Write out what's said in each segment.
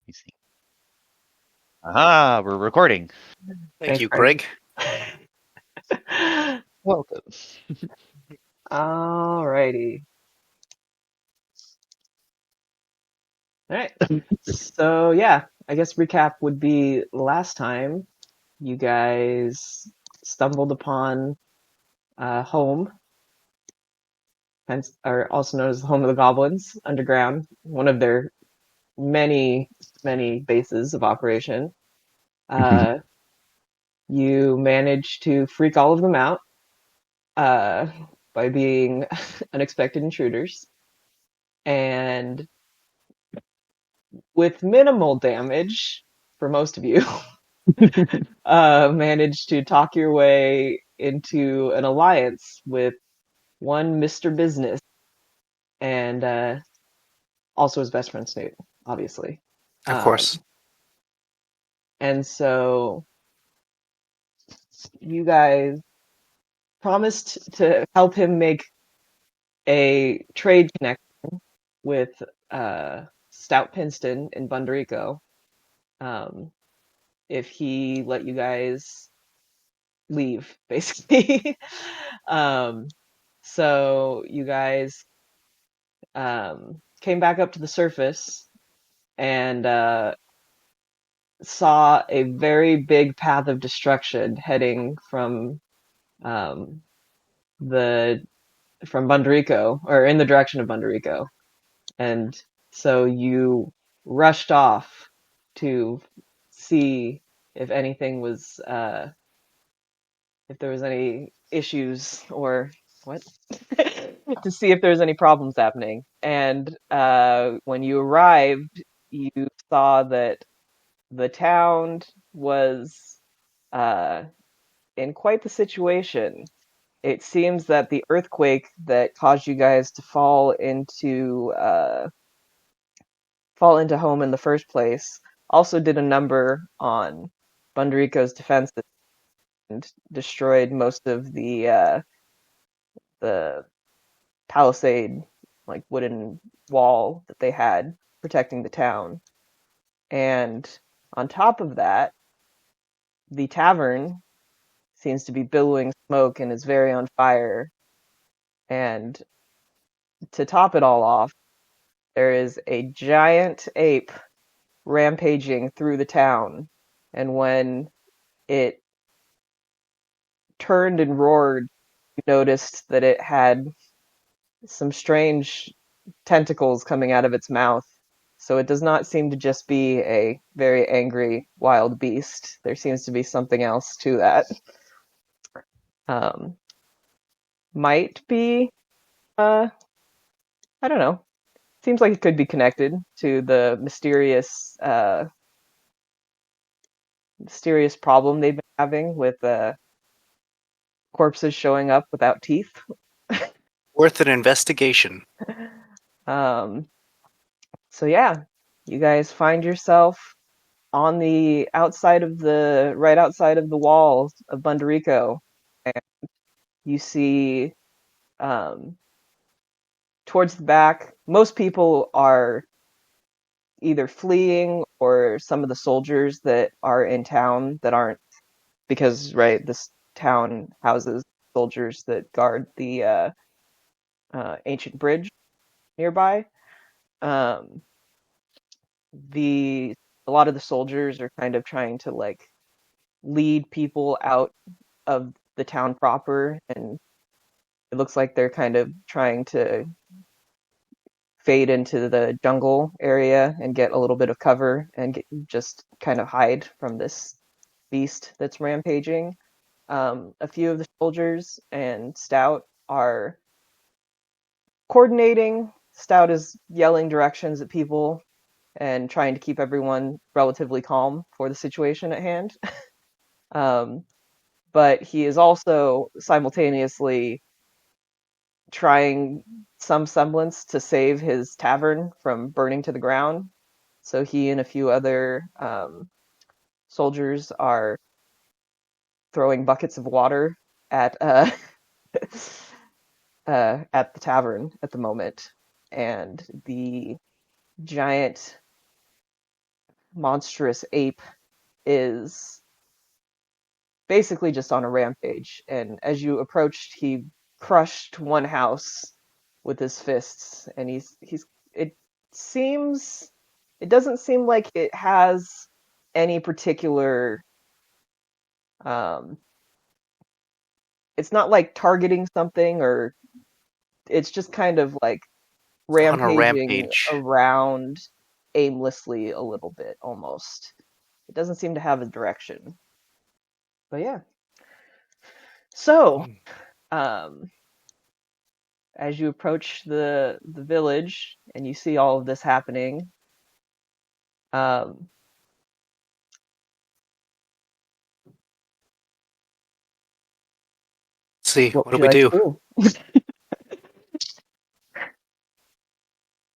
me see. Aha, we're recording. Thank Thanks, you, Greg. Greg. Welcome. Alrighty. All right. So yeah, I guess recap would be last time you guys stumbled upon home, hence, or also known as the home of the goblins, underground, one of their many, many bases of operation. Mhm. Uh, you managed to freak all of them out uh, by being unexpected intruders, and with minimal damage for most of you, managed to talk your way into an alliance with one Mr. Business and also his best friend Snoot, obviously. Of Um, course. and so you guys promised to help him make a trade connection with Stout Pinston in Bunderico, um, if he let you guys leave, basically. um, so you guys came back up to the surface and saw a very big path of destruction heading um, the from Bunderico, or in the direction of Bunderico. And so you rushed off to see if anything was if there was any issues or what to see if there was any problems happening. And when you arrived, you saw that the town was uh, in quite the situation. It seems that the earthquake that caused you guys to fall into home in the first place also did a number on Bunderico's defenses and destroyed most of the palisade, like wooden wall that they had protecting the town. And on top of that, the tavern seems to be billowing smoke and is very on fire. And to top it all off, there is a giant ape rampaging through the town. And when it turned and roared, you noticed that it had some strange tentacles coming out of its mouth. So it does not seem to just be a very angry wild beast. There seems to be something else to that. Um, might be, uh, I don't know. Seems like it could be connected to the mysterious problem they've been having with corpses showing up without teeth. Worth an investigation. Um, so yeah, you guys find yourself on the right outside of the walls of Bunderico. You see, um, towards the back, most people are either fleeing or some of the soldiers that are in town that aren't, because, right, this town houses soldiers that guard the ancient bridge nearby. Um, the a lot of the soldiers are kind of trying to like lead people out of the town proper, and it looks like they're kind of trying to fade into the jungle area and get a little bit of cover and just kind of hide from this beast that's rampaging. A few of the soldiers and Stout are coordinating. Stout is yelling directions at people and trying to keep everyone relatively calm for the situation at hand. um, but he is also simultaneously trying some semblance to save his tavern from burning to the ground. So he and a few other soldiers are throwing buckets of water at at the tavern at the moment, and the giant monstrous ape is basically just on a rampage. And as you approached, he crushed one house with his fists, and he's it seems it doesn't seem like it has any particular um it's not like targeting something, or it's just kind of like It's on a rampaging rampage. around aimlessly a little bit almost. It doesn't seem to have a direction. But yeah. So, Hmm. um as you approach the village and you see all of this happening, um Let's see, what what would do you we like to do? do?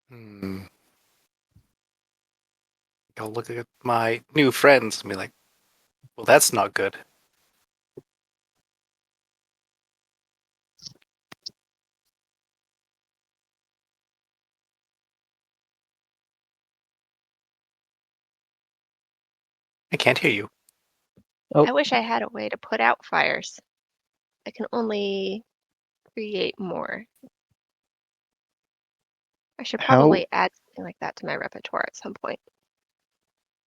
Hmm. I'll look at my new friends and be like, well, that's not good. I can't hear you. Oh, I wish I had a way to put out fires. I can only create more. I should How probably add something like that to my repertoire at some point.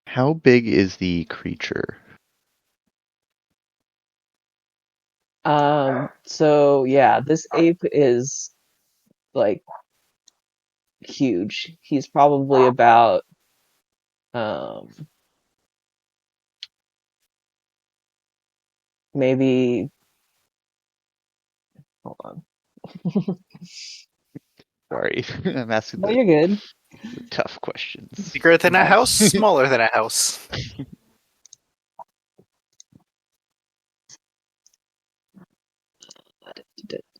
how big is the creature? so yeah, this ape is like huge. He's probably about um maybe hold on. Sorry, I'm asking No, the you're good. tough questions. Bigger than a house, smaller than a house.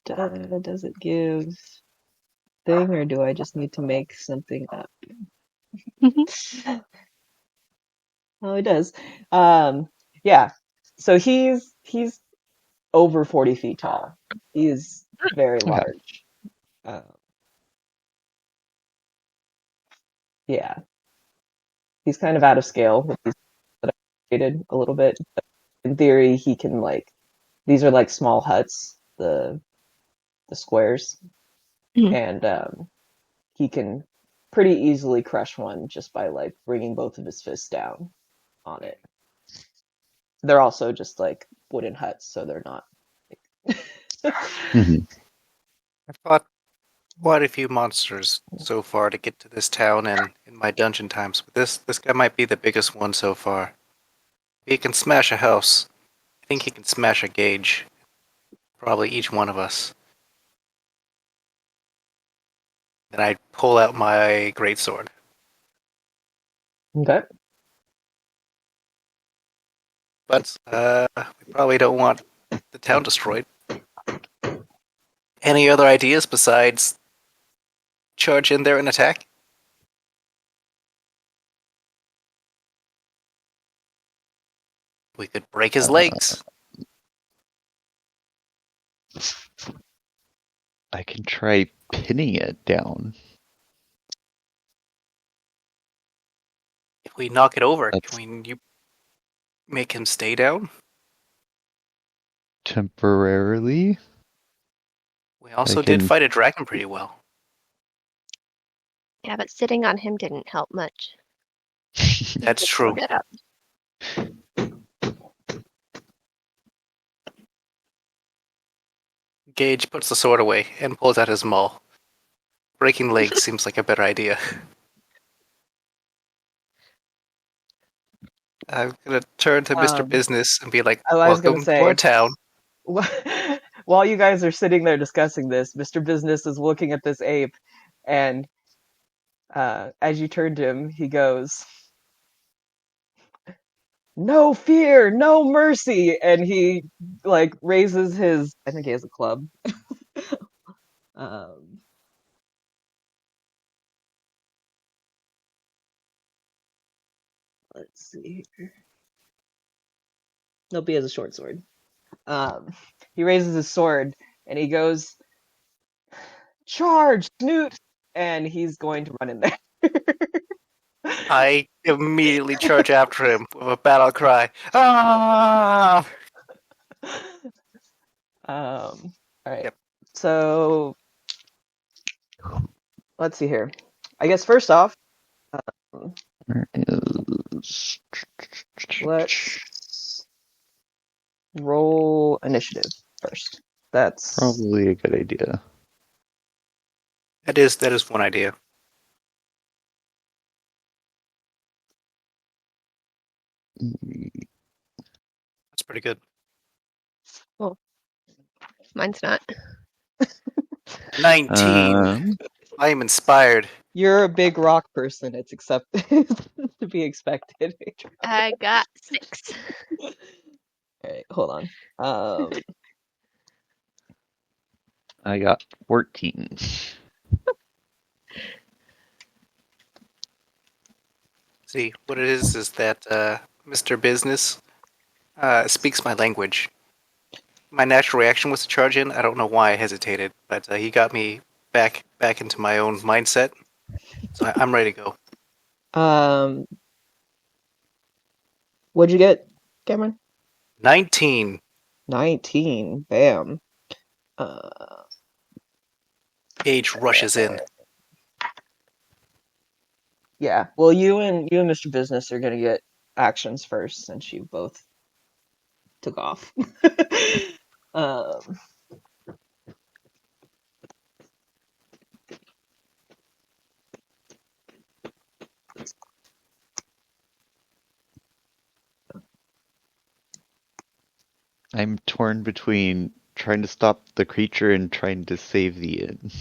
Does it give thing, or do I just need to make something up? Oh, it does. Yeah. So he's over 40 feet tall. He's very Okay. large. Uh, yeah, he's kind of out of scale with these that I created a little bit. But in theory, he can like these are like small huts, the squares, Mhm. and he can pretty easily crush one just by like bringing both of his fists down on it. They're also just like wooden huts, so they're not. Mhm. I've fought quite a few monsters so far to get to this town and in my dungeon times, but this guy might be the biggest one so far. He can smash a house. I think he can smash a gauge. Probably each one of us. Then I'd pull out my greatsword. Okay. But we probably don't want the town destroyed. Any other ideas besides charge in there and attack? We could break his legs. I can try pinning it down. If we knock it over, That's can you make him stay down? temporarily. We I also did can. fight a dragon pretty well. Yeah, but sitting on him didn't help much. That's Just true. stood up. Gage puts the sword away and pulls out his maul. Breaking legs seems like a better idea. I'm gonna turn to Mr. Um, Business and be like, I was gonna "Welcome to our say, town." while you guys are sitting there discussing this, Mr. Business is looking at this ape, and as you turn to him, he goes, "No fear, no mercy," and he like raises his. I think he has a club. um, let's see here. Nope, he has a short sword. Um, he raises his sword and he goes, "Charge, Snoot!" And he's going to run in there. I immediately charge after him with a battle cry. Ah! All right. Yep. So let's see here. I guess first off, Where is... let's roll initiative first. That's Probably a good idea. That is one idea. That's pretty good. Mine's not. 19. I am inspired. you're a big rock person. It's to be expected. I got 6. All right, hold on. I got 14. See, what it is that Mr. Business speaks my language. My natural reaction was to charge in. I don't know why I hesitated, but he got me back into my own mindset. So I'm ready to go. What'd you get, Cameron? 19. 19. Bam. Age rushes in. Yeah. Well, you and Mr. Business are gonna get actions first since you both took off. um, I'm torn between trying to stop the creature and trying to save the inn.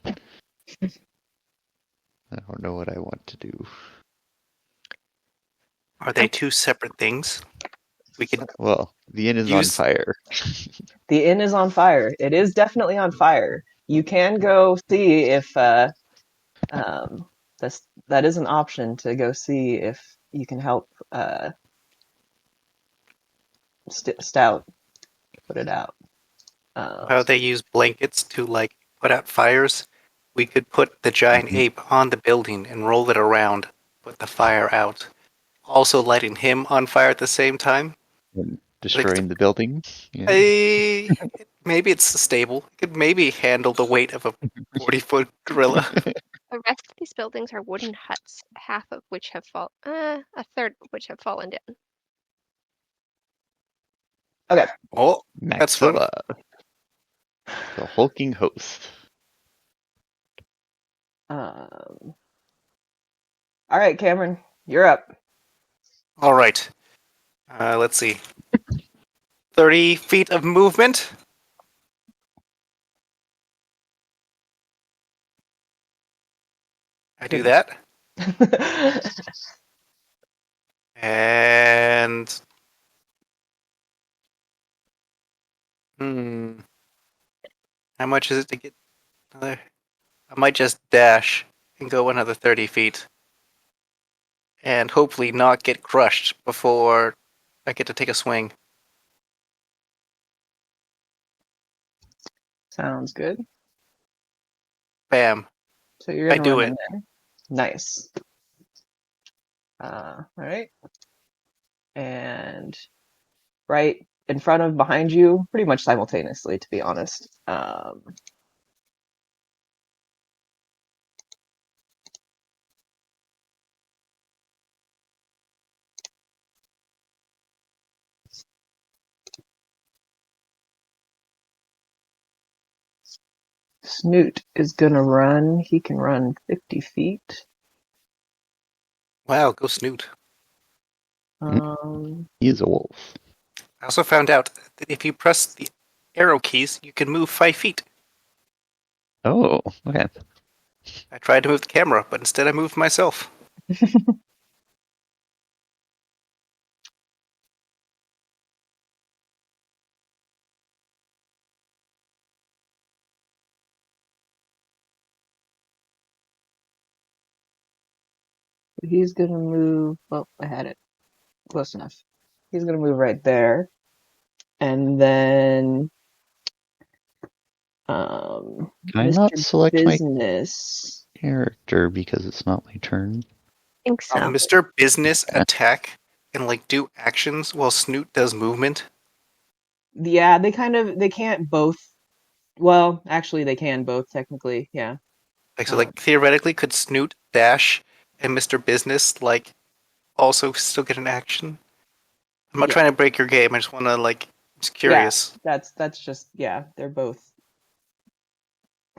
I don't know what I want to do. Are they two separate things? We could. Well, the inn is on Use- fire. the inn is on fire. It is definitely on fire. You can go see if that is an option to go see if you can help Stout put it out. How they use blankets to put out fires. We could put the giant ape on the building and roll it around, put the fire out. Also lighting him on fire at the same time. And destroying the building. Yeah. Maybe it's stable. It could maybe handle the weight of a 40-foot gorilla. The rest of these buildings are wooden huts, half of which have a third of which have fallen down. Okay. Oh, that's fun. Maxilla, the hulking host. All right, Cameron, you're up. All right. Let's see. 30 feet of movement. I do that. And how much is it to get another? I might just dash and go another 30 feet. And hopefully not get crushed before I get to take a swing. Sounds good. Bam. So you're gonna I do run it. in there. Nice. All right. And right in front of, behind you, pretty much simultaneously, to be honest. Snoot is gonna run. He can run 50 feet. Wow, go Snoot. He is a wolf. I also found out that if you press the arrow keys, you can move 5 feet. Oh, okay. I tried to move the camera, but instead I moved myself. He's gonna move. Well, I had it close enough. He's gonna move right there, and then Can I not Mr. select Business. my character because it's not my turn? think so. Mr. Business attack and like do actions while Snoot does movement. Yeah, they can't both. Well, actually, they can both technically. Yeah. Like so, like theoretically, could Snoot dash and Mr. Business like also still get an action? I'm not Yeah. trying to break your game. I just want to like. Just curious. That's just they're both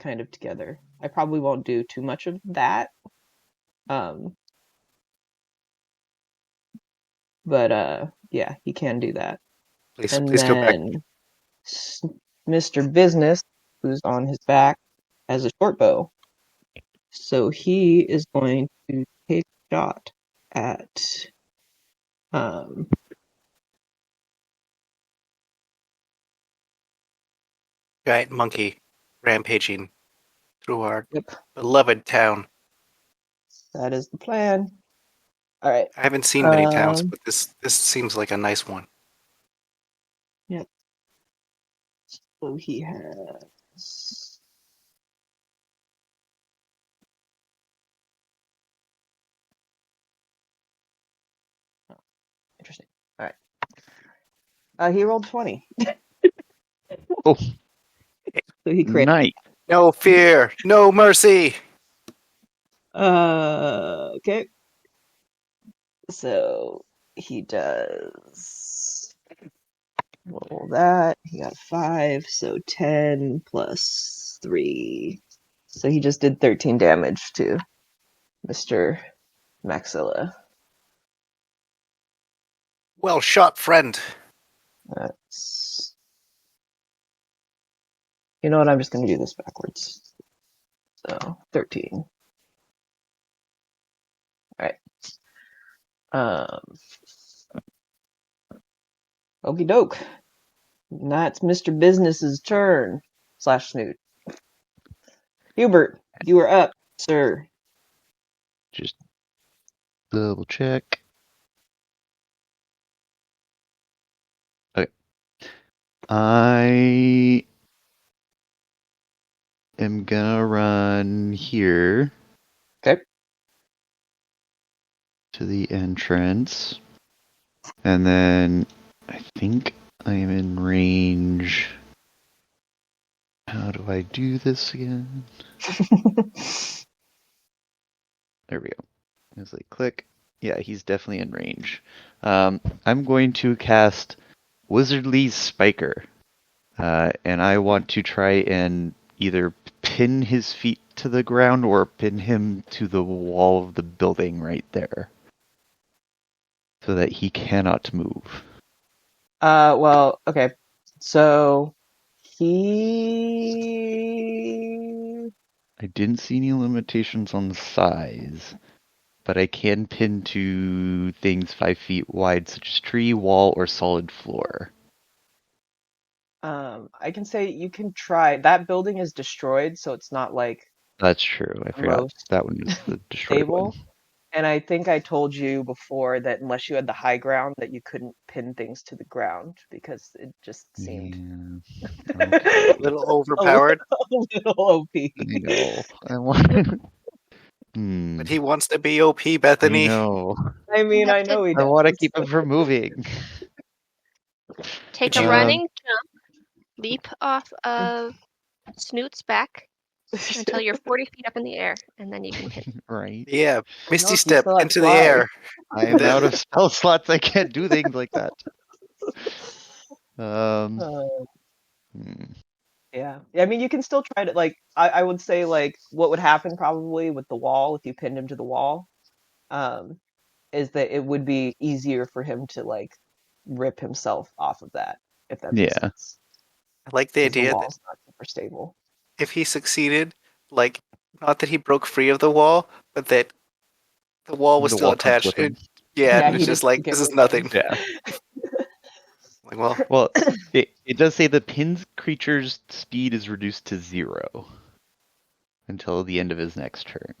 kind of together. I probably won't do too much of that. But yeah, he can do that. Please, And please go back. then Mr. Business, who's on his back, has a short bow. So he is going to take a shot at Giant monkey rampaging through our yep, beloved town. that is the plan. All right. I haven't seen many towns, but this seems like a nice one. Yep. So he has interesting. All right. He rolled 20. Oh, So he crit. nice. No fear, no mercy. Okay. So he does roll that. He got 5, so 10 plus 3. So he just did 13 damage to Mr. Maxilla. Well shot, friend. That's... You know what? I'm just going to do this backwards. So 13. All right. Okie doke. That's Mr. Business's turn. Slash Snoot. Hubert, you are up, sir. Just double check. Okay. I am gonna run here. Okay. To the entrance. And then I think I am in range. How do I do this again? There we go. As I click, yeah, he's definitely in range. I'm going to cast Wizardly Spiker. And I want to try and either pin his feet to the ground or pin him to the wall of the building right there. So that he cannot move. Well, okay. So he I didn't see any limitations on size, but I can pin to things 5 feet wide, such as tree, wall, or solid floor. I can say you can try. That building is destroyed, so it's not like That's true. I forgot most that one is the destroyed stable. one. And I think I told you before that unless you had the high ground, that you couldn't pin things to the ground because it just seemed Yeah. Okay. A little overpowered, a little OP. I know. I want. but he wants to be OP, Bethany. I know. I mean, You I have know he I does. want to keep him from moving. Take Would a you- running jump, leap off of Snoot's back until you're 40 feet up in the air, and then you can pin. Right. Yeah, No, Misty you Step still have into the fly. air. I am out of spell slots. I can't do things like that. Hmm. Yeah. I mean, you can still try to, like, I would say, like, what would happen probably with the wall, if you pinned him to the wall, is that it would be easier for him to, like, rip himself off of that, if that makes Yeah. sense. I like the 'Cause the idea that wall's not super stable. if he succeeded, like, not that he broke free of the wall, but that the wall was The still wall comes attached. with him. Yeah, Yeah, and it's he just just like, took it this is with nothing. him. Yeah. Like, well, Well, it does say the pinned creature's speed is reduced to 0 until the end of his next turn.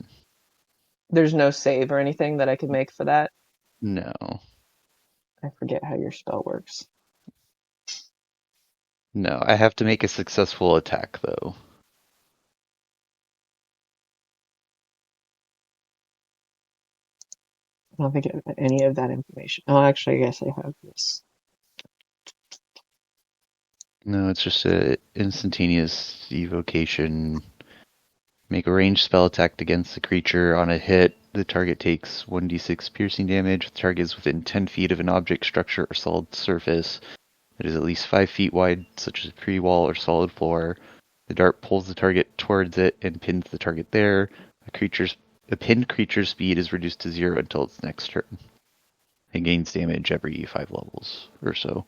There's no save or anything that I could make for that. No. I forget how your spell works. No, I have to make a successful attack, though. I don't think I have any of that information. Oh, actually, I guess I have this. No, it's just a instantaneous evocation. Make a ranged spell attack against the creature. On a hit, the target takes 1d6 piercing damage. The target is within 10 feet of an object, structure, or solid surface that is at least 5 feet wide, such as a tree wall or solid floor. The dart pulls the target towards it and pins the target there. A pinned creature's speed is reduced to 0 until its next turn. It gains damage every 5 levels or so.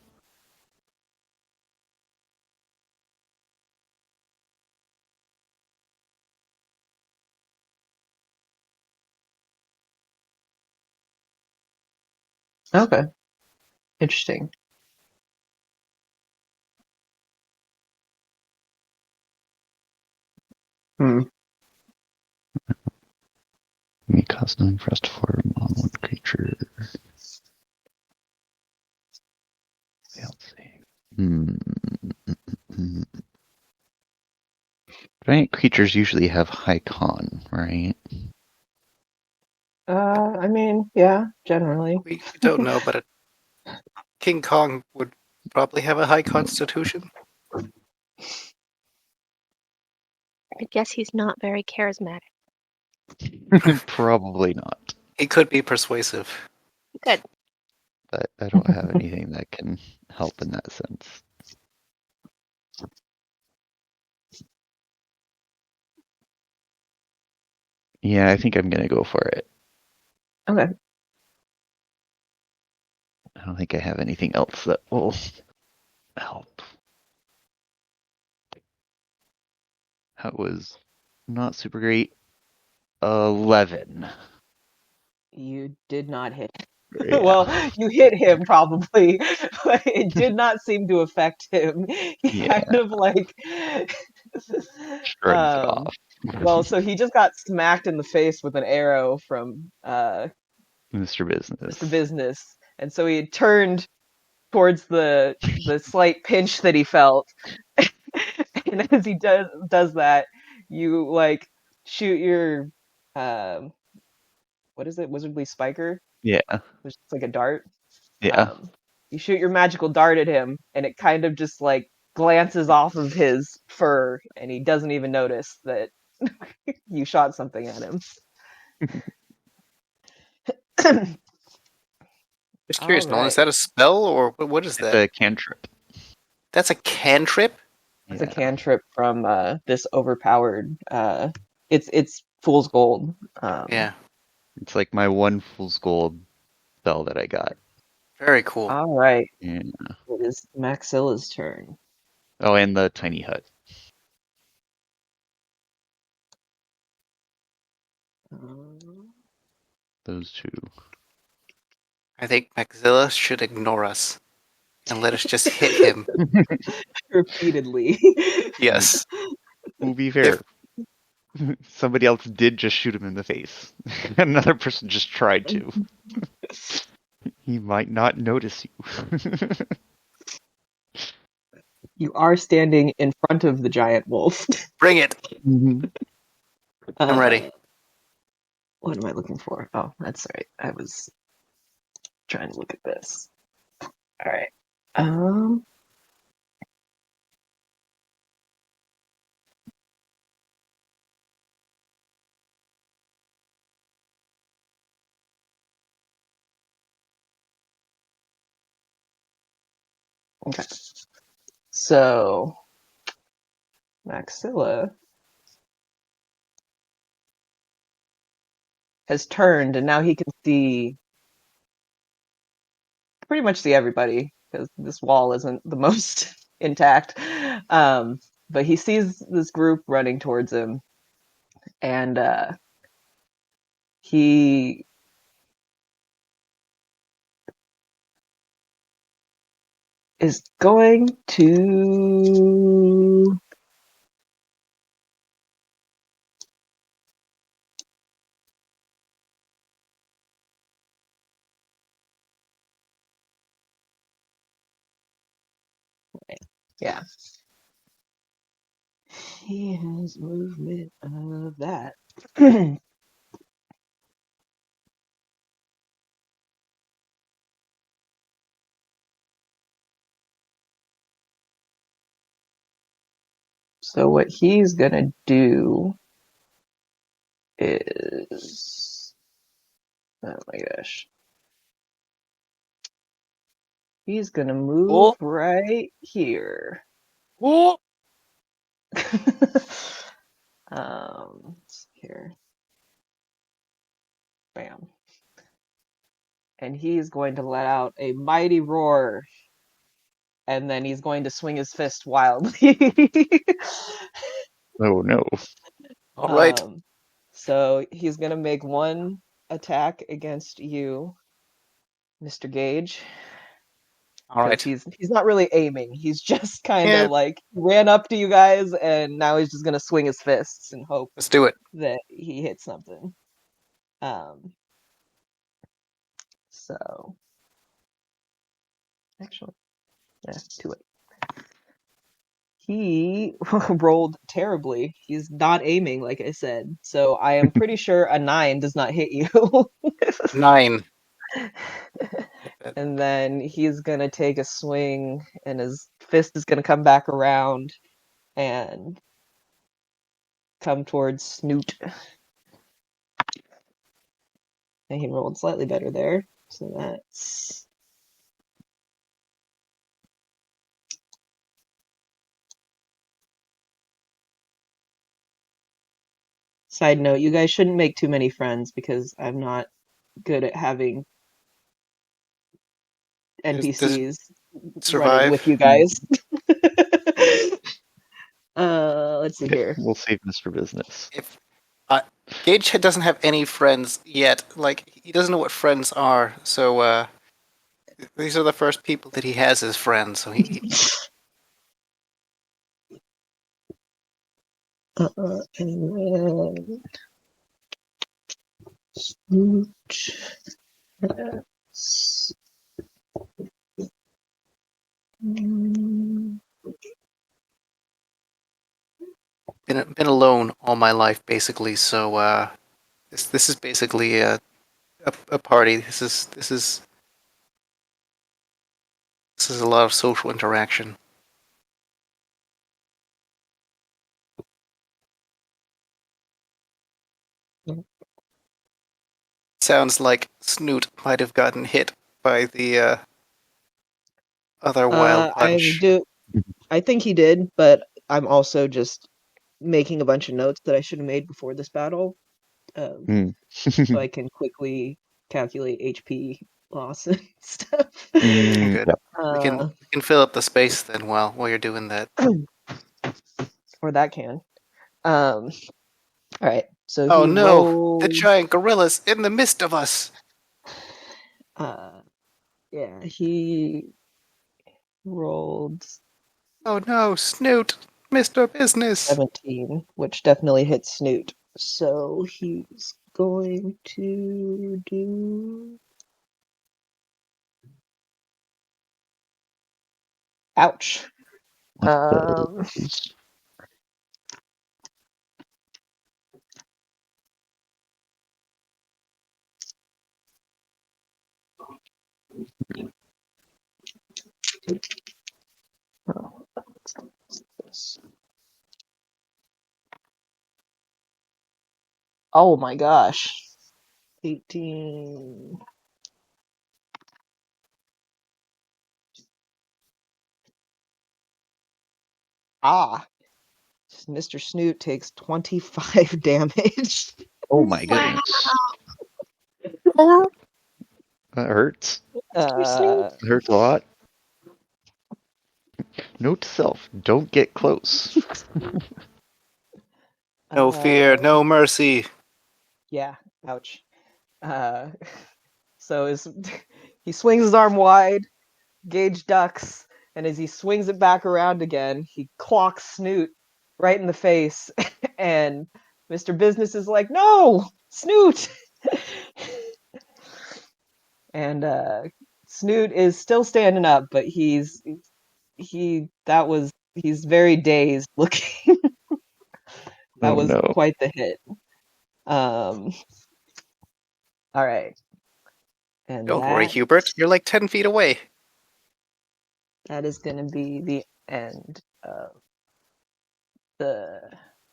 Okay. Interesting. Hmm. May cost 9 for us to form on one creature. Failed save. Giant creatures usually have high con, right? I mean, yeah, generally. We don't know, but King Kong would probably have a high constitution. I guess he's not very charismatic. Probably not. He could be persuasive. Good. But I don't have anything that can help in that sense. Yeah, I think I'm gonna go for it. Okay. I don't think I have anything else that will help. That was not super great. 11. You did not hit. Yeah. Well, you hit him probably, but it did not seem to affect him. He Yeah. kind of like Shrugged it off. well, so he just got smacked in the face with an arrow from Mr. Business. Mr. Business. And so he had turned towards the slight pinch that he felt. And as he does that, you like shoot your what is it? Wizardly Spiker? Yeah. Which is like a dart. Yeah. You shoot your magical dart at him, and it kind of just like glances off of his fur, and he doesn't even notice that you shot something at him. Just curious, All Nolan, right. is that a spell or what is It's that? a cantrip. That's a cantrip? It's a Yeah. cantrip from this overpowered. It's fool's gold. Yeah. It's like my one fool's gold spell that I got. Very cool. All right. Yeah. It is Maxilla's turn. Oh, and the tiny hut. Those two. I think Maxilla should ignore us and let us just hit him. Repeatedly. Yes. To be fair, somebody else did just shoot him in the face. Another person just tried to. He might not notice you. You are standing in front of the giant wolf. Bring it. I'm ready. What am I looking for? Oh, that's right. I was trying to look at this. All right. Okay. So Maxilla has turned, and now he can pretty much see everybody because this wall isn't the most intact. But he sees this group running towards him, and he is going to yeah. He has movement of that. So what he's gonna do is, oh my gosh, he's gonna move right here. Oh, Let's see here. Bam. And he's going to let out a mighty roar, and then he's going to swing his fist wildly. Oh no. all right. So he's gonna make one attack against you, Mr. Gage, All because right. he's not really aiming. He's just kind Yeah, of like ran up to you guys, and now he's just gonna swing his fists and hope let's do it. that he hits something. Um, so actually, yeah, too late. He rolled terribly. He's not aiming, like I said. So I am pretty sure a 9 does not hit you. 9. And then he's gonna take a swing, and his fist is gonna come back around and come towards Snoot. And he rolled slightly better there. So that's side note, you guys shouldn't make too many friends because I'm not good at having Does NPCs running with survive? you guys. Let's see here. We'll save this for business. If Gage doesn't have any friends yet, like he doesn't know what friends are, so these are the first people that he has as friends. So he And then Snoot. been alone all my life basically. So this is basically a party. This is a lot of social interaction. Sounds like Snoot might have gotten hit by the other wild bunch. I think he did, but I'm also just making a bunch of notes that I should have made before this battle, so I can quickly calculate HP loss and stuff. Good. Yep. We can fill up the space then while you're doing that. Or that can. All right. So Oh he no, rolled. the giant gorilla's in the midst of us. Yeah, he rolled Oh no, Snoot, Mr. Business. 17, which definitely hits Snoot. So he's going to do. Ouch. Oh my gosh. 18. Ah. Mr. Snoot takes 25 damage. Oh my Wow. goodness. That hurts. Uh, It hurts a lot. Note to self, don't get close. No fear, no mercy. Yeah, ouch. So he swings his arm wide, Gage ducks, and as he swings it back around again, he clocks Snoot right in the face, and Mr. Business is like, "No, Snoot!" And Snoot is still standing up, but he's very dazed looking. That Oh was no. quite the hit. All right. And Don't worry, Hubert. You're like 10 feet away. that is going to be the end of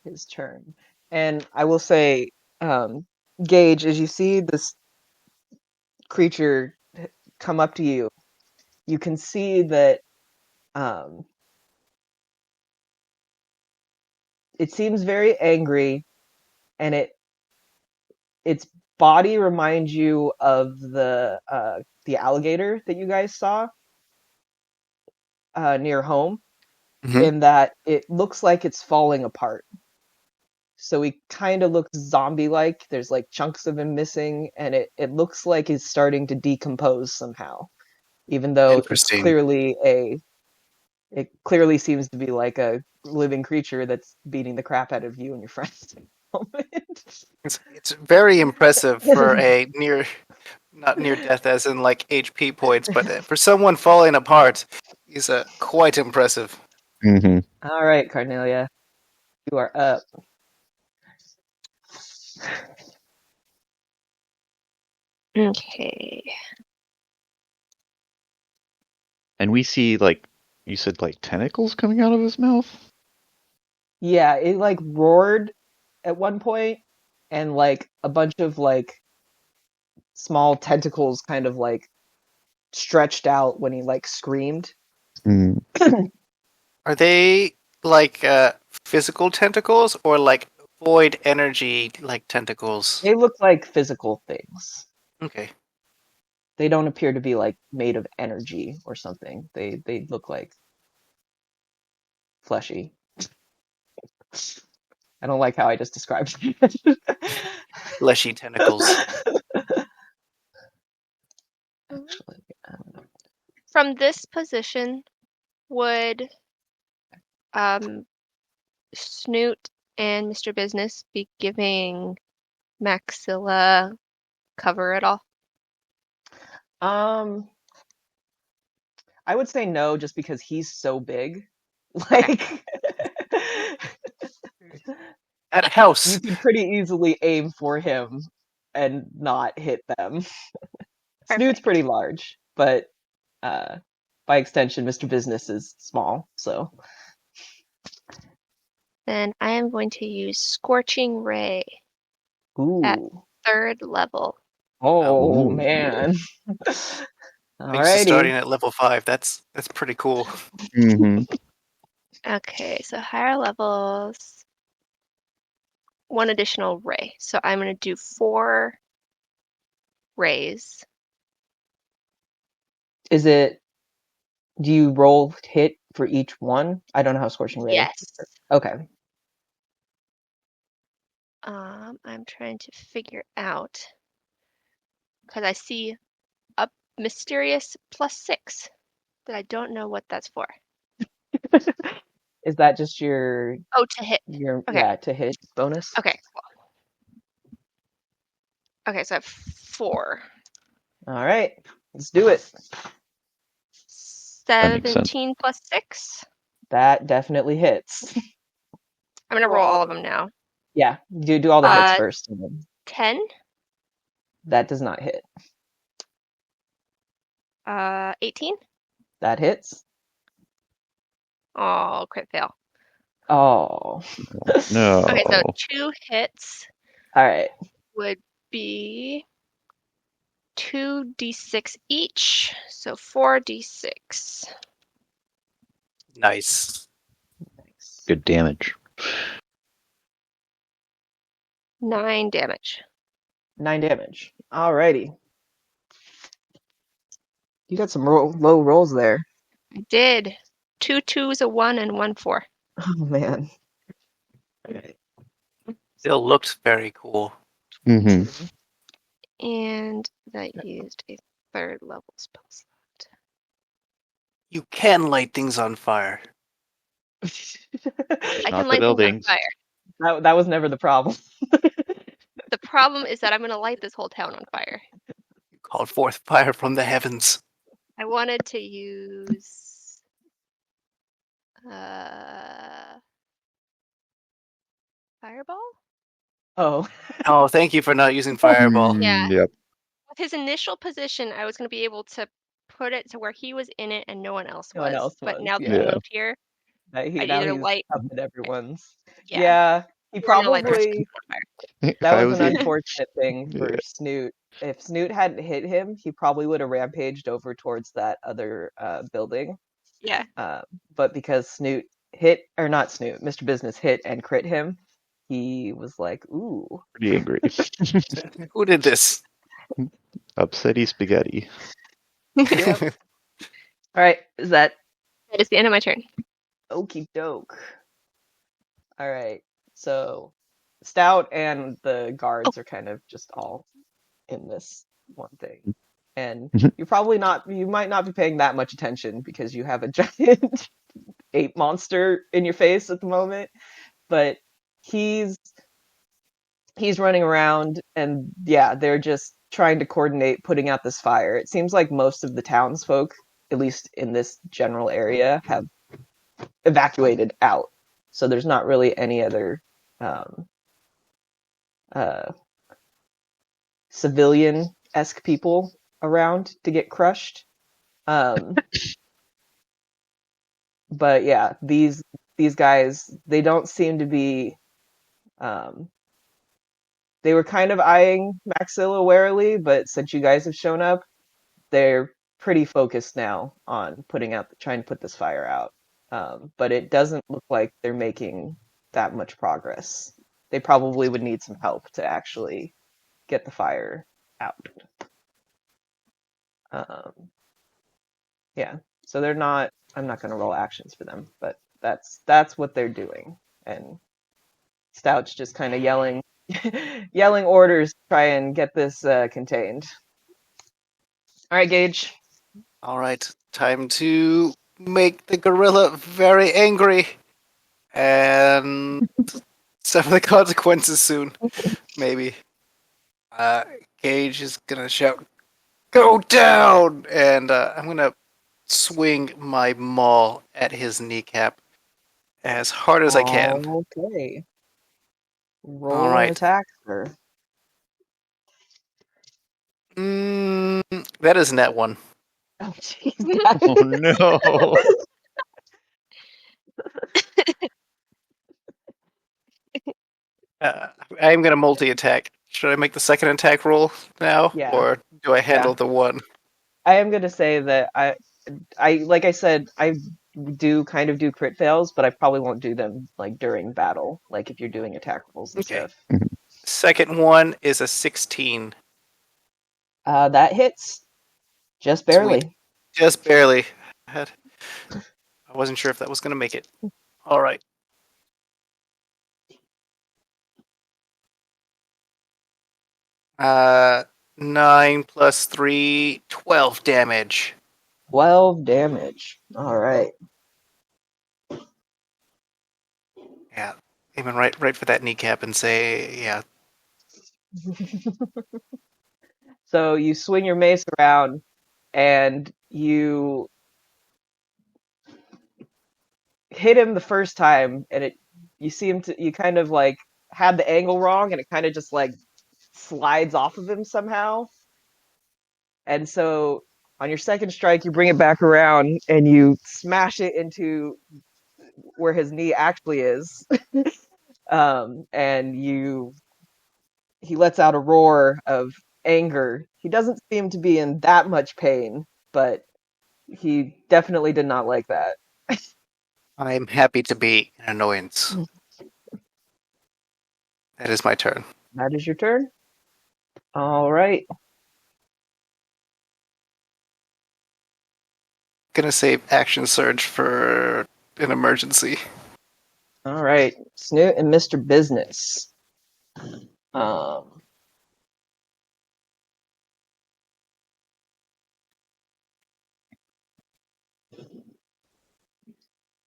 his turn. And I will say, Gage, as you see this creature come up to you, you can see that it seems very angry, and its body reminds you of the alligator that you guys saw near home, Mhm. in that it looks like it's falling apart. So he kind of looks zombie-like. There's like chunks of him missing, and it looks like he's starting to decompose somehow. Even though Interesting. it clearly seems to be like a living creature that's beating the crap out of you and your friends at the moment. It's very impressive for a not near death as in like HP points, but for someone falling apart, he's quite impressive. Mm-hmm. All right, Carnelia, you are up. Okay. And we see, like, you said, like, tentacles coming out of his mouth? Yeah, it like roared at one point, and like a bunch of like small tentacles kind of like stretched out when he like screamed. Mm. Are they like physical tentacles or like void energy like tentacles? They look like physical things. Okay. They don't appear to be like made of energy or something. They look like fleshy. I don't like how I just described it. Fleshy tentacles. Actually, From this position, would Snoot and Mr. Business be giving Maxilla cover at all? I would say no, just because he's so big. Like, At a house. you could pretty easily aim for him and not hit them. Snoot's Perfect. pretty large, but by extension, Mr. Business is small, so. Then I am going to use Scorching Ray at Ooh. 3rd level. Oh, Ooh. man. Thanks to starting Alrighty. at level 5. That's pretty cool. Mm-hmm. Okay, so higher levels, 1 additional ray. So I'm going to do 4 rays. Do you roll hit for each one? I don't know how Scorching Ray. Yes. Okay. I'm trying to figure out, because I see a mysterious +6 that I don't know what that's for. Is that just your Oh, to hit. Okay. yeah, to hit bonus? Okay, cool. Okay, so I have 4. All right. Let's do it. That makes sense. 17 plus 6. That definitely hits. I'm gonna roll all of them now. Yeah, do all the hits first. And then 10, that does not hit. 18. That hits. Oh, crit fail. Oh. No. Okay, so 2 hits All right. would be 2d6 each, so 4d6. Nice. Good damage. 9 damage. 9 damage. Alrighty. You got some low rolls there. I did. 2 2s, a 1, and 1 4. Oh, man. Still looks very cool. Mm-hmm. And that used a 3rd level spell slot. You can light things on fire. I Not can the light things on buildings. fire. That was never the problem. The problem is that I'm going to light this whole town on fire. You called forth fire from the heavens. I wanted to use fireball? Oh. Oh, thank you for not using fireball. Yeah. Yep. With his initial position, I was going to be able to put it to where he was in it and no one else No was. one else But was, now that yeah. he moved here, Now I'd now either he's light. up at everyone's. Yeah. Yeah, he I'm gonna light the rest of probably. them on fire. If That I was was an in, unfortunate thing yeah. for Snoot. If Snoot hadn't hit him, he probably would have rampaged over towards that other building. Yeah. But because Snoot hit, or not Snoot, Mr. Business hit and crit him, he was like, ooh. Pretty angry. Who did this? Upsetty spaghetti. Yep. All right, is that That is the end of my turn. okie doke? All right, so Stout and the guards are kind of just all in this one thing. And you might not be paying that much attention because you have a giant ape monster in your face at the moment, but he's running around and yeah, they're just trying to coordinate putting out this fire. It seems like most of the townsfolk, at least in this general area, have evacuated out. So there's not really any other uh, civilian-esque people around to get crushed. But yeah, these guys, they don't seem to be. They were kind of eyeing Maxilla warily, but since you guys have shown up, they're pretty focused now on trying to put this fire out. But it doesn't look like they're making that much progress. They probably would need some help to actually get the fire out. Yeah, so they're not. I'm not going to roll actions for them, but that's what they're doing. And Stout's just kind of yelling orders to try and get this contained. All right, Gage. All right, time to make the gorilla very angry and suffer the consequences soon. Maybe. Gage is gonna shout, "Go down!" And I'm gonna swing my maul at his kneecap as hard as I can. Okay. Roll All an right. attack, sir. That is net one. Oh, jeez. Oh no! I'm gonna multi-attack. Should I make the second attack roll now, Yeah. or do I handle the one? I am going to say that I like I said, I do kind of do crit fails, but I probably won't do them like during battle, like if you're doing attack rolls and Okay. stuff. Second one is a 16. That hits just barely. Sweet. Just barely. I wasn't sure if that was gonna make it. All right. Uh, 9 plus 3, 12 damage. 12 damage. All right. Yeah, aiming right for that kneecap and say, yeah. So you swing your mace around and you hit him the first time and you kind of like had the angle wrong and it kind of just like slides off of him somehow. And so on your second strike, you bring it back around and you smash it into where his knee actually is. And he lets out a roar of anger. He doesn't seem to be in that much pain, but he definitely did not like that. I'm happy to be an annoyance. That is my turn. That is your turn. All right. Gonna save action surge for an emergency. All right. Snoot and Mr. Business.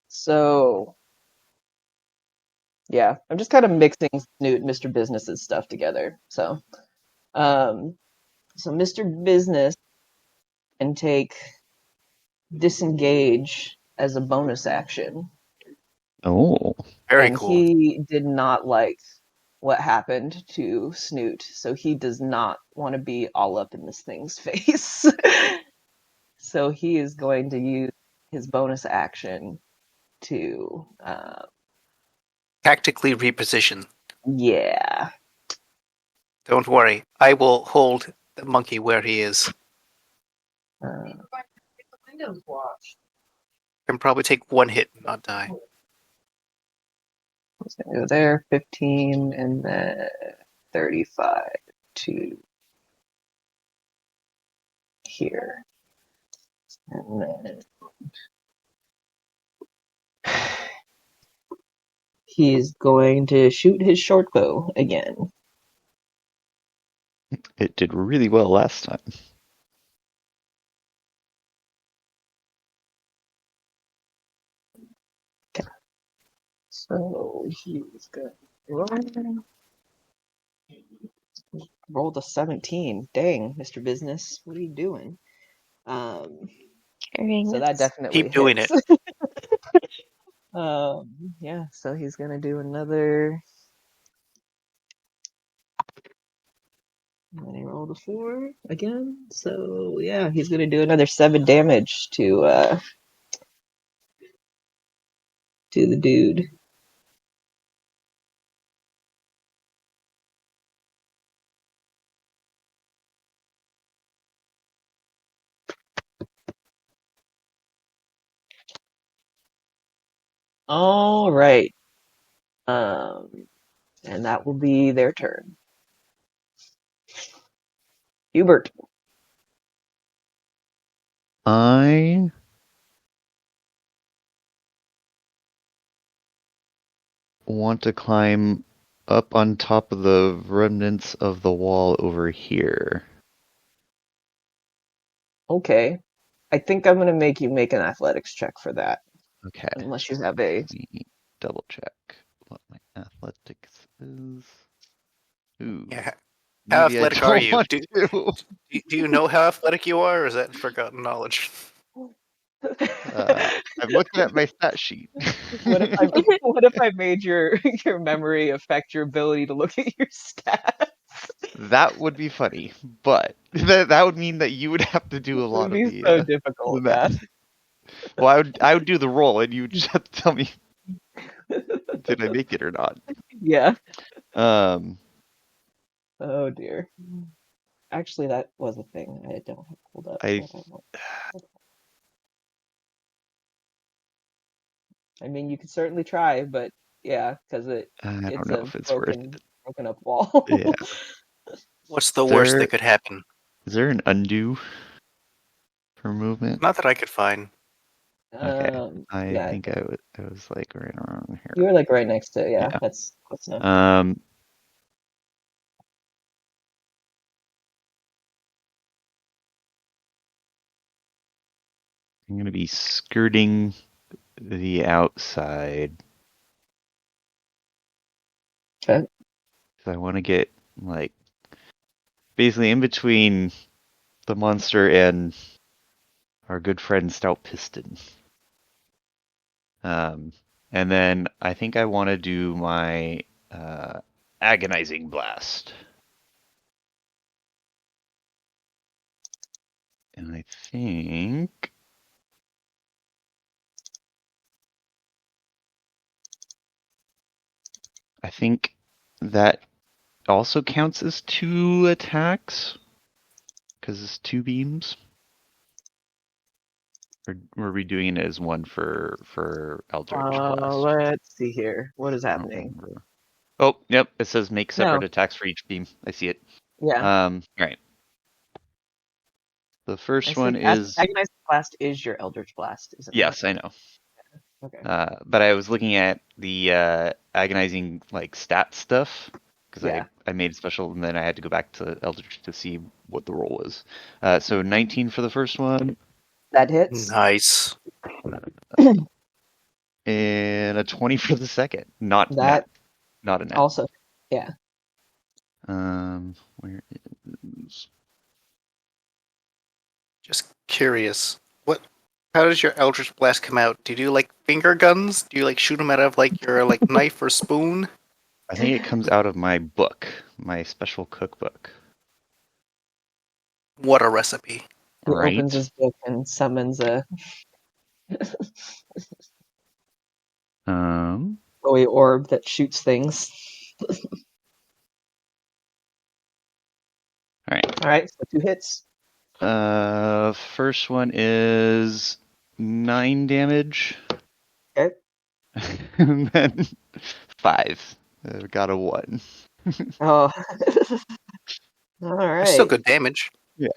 So yeah, I'm just kind of mixing Snoot and Mr. Business's stuff together. So Mr. Business can take disengage as a bonus action. Oh. Very cool. He did not like what happened to Snoot, so he does not want to be all up in this thing's face. So he is going to use his bonus action to, Tactically reposition. yeah. Don't worry. I will hold the monkey where he is. Uh, Can probably take one hit and not die. He's gonna go there, 15, and then 35 to here. And then he's going to shoot his short bow again. It did really well last time. So he's going to roll the 17. Dang, Mr. Business, what are you doing? Carrying So this. that definitely Keep doing hits. Yeah, so he's gonna do another. And then he rolled a 4 again. So yeah, he's gonna do another 7 damage to the dude. All right. And that will be their turn. Hubert. I want to climb up on top of the remnants of the wall over here. Okay. I think I'm gonna make you make an athletics check for that, Okay. unless you have a. Let me double check what my athletics is. Ooh. Yeah. How Maybe I athletic don't are you? want Do, to. do you know how athletic you are, or is that forgotten knowledge? I'm looking at my stat sheet. What if I what if I made your memory affect your ability to look at your stats? That would be funny, but that would mean that you would have to do a It lot would of be the so difficult, yeah. math. Well, I would do the roll, and you would just have to tell me did I make it or not. Yeah. Um, Oh dear. Actually, that was a thing I don't have pulled up. I But I mean, you could certainly try, but yeah, because I don't it's know a if it's worth broken up wall. it. Yeah. What's the Is worst there that could happen? is there an undo for movement? Not that I could find. Okay. I Yeah, think I was like right around you were here. like right next to, yeah, Yeah. that's close enough. I'm gonna be skirting the outside. Okay. So I want to get like basically in between the monster and our good friend Stout Piston. And then I think I want to do my agonizing blast. And I think that also counts as 2 attacks because it's 2 beams. Or were we doing it as one for Eldritch Blast? Let's see here. What is I don't happening? remember. Oh, yep. It says make separate No. attacks for each beam. I see it. Yeah. Right. The I first see one is Agonizing Blast is your Eldritch Blast, isn't it? yes, I know. Okay. But I was looking at the agonizing like stat stuff because Yeah. I made a special and then I had to go back to Eldritch to see what the roll was. So 19 for the first one That hits. Nice. and a 20 for the second. Not That not a net. also, yeah. Where is Just curious. How does your Eldritch Blast come out? Do you do like finger guns? Do you like shoot them out of like your like knife or spoon? I think it comes out of my book, my special cookbook. What a recipe. He Right? opens his book and summons a glowy orb that shoots things. All right. All right, so 2 hits. First one is 9 damage. Okay. And then 5. I've got a 1. Oh. All It's still right. good damage. Yeah.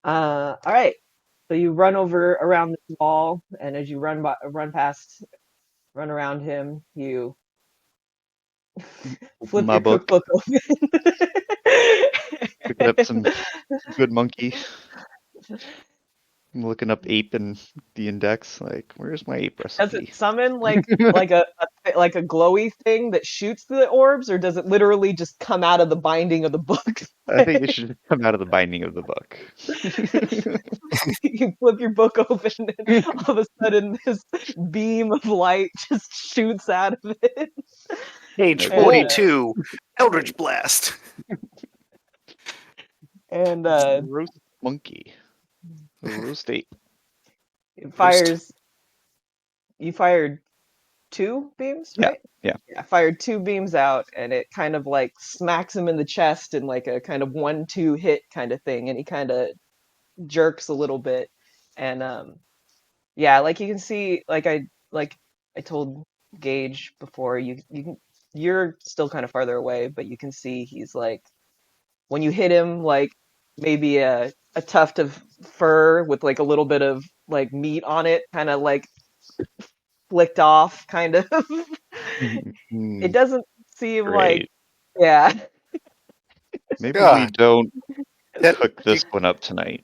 All right. So you run over around this wall, and as you run around him, you flip My your book. cookbook open. Picking up some good monkey. I'm looking up ape in the index. Like, where's my ape Does recipe? it summon like a glowy thing that shoots the orbs, or does it literally just come out of the binding of the book? I think it should come out of the binding of the book. You flip your book open, and all of a sudden this beam of light just shoots out of it. Page Okay. 42, Eldritch Blast. And Roast monkey. Roast ape. it fires. You fired 2 beams, Yeah, right? yeah. I fired 2 beams out, and it kind of like smacks him in the chest in like a kind of 1-2 hit kind of thing, and he kind of jerks a little bit, and yeah, like you can see, like I told Gage before, you're still kind of farther away, but you can see he's like, when you hit him, like maybe a tuft of fur with like a little bit of like meat on it, kind of like flicked off, kind of. It doesn't seem like, Great. yeah. Maybe we God. don't That- cook this one up tonight.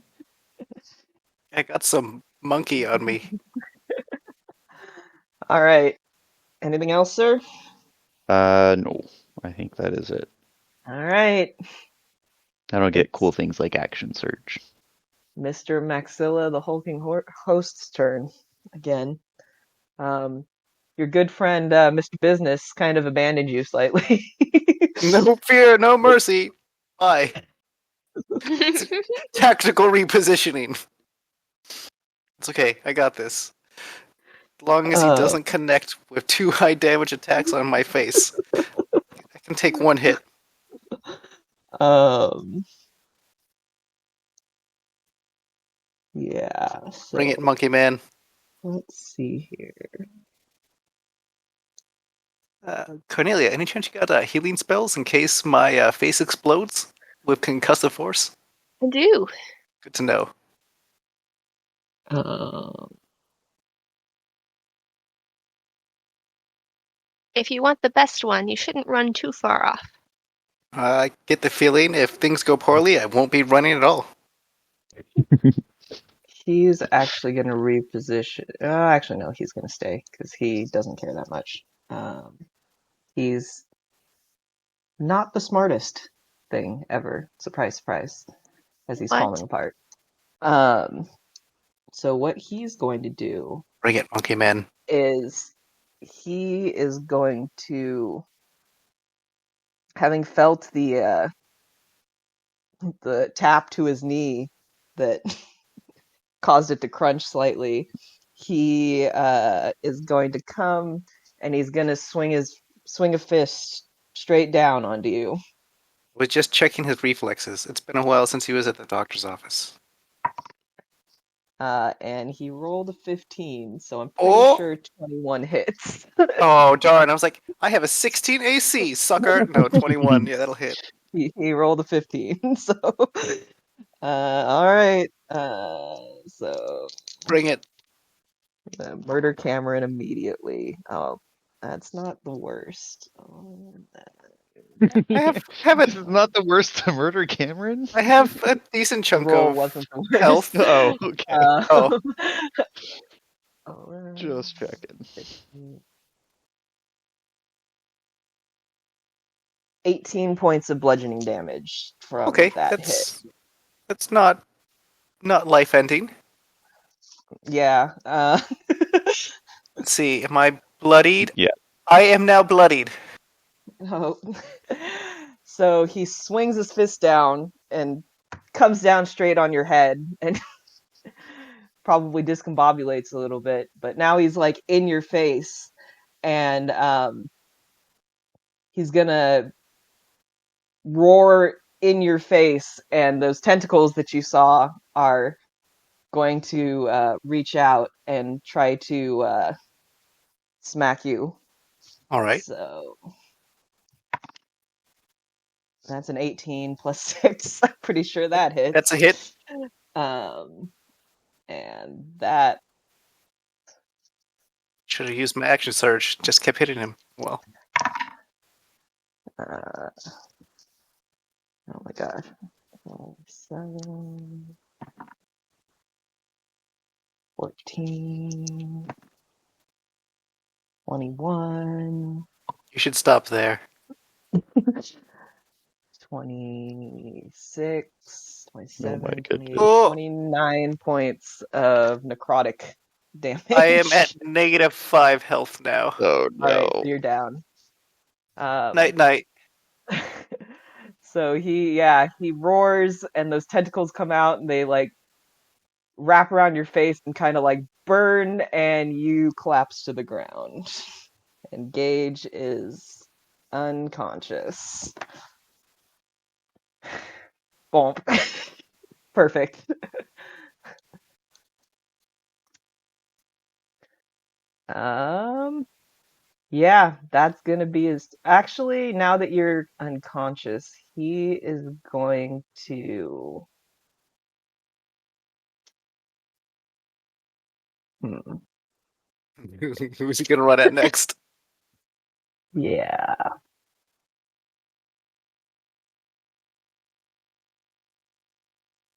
I got some monkey on me. All right. Anything else, sir? No. I think that is it. All right. I don't get cool things like action surge. Mr. Maxilla, the hulking host's turn again. Your good friend, Mr. Business, kind of abandoned you slightly. No fear, no mercy. Bye. Tactical repositioning. It's okay, I got this. As long as he doesn't connect with 2 high damage attacks on my face. I can take 1 hit. Yeah. So Bring it, Monkey Man. let's see here. Cornelia, any chance you got healing spells in case my face explodes with concussive force? I do. Good to know. If you want the best one, you shouldn't run too far off. I get the feeling if things go poorly, I won't be running at all. He's actually going to reposition. Actually, no, he's going to stay because he doesn't care that much. He's not the smartest thing ever. Surprise, surprise, as he's What? falling apart. So what he's going to do Bring it, Monkey Man. is he is going to, having felt the tap to his knee that caused it to crunch slightly, he is going to come and he's going to swing a fist straight down onto you. Was just checking his reflexes. It's been a while since he was at the doctor's office. And he rolled a 15, so I'm pretty sure 21 hits. Oh, darn. I was like, I have a 16 AC, sucker. No, 21. Yeah, that'll hit. He rolled a 15, so all right. So Bring it. murder Cameron immediately. Oh, that's not the worst. I have This a, is not the worst to murder Cameron? I have a decent The chunk roll of wasn't the worst. health. Oh, okay. Oh. Just checking. 18 points of bludgeoning damage from Okay, that hit. that's not life ending. Yeah. Let's see. Am I bloodied? Yeah. I am now bloodied. Oh. So he swings his fist down and comes down straight on your head, and probably discombobulates a little bit, but now he's like in your face, and he's gonna roar in your face, and those tentacles that you saw are going to reach out and try to smack you. All right. So that's an 18 plus 6. I'm pretty sure that hits. That's a hit. And that Should have used my action surge. Just kept hitting him. Well, oh my god. 7, 14, 21, you should stop there. 26, Oh my 27, goodness. 28, Oh! 29 points of necrotic damage. I am at -5 health now. Oh All right, no. so you're down. Night, night. So he roars, and those tentacles come out, and they like wrap around your face and kind of like burn, and you collapse to the ground. And Gage is unconscious. Bonk. Perfect. Yeah, that's gonna be his. Actually, now that you're unconscious, he is going to. Who's he gonna run at next? Yeah.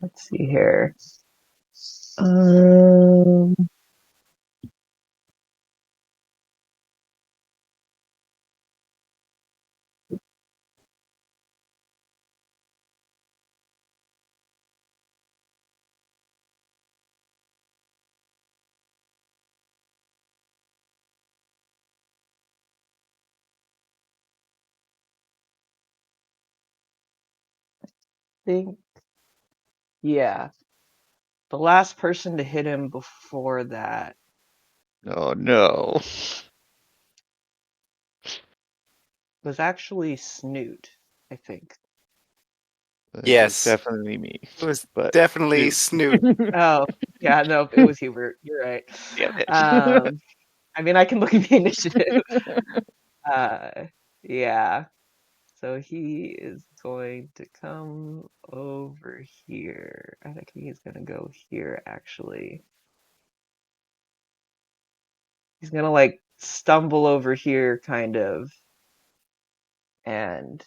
Let's see here. Um. Think. Yeah. The last person to hit him before that Oh no. was actually Snoot, I think. It was Yes. definitely me. It was But definitely Snoot. Snoot. Oh, yeah, no, it was Hubert. You're right. Damn it. I mean, I can look at the initiative. Yeah. So he is going to come over here. I think he's going to go here, actually. He's going to, like, stumble over here, kind of. And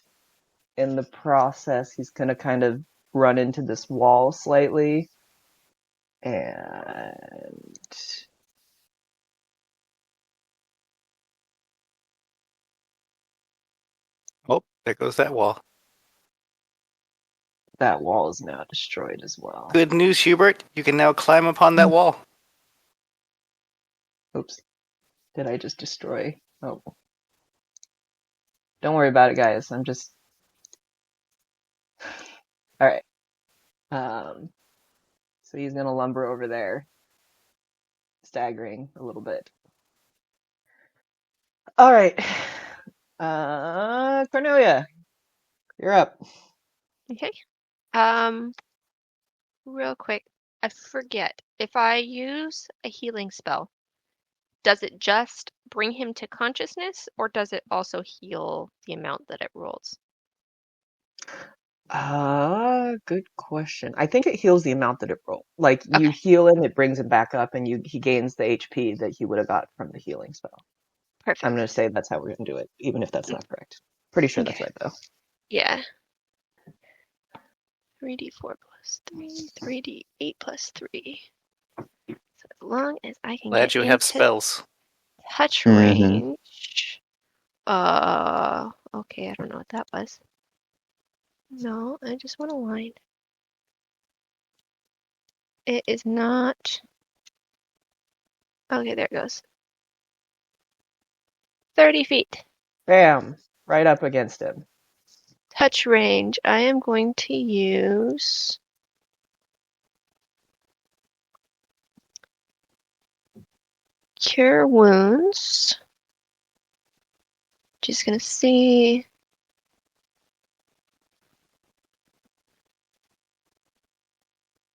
in the process, he's going to kind of run into this wall slightly. And Oh, there goes that wall. that wall is now destroyed as well. Good news, Hubert. You can now climb upon that wall. Oops. Did I just destroy? Oh. Don't worry about it, guys. I'm just... Alright. So he's gonna lumber over there, staggering a little bit. Alright. Cornelia, you're up. Okay. Real quick, I forget. If I use a healing spell, does it just bring him to consciousness, or does it also heal the amount that it rolls? Good question. I think it heals the amount that it rolled. Like, you Okay. heal him, it brings him back up, and he gains the HP that he would have got from the healing spell. Perfect. I'm gonna say that's how we're gonna do it, even if that's not correct. Pretty sure that's Okay. right, though. Yeah. 3d4 plus 3, 3d8 plus 3. So as long as I can Glad get you into have spells. touch Mhm. range. Okay, I don't know what that was. No, I just want a line. It is not. Okay, there it goes. 30 feet. Bam! Right up against him. Touch range. I am going to use Cure wounds. Just gonna see.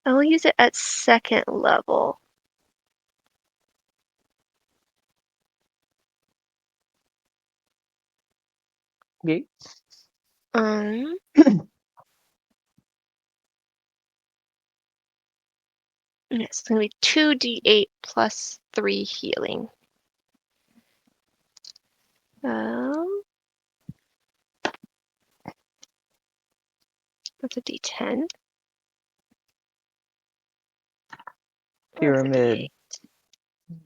I'll use it at 2nd level. Okay. It's gonna be 2d8 plus 3 healing. That's a d10. Pyramid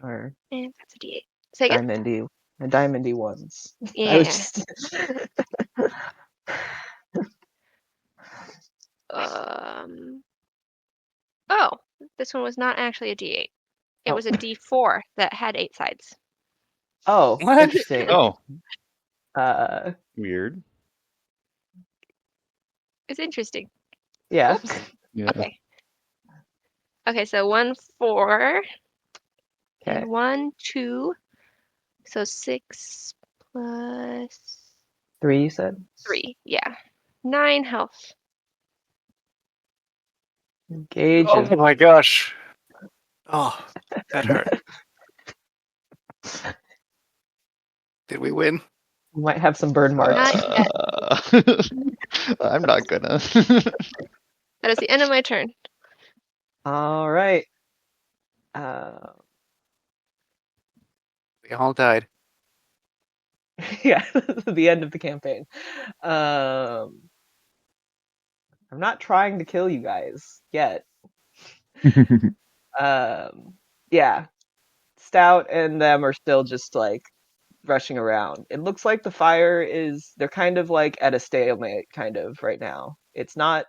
or And that's a d8. Say again? diamondy ones. I Yeah. was just Oh, this one was not actually a d8. It was a d4 that had 8 sides. Oh, What? interesting. Oh, Uh, weird. It's interesting. yeah. Oops. Yeah. Okay. Okay, so 1, 4, Okay. and 1, 2. So 6 plus 3, you said? 3. Yeah. 9 health. Gauge Oh is my gosh. Oh, that hurt. Did we win? might have some burn marks. Not yet. I'm not gonna. That is the end of my turn. All right. We all died. Yeah, the end of the campaign. I'm not trying to kill you guys yet. Yeah, Stout and them are still just like rushing around. It looks like the fire they're kind of like at a stalemate kind of right now. It's not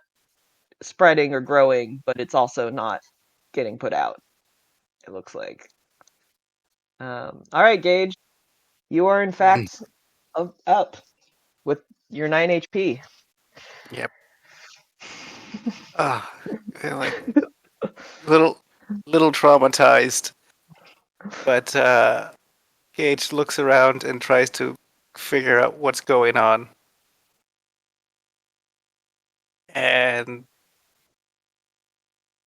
spreading or growing, but it's also not getting put out. It looks like. All right, Gage, you are in fact up with your 9 HP. Yep. Ah, like little traumatized. But Gage looks around and tries to figure out what's going on. And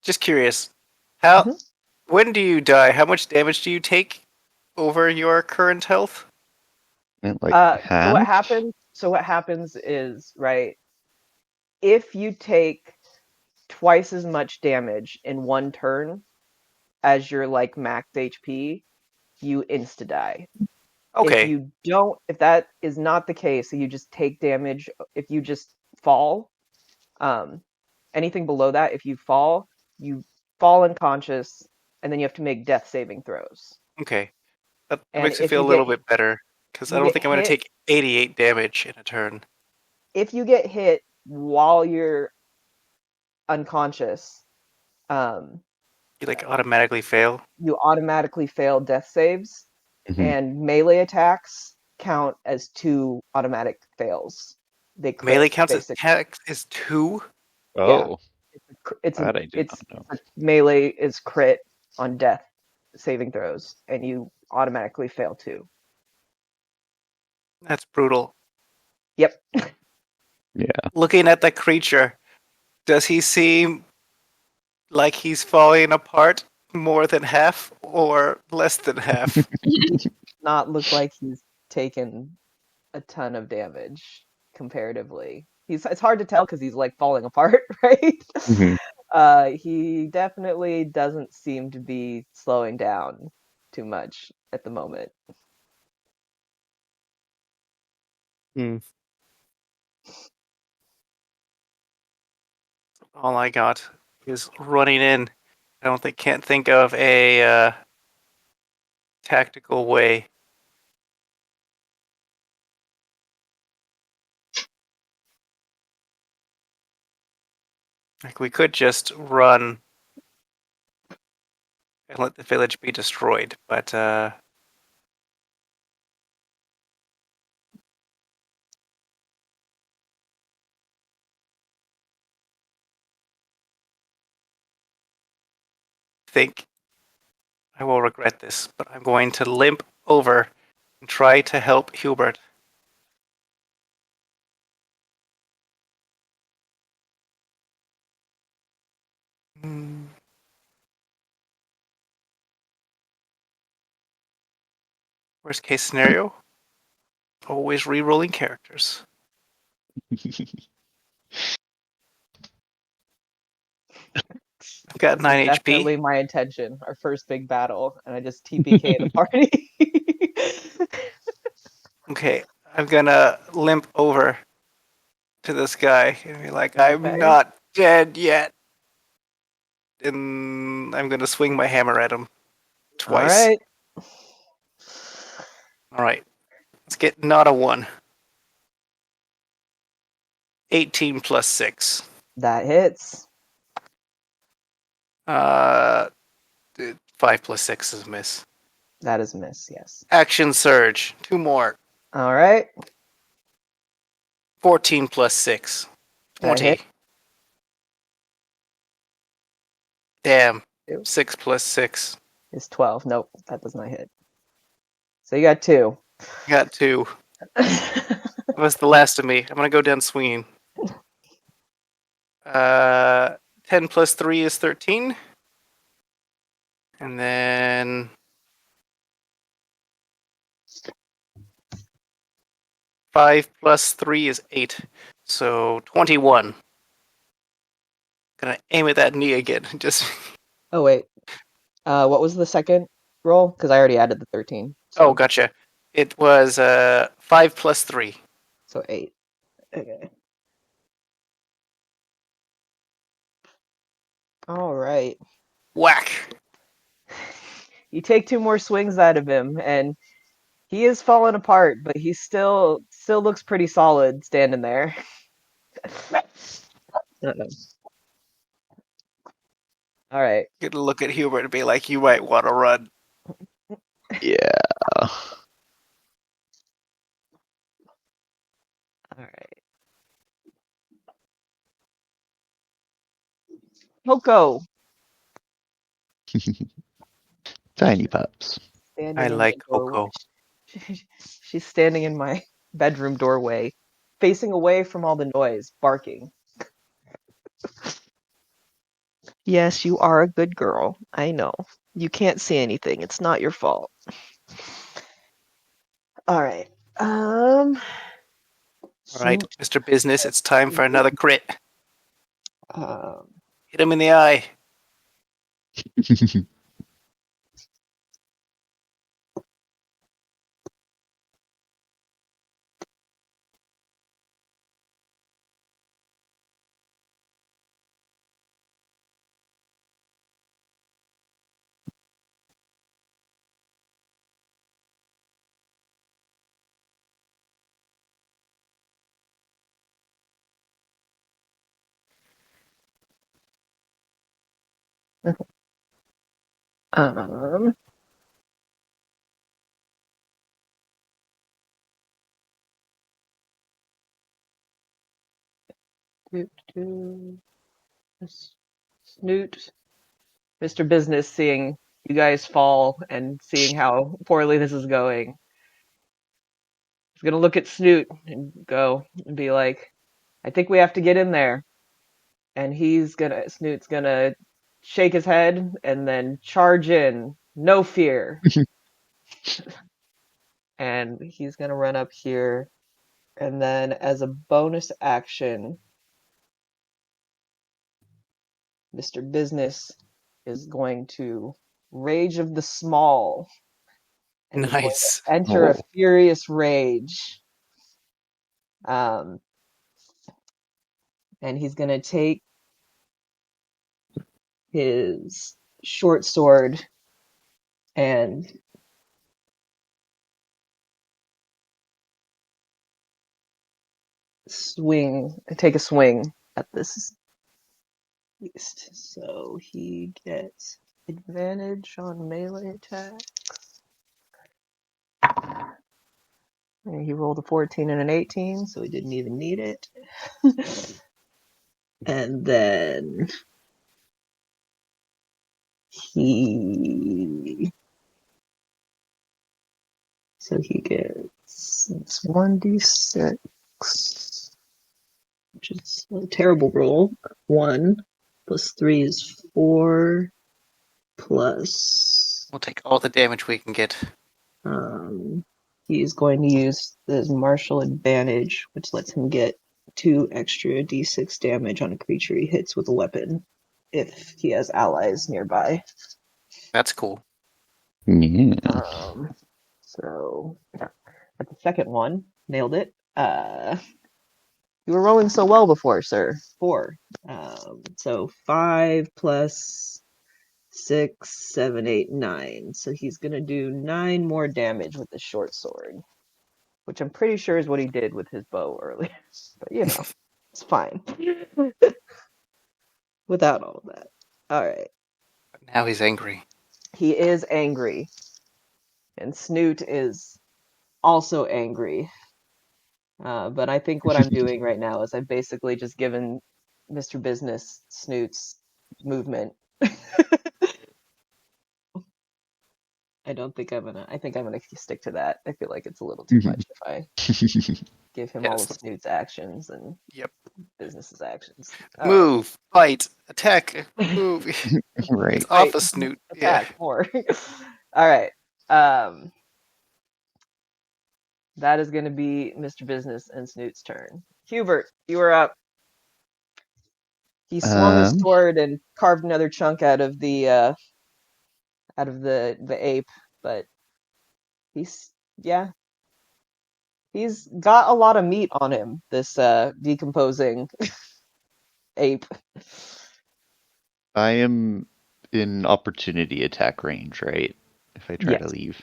just curious, when do you die? How much damage do you take over your current health? And like So what half? happens? So what happens is, right, if you take twice as much damage in one turn as your like max HP, you insta die. Okay. If that is not the case, so you just take damage. If you just fall, anything below that, if you fall unconscious, and then you have to make death saving throws. Okay. That And makes me feel a little bit better. Because I don't think I'm going to take 88 damage in a turn. If you get hit while you're unconscious, You like automatically fail? you automatically fail death saves, Mhm. and melee attacks count as 2 automatic fails. They crit, Melee counts as basically. attack is 2? Oh, that I did not know. Melee is crit on death saving throws, and you automatically fail 2. That's brutal. Yep. Yeah. Looking at the creature, does he seem like he's falling apart more than half or less than half? Not look like he's taken a ton of damage comparatively. It's hard to tell because he's like falling apart, right? Mhm. He definitely doesn't seem to be slowing down too much at the moment. All I got is running in. Can't think of a tactical way. Like we could just run and let the village be destroyed, but think I will regret this, but I'm going to limp over and try to help Hubert. Worst case scenario, always re-rolling characters. I've got This 9 is HP. definitely my intention. Our first big battle, and I just TPK the party. Okay, I'm gonna limp over to this guy and be like, I'm Okay. not dead yet. And I'm gonna swing my hammer at him twice. All right. Alright. Let's get not a 1. 18 plus 6. That hits. 5 plus 6 is a miss. That is a miss, yes. Action surge. 2 more. All right. 14 plus 6. That 20. hit. Damn. Ew. 6 plus 6. Is 12. Nope, that does not hit. So you got 2. Got 2. That was the last of me. I'm gonna go down swinging. 10 plus 3 is 13. And then 5 plus 3 is 8. So 21. Gonna aim at that knee again. Just Oh, wait. What was the second roll? Because I already added the 13. So, Oh, gotcha. It was 5 plus 3. So 8. Okay. All right. Whack. You take 2 more swings out of him, and he is falling apart, but he still looks pretty solid standing there. Uh-oh. All right. Get to look at Hubert and be like, you might want to run. Yeah. All right. Coco. Tiny pups. Standing I in like my doorway. Coco. She's standing in my bedroom doorway, facing away from all the noise, barking. Yes, you are a good girl. I know. You can't see anything. It's not your fault. All right. All right, Mr. Business, it's time for another crit. Um, Hit him in the eye. um, Snoot, Mr. Business, seeing you guys fall and seeing how poorly this is going, he's gonna look at Snoot and go and be like, I think we have to get in there. And Snoot's gonna shake his head and then charge in. No fear. And he's gonna run up here. And then as a bonus action, Mr. Business is going to Rage of the Small. And he's going Nice. to enter a Oh. furious rage. And he's going to take his short sword and take a swing at this beast. So he gets advantage on melee attacks. And he rolled a 14 and an 18, so he didn't even need it. And then he So he gets 1d6, which is a terrible roll. 1 plus 3 is 4 plus. We'll take all the damage we can get. He's going to use his martial advantage, which lets him get 2 extra d6 damage on a creature he hits with a weapon if he has allies nearby. That's cool. Yeah. So at the second one, nailed it. You were rolling so well before, sir. 4. So 5 plus 6, 7, 8, 9. So he's gonna do 9 more damage with the short sword, which I'm pretty sure is what he did with his bow earlier. But you know, it's fine. Without all of that. Alright. But now he's angry. He is angry. And Snoot is also angry. But I think what I'm doing right now is I've basically just given Mr. Business Snoot's movement. I think I'm gonna stick to that. I feel like it's a little too much if I give him all of Yes. Snoot's actions and Yep. Business's actions. Move, fight, attack, move. Right. It's off a Snoot. Yeah. Attack more. All right. That is going to be Mr. Business and Snoot's turn. Hubert, you are up. He swung his sword and carved another chunk out of the ape, but he's got a lot of meat on him, this decomposing ape. I am in opportunity attack range, right? If I try to Yes. leave.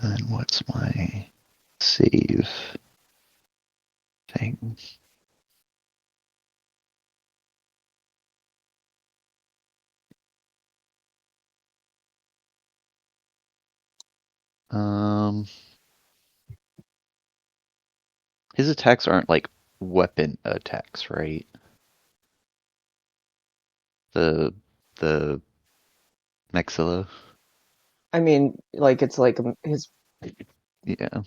And what's my save thing? His attacks aren't like weapon attacks, right? The maxilla. I mean, like it's like his Yeah.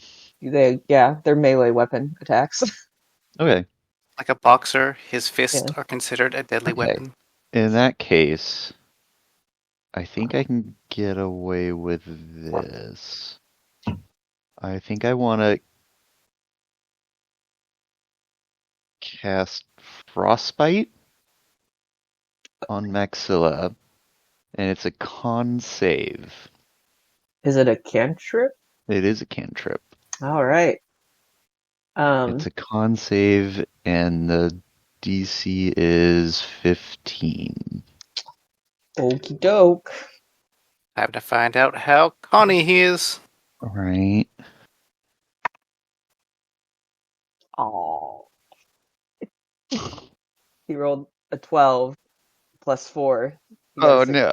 they're melee weapon attacks. Okay. Like a boxer, his fists Yeah. are considered a deadly Okay. weapon. In that case, I think I can get away with this. I think I want to cast Frostbite on Maxilla, and it's a con save. Is it a cantrip? It is a cantrip. All right. It's a con save, and the DC is 15. Okie doke. Time to find out how Connie he is. Right. Oh. He rolled a 12 plus 4. He got a Oh no.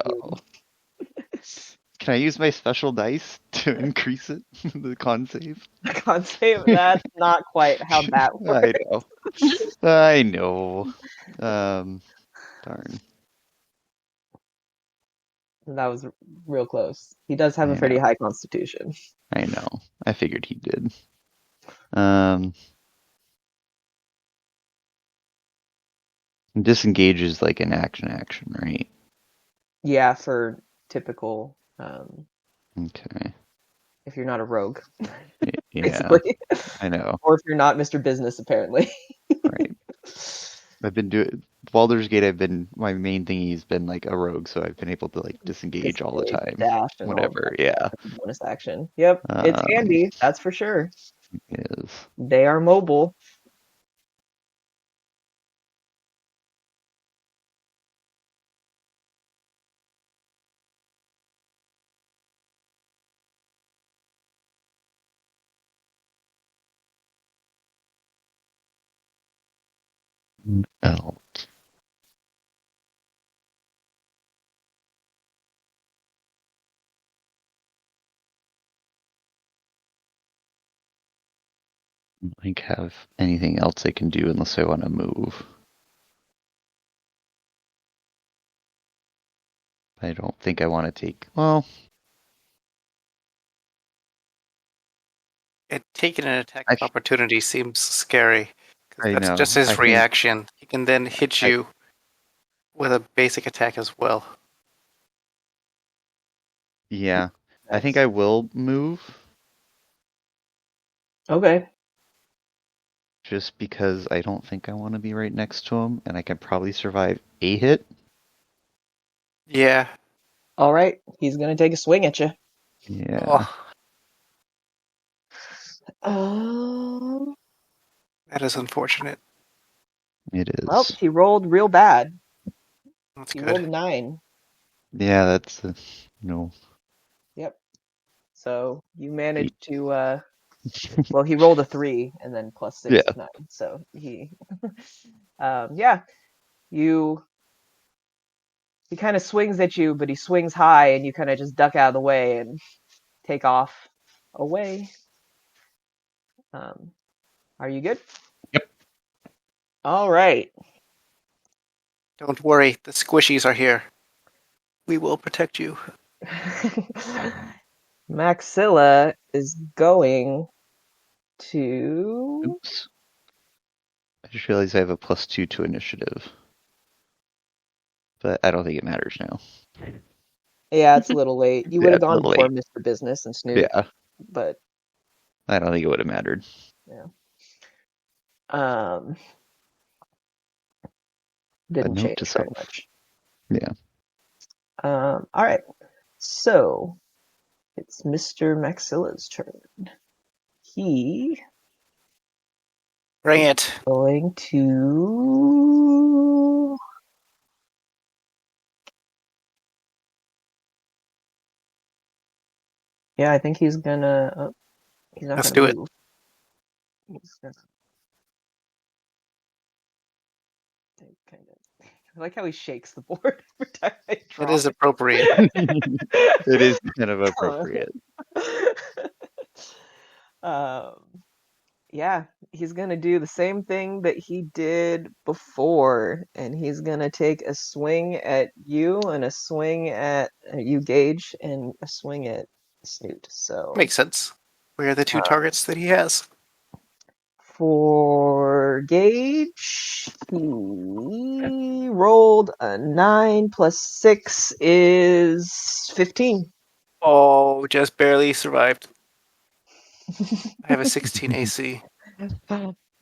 16. Can I use my special dice to increase it? The con save? Can't say that's not quite how that works. I know. Darn. That was real close. He does have a I pretty know. high constitution. I know. I figured he did. Disengage is like an action, right? Yeah, for typical, Okay. if you're not a rogue, Yeah, basically. I know. Or if you're not Mr. Business, apparently. Right. I've been doing Baldur's Gate. My main thing. He's been like a rogue, so I've been able to like disengage all the time. Dash and all Whatever. that Yeah. bonus action. Yep, it's handy. That's for sure. It is. They are mobile. Out. don't think I have anything else I can do unless I want to move. I don't think I want to take. Well, Taking an attack I, of opportunity seems scary. Because I that's know. just I his think reaction. He can then hit I, you with a basic attack as well. yeah. I think Nice. I will move Okay. just because I don't think I want to be right next to him, and I can probably survive a hit. Yeah. All right. He's gonna take a swing at you. Yeah, Oh, Um. that is unfortunate. it Well, is. he rolled real bad. That's He good. rolled a 9. Yeah, that's no. Yep. So you Eight. managed to. Well, he rolled a 3 and then plus 6 Yeah. is 9. So he. Yeah. You. He kind of swings at you, but he swings high, and you kind of just duck out of the way and take off away. Um, are you good? Yep. All right. Don't worry, the squishies are here. We will protect you. Maxilla is going to. Oops. I just realized I have a +2 to initiative, but I don't think it matters now. Yeah, it's a little late. You would Yeah, have it's a gone little before late. Mr. Business and Snoot, Yeah, but I don't think it would have mattered. yeah. Um, A didn't note to change very self. much. Yeah. All right. So it's Mr. Maxilla's turn. He Bring it. going to. Yeah, I think he's gonna. Oh, he's not Let's gonna do it. move. He's gonna kind of. I like how he shakes the board every time I It draw is appropriate. It is kind of appropriate. um, yeah, he's gonna do the same thing that he did before, and he's gonna take a swing at you and a swing at you, Gage, and a swing at Snoot. So Makes sense. Where are the two targets that he has? for Gage, he rolled a 9 plus 6 is 15. Oh, just barely survived. I have a 16 AC.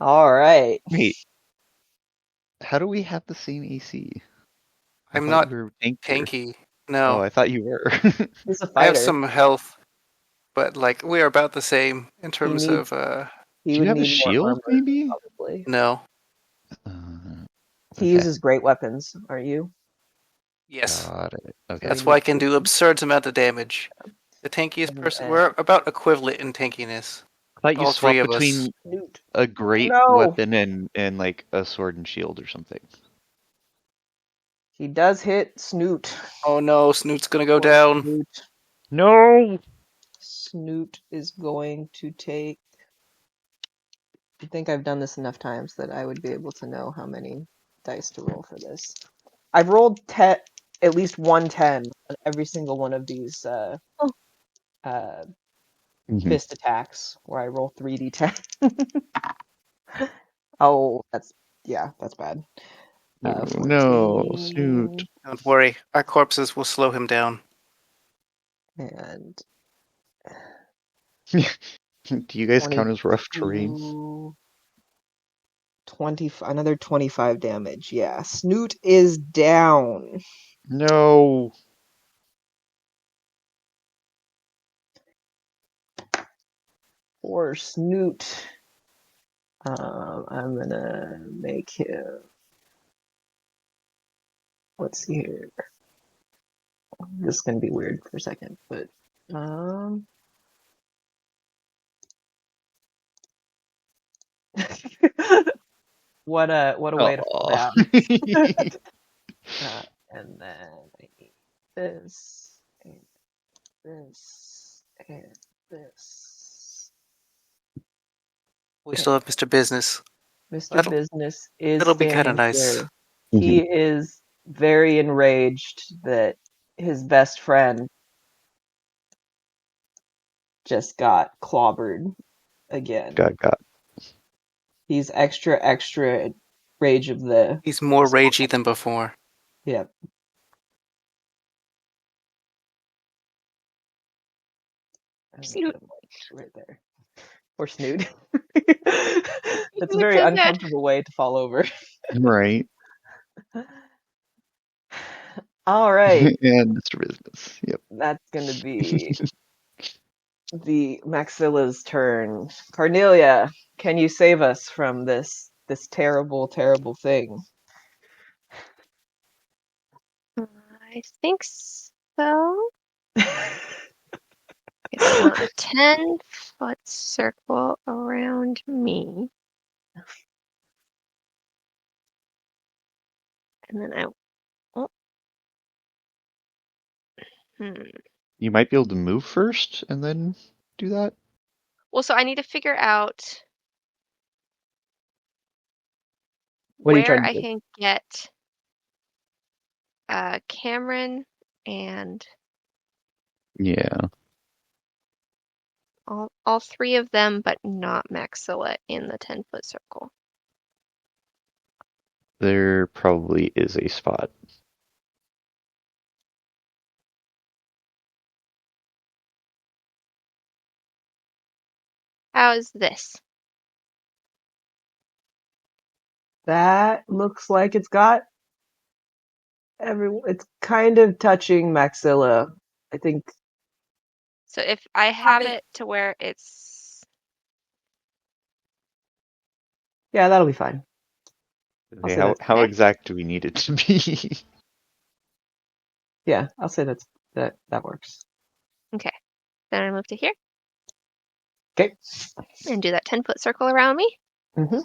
All right. Wait, how do we have the same AC? I I'm thought not you were tankier. tanky. Oh, No. I thought you were. He's a I have fighter. some health, but like we are about the same in terms need- of He Do would you have a need more shield, armor, maybe? probably. no. He Okay. uses great weapons. Are you? Yes. Got it. Okay. That's why I can do absurd amount of damage. The tankiest person we're about equivalent in tankiness. I thought you All three swapped of us. between Snoot. a great No. weapon and like a sword and shield or something. He does hit Snoot. Oh no, Snoot's gonna go Poor down. Snoot. No. Snoot is going to take. I think I've done this enough times that I would be able to know how many dice to roll for this. I've rolled at least 110 on every single one of these fist attacks where I roll 3d10. Oh, that's bad. No, 14 Snoot. Don't worry, our corpses will slow him down. and Do you guys count as rough terrain? 20, another 25 damage. Yeah, Snoot is down. No. Poor Snoot. I'm gonna make him. Let's see here. This is gonna be weird for a second, but what a way to fall down. And then I need this and this and this. We still have Mr. Business. Mr. That'll- Business is that'll be kinda standing nice. here. He is very enraged that his best friend just got clobbered again. Got. He's extra rage of the. He's more ragey than before. Yep. Snoot. Right there. Or Snoot. That's a would very say that. uncomfortable way to fall over. Right. All right. And Mr. Business. Yep. That's going to be the Maxilla's turn. Cornelia, can you save us from this terrible, terrible thing? I think so. It's not a 10-foot circle around me. And then You might be able to move first and then do that. Well, so I need to figure out What are you where trying to I do? can get Cameron and Yeah. all three of them, but not Maxilla in the 10-foot circle. There probably is a spot. How is this? That looks like it's got it's kind of touching Maxilla. I think. So if I have it to where it's Yeah, that'll be fine. Okay, say that's how okay. exact do we need it to be? Yeah, I'll say that works. okay, then I move to here Okay. and do that 10-foot circle around me. Mm-hmm.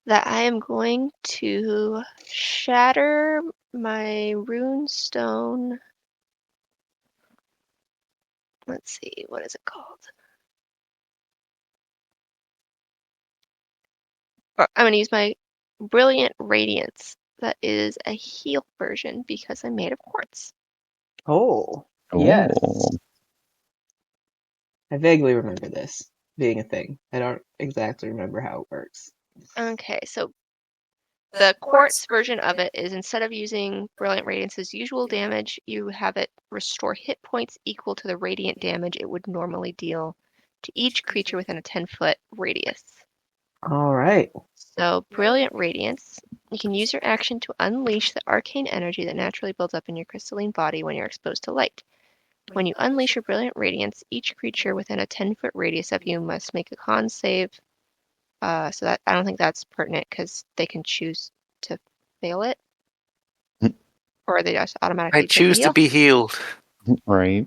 That I am going to shatter my rune stone. Let's see, what is it called? I'm going to use my Brilliant Radiance. That is a heal version because I'm made of quartz. Oh, yes. Oh. I vaguely remember this being a thing. I don't exactly remember how it works. Okay, so the quartz version of it is instead of using Brilliant Radiance's usual damage, you have it restore hit points equal to the radiant damage it would normally deal to each creature within a 10-foot radius. All right. So, Brilliant Radiance, you can use your action to unleash the arcane energy that naturally builds up in your crystalline body when you're exposed to light. When you unleash your Brilliant Radiance, each creature within a 10-foot radius of you must make a con save. So that I don't think that's pertinent because they can choose to fail it, or they just automatically I choose take a to be healed. Right.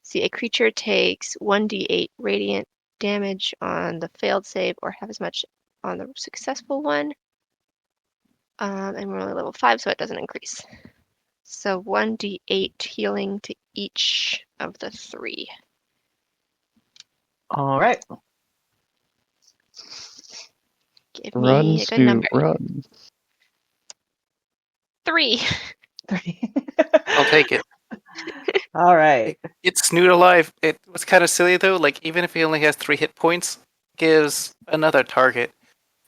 See, a creature takes 1d8 radiant damage on the failed save, or half as much on the successful one. And we're only level 5, so it doesn't increase. So 1d8 healing to each of the 3. All right. Give Run, me a good Snoot, number. run. 3. I'll take it. All right. It's Snoot alive. It was kind of silly though. Like even if he only has 3 hit points, gives another target.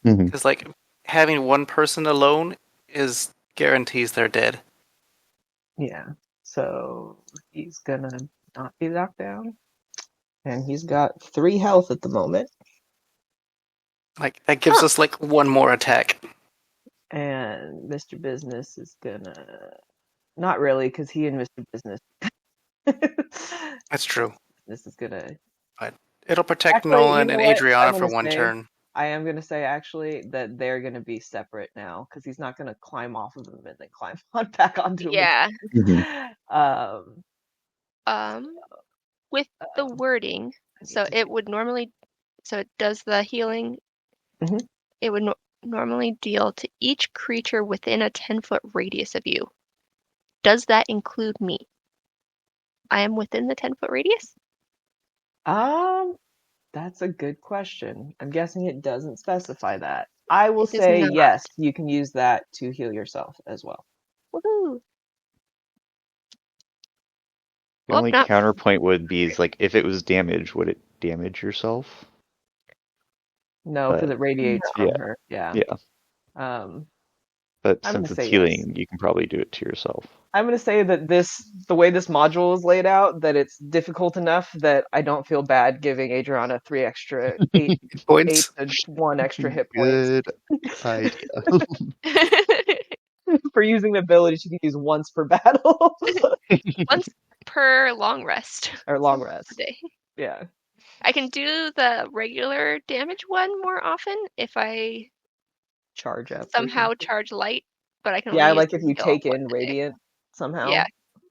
Mhm. Because like having one person alone is guarantees they're dead. Yeah. So he's gonna not be knocked down, and he's got 3 health at the moment. Like that gives us like one more attack. And Mr. Business is gonna not really, because he and Mr. Business. That's true. This is gonna. It'll protect Actually, Nolan you know and what? Adriana I'm for gonna one say- turn. I am gonna say actually that they're gonna be separate now because he's not gonna climb off of him and then climb on back onto him. Yeah. Um. With the wording, so it would normally, so it does the healing. Mhm. It would normally deal to each creature within a 10-foot radius of you. Does that include me? I am within the 10-foot radius? That's a good question. I'm guessing it doesn't specify that. I will It does say not. yes, you can use that to heal yourself as well. Woohoo! The Oh, only no. counterpoint would be is like if it was damage, would it damage yourself? No, because But it radiates from yeah, her. Yeah. yeah. Um, But I'm gonna since it's say yes. healing, you can probably do it to yourself. I'm gonna say that the way this module is laid out, that it's difficult enough that I don't feel bad giving Adriana 8 Points. to 1 extra hit points Good idea. for using the ability she can use once per battle Once per long rest. or long a rest. day. Yeah. I can do the regular damage one more often if I Charge up. or somehow something. charge light, but I can Yeah, only use like the if you heal take once in a day. radiant somehow. Yeah.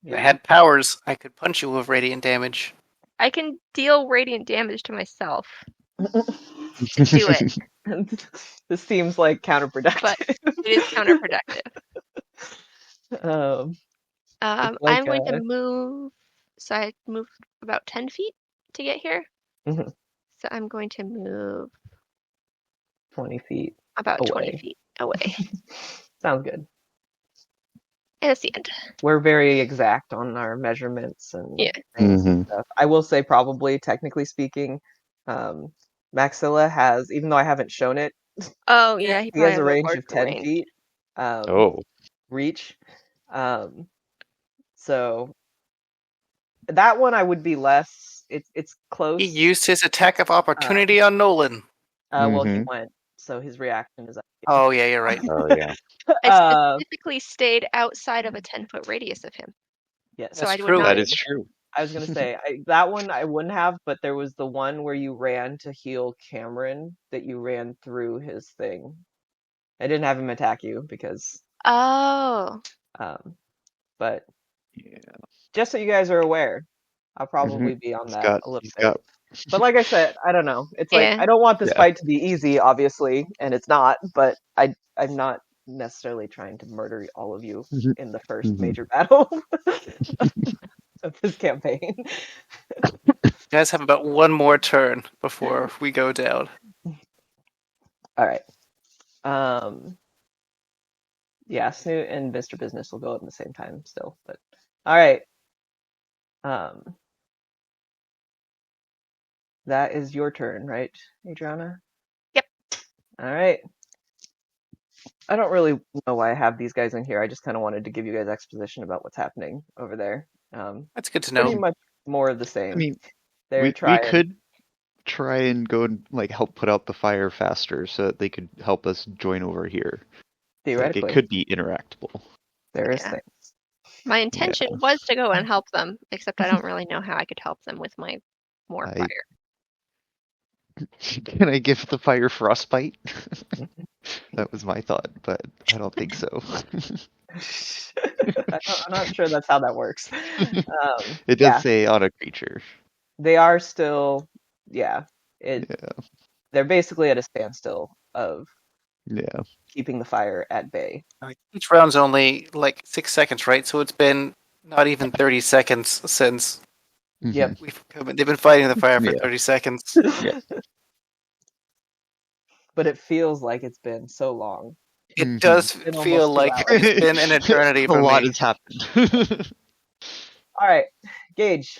If I had powers, I could punch you with radiant damage. I can deal radiant damage to myself to do it, This seems like counterproductive. but it is counterproductive. It's I'm like going to move, so I moved about 10 feet to get here. Mhm. So I'm going to move 20 feet about 20 away. feet away. Sounds good. And it's the end. We're very exact on our measurements and Yeah. things and stuff. I will say, probably, technically speaking, Maxilla has, even though I haven't shown it, Oh, yeah, he he probably has a has range larger of 10 range. feet Oh, reach. So that one I would be less. It's close. He used his attack of opportunity on Nolan. Well, he Mhm. went, so his reaction is up. Oh yeah, you're right. oh yeah. I specifically stayed outside of a 10-foot radius of him. Yes. So I That's would true. not. That is true. I was gonna say that one I wouldn't have, but there was the one where you ran to heal Cameron that you ran through his thing. I didn't have him attack you because, Oh. but Yeah. just so you guys are aware, I'll probably Mhm. be on He's that got a little he's bit. got But like I said, I don't know. It's like Yeah. I don't want this Yeah. fight to be easy, obviously, and it's not. But I'm not necessarily trying to murder all of you in the first Mhm. major battle of this campaign. You guys have about one more turn before we go down. All right. Yeah, Snoot and Mr. Business will go at the same time still, but all right. That is your turn, right, Adriana? Yep. All right. I don't really know why I have these guys in here. I just kind of wanted to give you guys exposition about what's happening over there. That's good to Pretty know. much more of the same. I mean, They're we trying. could try and go and like help put out the fire faster so that they could help us join over here. Like Theoretically, it could be interactable. there is Yeah. things. My intention was to go and help them, except I don't really know how I could help them with my more I- fire. Can I give the fire frostbite? That was my thought, but I don't think so. I'm not sure that's how that works. It does Yeah. say on a creature. They are still, yeah. Yeah. They're basically at a standstill of Yeah. keeping the fire at bay. Each round's only like 6 seconds, right? So it's been not even 30 seconds since Yep. we've come in. They've been fighting the fire for Yeah. 30 seconds. Yeah. But it feels like it's been so long. It does Been almost feel 2 like hours. it's been an eternity A for lot me. has happened. All right, Gage.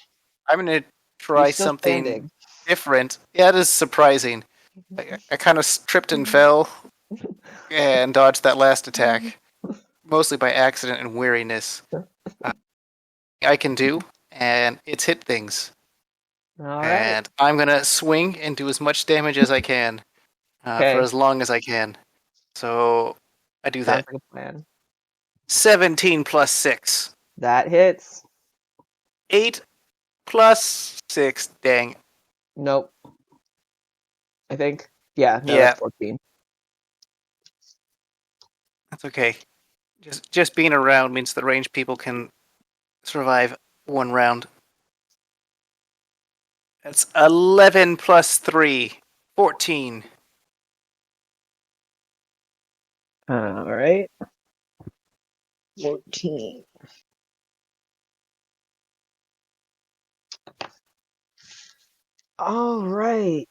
I'm going to You're try still something standing. different. Yeah, it is surprising. I kind of tripped and fell and dodged that last attack, mostly by accident and weariness. I can do, and it's hit things. All right. And I'm going to swing and do as much damage as I can Okay. for as long as I can. So I do Sounds that. like a plan. 17 plus 6. That hits. 8 plus 6. Dang. Nope. I think. Yeah. No, Yeah. that's 14. That's okay. Just being around means the ranged people can survive one round. That's 11 plus 3. 14. All right. 14. All right.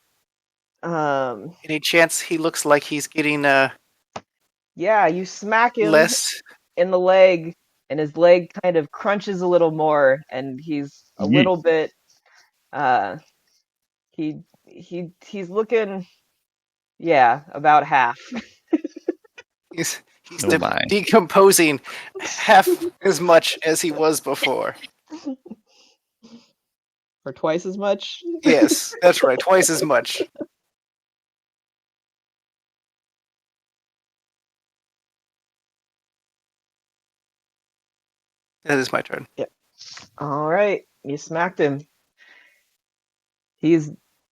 Any chance he looks like he's getting Yeah, you smack him less? in the leg, and his leg kind of crunches a little more, and he's a Yeet. little bit. He's looking. Yeah, about half. He's Oh my. decomposing half as much as he was before. For twice as much. Yes, that's right, twice as much. That is my turn. All right, you smacked him. He's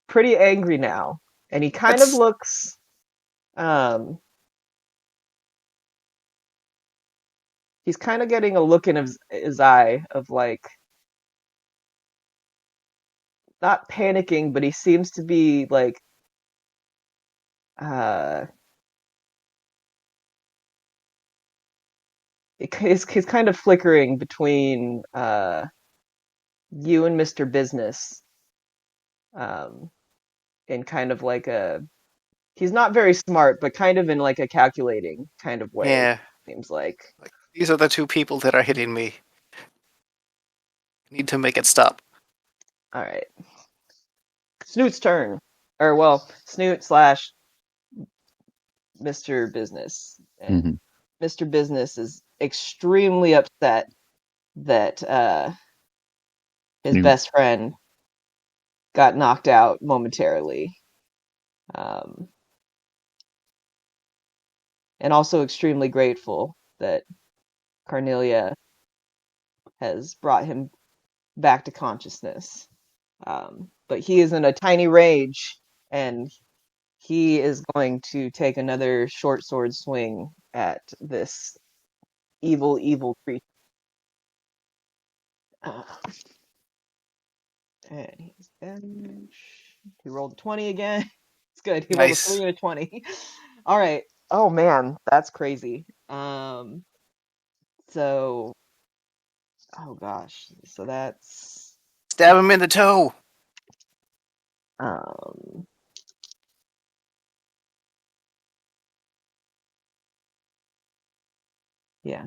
pretty angry now, and he kind of That's looks. Um, he's kind of getting a look in his eye of like not panicking, but he seems to be like uh, he's kind of flickering between you and Mr. Business, um, in kind of like a he's not very smart, but kind of in like a calculating kind of way. yeah. Seems like. Like, these are the two people that are hitting me. Need to make it stop. All right, Snoot's turn, or well, Snoot slash Mr. Business, and Mhm. Mr. Business is extremely upset that his Snoot. best friend got knocked out momentarily. Um, and also extremely grateful that Carnelia has brought him back to consciousness. But he is in a tiny rage, and he is going to take another short sword swing at this evil creature. Uh, and he's damage. He rolled a 20 again. It's good. He rolled a Nice. 3 and a 20. All right. Oh man, that's crazy. So oh gosh. So that's Stab him in the toe. um yeah.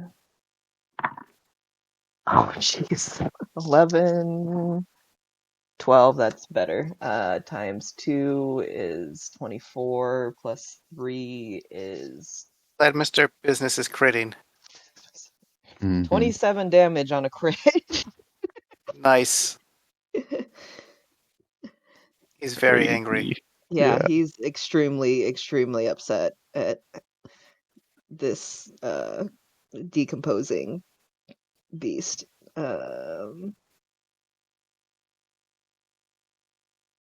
Oh jeez. 11 12, that's better. Times 2 is 24 plus 3 is Glad Mr. Business is critting. Mhm. 27 damage on a crit. Nice. He's very angry. Crazy. Yeah, Yeah. he's extremely upset at this decomposing beast. Um,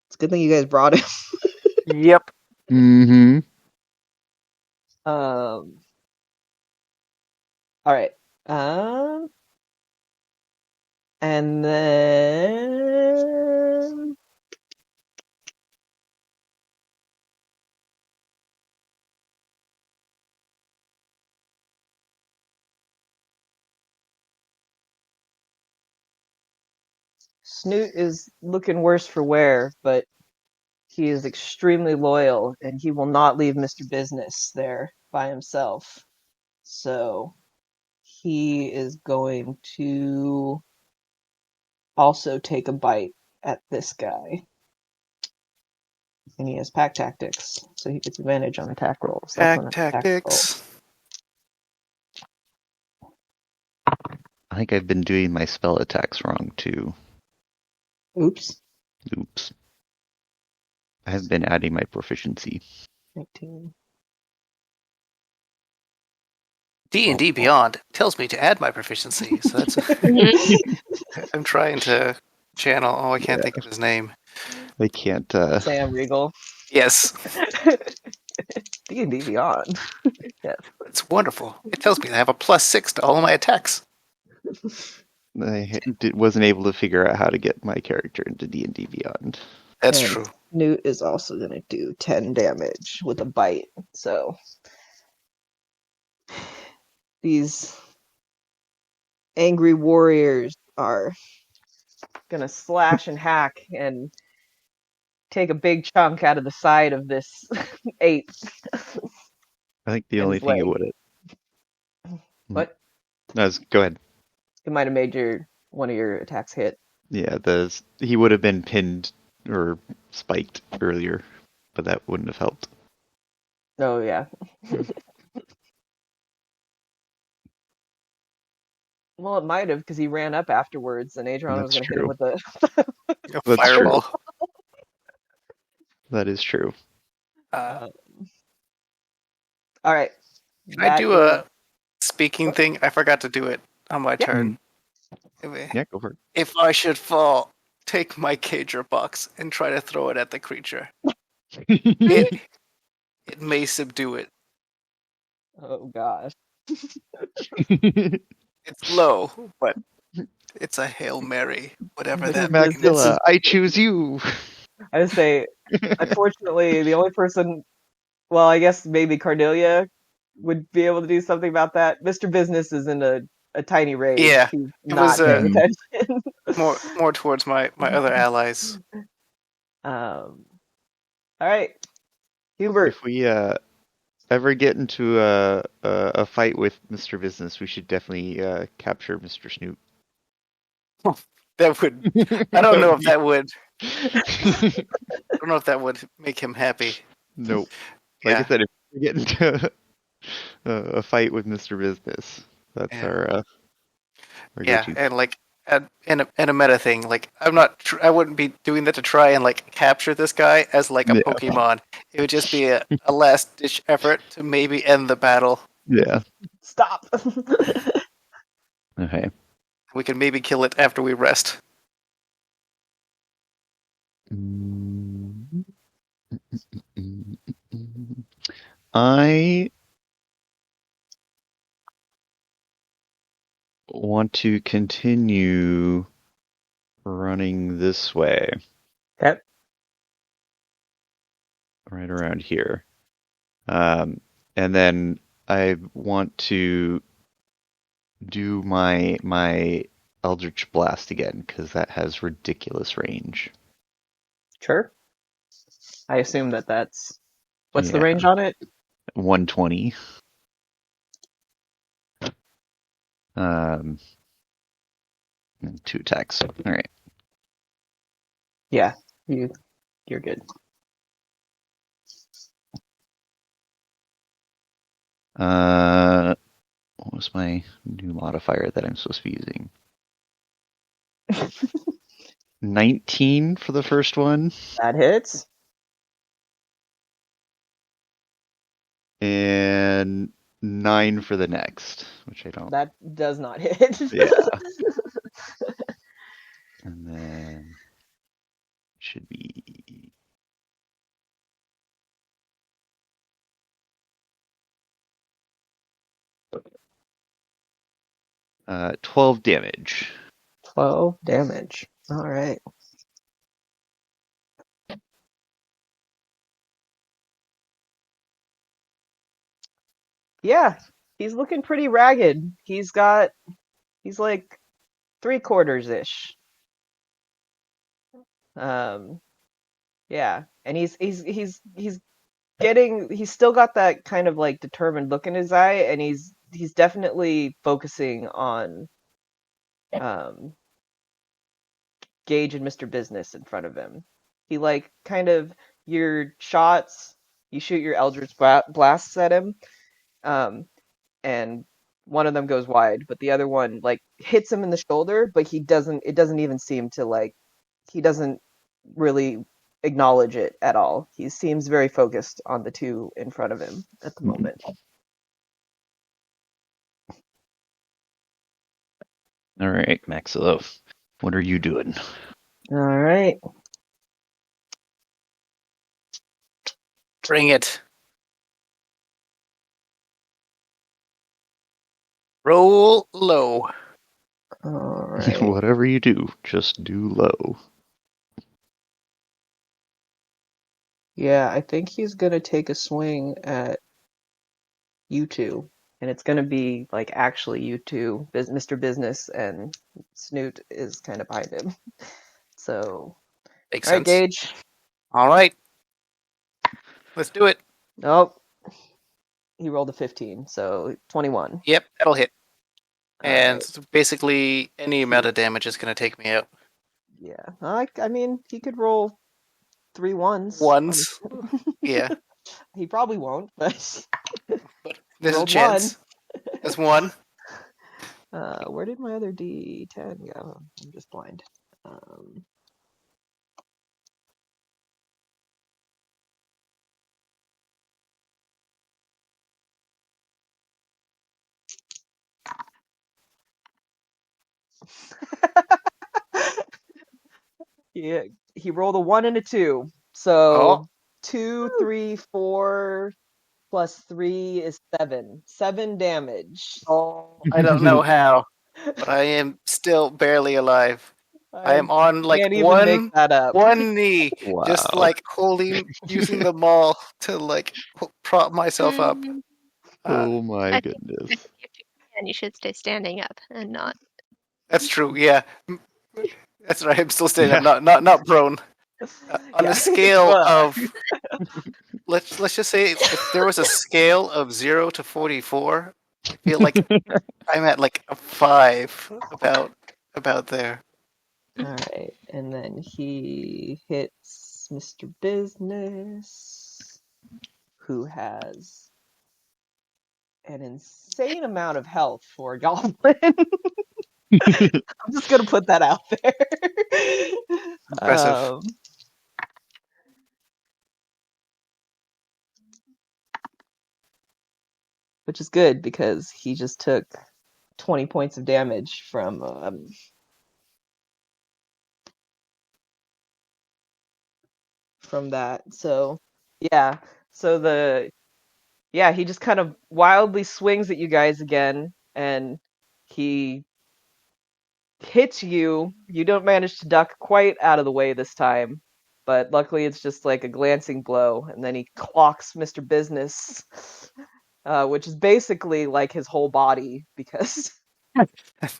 it's a good thing you guys brought him. Yep. Mm-hmm. All right. Um, and then Snoot is looking worse for wear, but he is extremely loyal, and he will not leave Mr. Business there by himself. So he is going to also take a bite at this guy. And he has pack tactics, so he gets advantage on attack rolls. That's Pack on attack rolls. tactics. I think I've been doing my spell attacks wrong too. Oops. Oops. I have been adding my proficiency. 19. D&D Beyond tells me to add my proficiency, so that's. I'm trying to channel. Oh, I can't think of his name. I can't. Sam Regal. Yes, D&D Beyond. Yes. it's wonderful. It tells me I have a +6 to all of my attacks. Wasn't able to figure out how to get my character into D&D Beyond. That's And true. Newt is also going to do 10 damage with a bite. So these angry warriors are going to slash and hack, and take a big chunk out of the side of this ape. I think the And only his thing it leg. would have. What? Go ahead. It might have made one of your attacks hit. Yeah, he would have been pinned or spiked earlier, but that wouldn't have helped. Oh yeah. Well, it might have because he ran up afterwards, and Adron was That's going to hit him true. with a. A That's fireball. That is true. Uh, All right. can I do a speaking thing? I forgot to do it on my Yeah. turn. Yeah, go for it. If I should fall, take my Cadra box and try to throw it at the creature. It may subdue it. Oh gosh. It's low, but it's a Hail Mary, whatever Mr. that Business. means. Magdilla, I choose you. I would say, unfortunately, the only person. Well, I guess maybe Cordelia would be able to do something about that. Mr. Business is in a tiny rage. Yeah, He's it not was, paying attention. More towards my other allies. All right, Hubert. If we ever get into a fight with Mr. Business, we should definitely capture Mr. Snoot. That would. I don't know if that would. I don't know if that would make him happy. Nope. Like Yeah. I said, if we get into a fight with Mr. Business, that's Yeah. our Yeah, go-to. and like in a meta thing, like I wouldn't be doing that to try and like capture this guy as like a Yeah. Pokemon. It would just be a last ditch effort to maybe end the battle. Yeah. Stop. Okay. We can maybe kill it after we rest. I want to continue running this way, Okay. right around here. And then I want to do my Eldritch Blast again, because that has ridiculous range. Sure. I assume that's. What's the Yeah. range on it? 120. And 2 attacks. All right. Yeah, you're good. What was my new modifier that I'm supposed to be using? 19 for the first one, That hits. and 9 for the next, which I don't. That does not hit. Yeah. And then should be 12 damage. 12 damage. All right. Yeah, he's looking pretty ragged. He's like 3/4-ish. Yeah, and he's still got that kind of like determined look in his eye, and he's definitely focusing on Gage and Mr. Business in front of him. He like kind of your shots, you shoot your Eldritch blasts at him, and one of them goes wide, but the other one like hits him in the shoulder, but it doesn't even seem to like, he doesn't really acknowledge it at all. He seems very focused on the two in front of him at the moment. All right, Maxillo, what are you doing? All right. Bring it. Roll low. All right. Whatever you do, just do low. Yeah, I think he's gonna take a swing at you two, and it's gonna be like actually you two, Mr. Business, and Snoot is kind of behind him. So, Makes all right, sense. Gage, All right. Let's do it. Nope. He rolled a 15, so 21. Yep, that'll hit. All And right. basically, any amount of damage is going to take me out. Yeah. I mean, he could roll 3 ones. Ones. Yeah. He probably won't, but But there's a rolled chance. There's one. Where did my other D10 go? I'm just blind. Yeah, he rolled a 1 and a 2. So 2, 3, 4 plus 3 is 7. 7 damage. Oh, I don't know how, but I am still barely alive. I am on like can't even make that up. one knee, Wow. just like using the maul to like prop myself up. Oh my I think- goodness. And you should stay standing up and not. That's true. Yeah, that's right. I'm still standing up, not prone. On Yeah. a scale Well, of let's just say if there was a scale of 0 to 44, I feel like I'm at like a 5 about there. all right, and then he hits Mr. Business, who has an insane amount of health for a goblin. I'm just gonna put that out there. Impressive. Which is good because he just took 20 points of damage from that. So yeah, he just kind of wildly swings at you guys again, and he hits you. You don't manage to duck quite out of the way this time, but luckily it's just like a glancing blow, and then he clocks Mr. Business, which is basically like his whole body because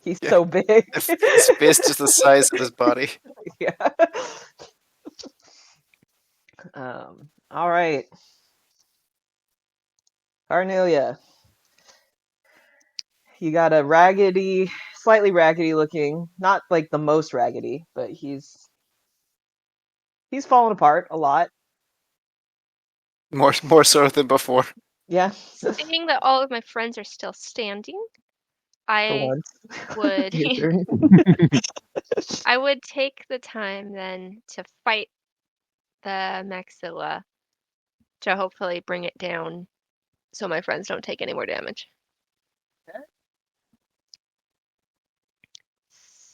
he's so big. His fist is the size of his body. Yeah. All right. Arnelia. You got a slightly raggedy looking, not like the most raggedy, but he's fallen apart a lot. More so than before. Yeah. Seeing that all of my friends are still standing, For I once. would Your turn. I would take the time then to fight the maxilla to hopefully bring it down so my friends don't take any more damage.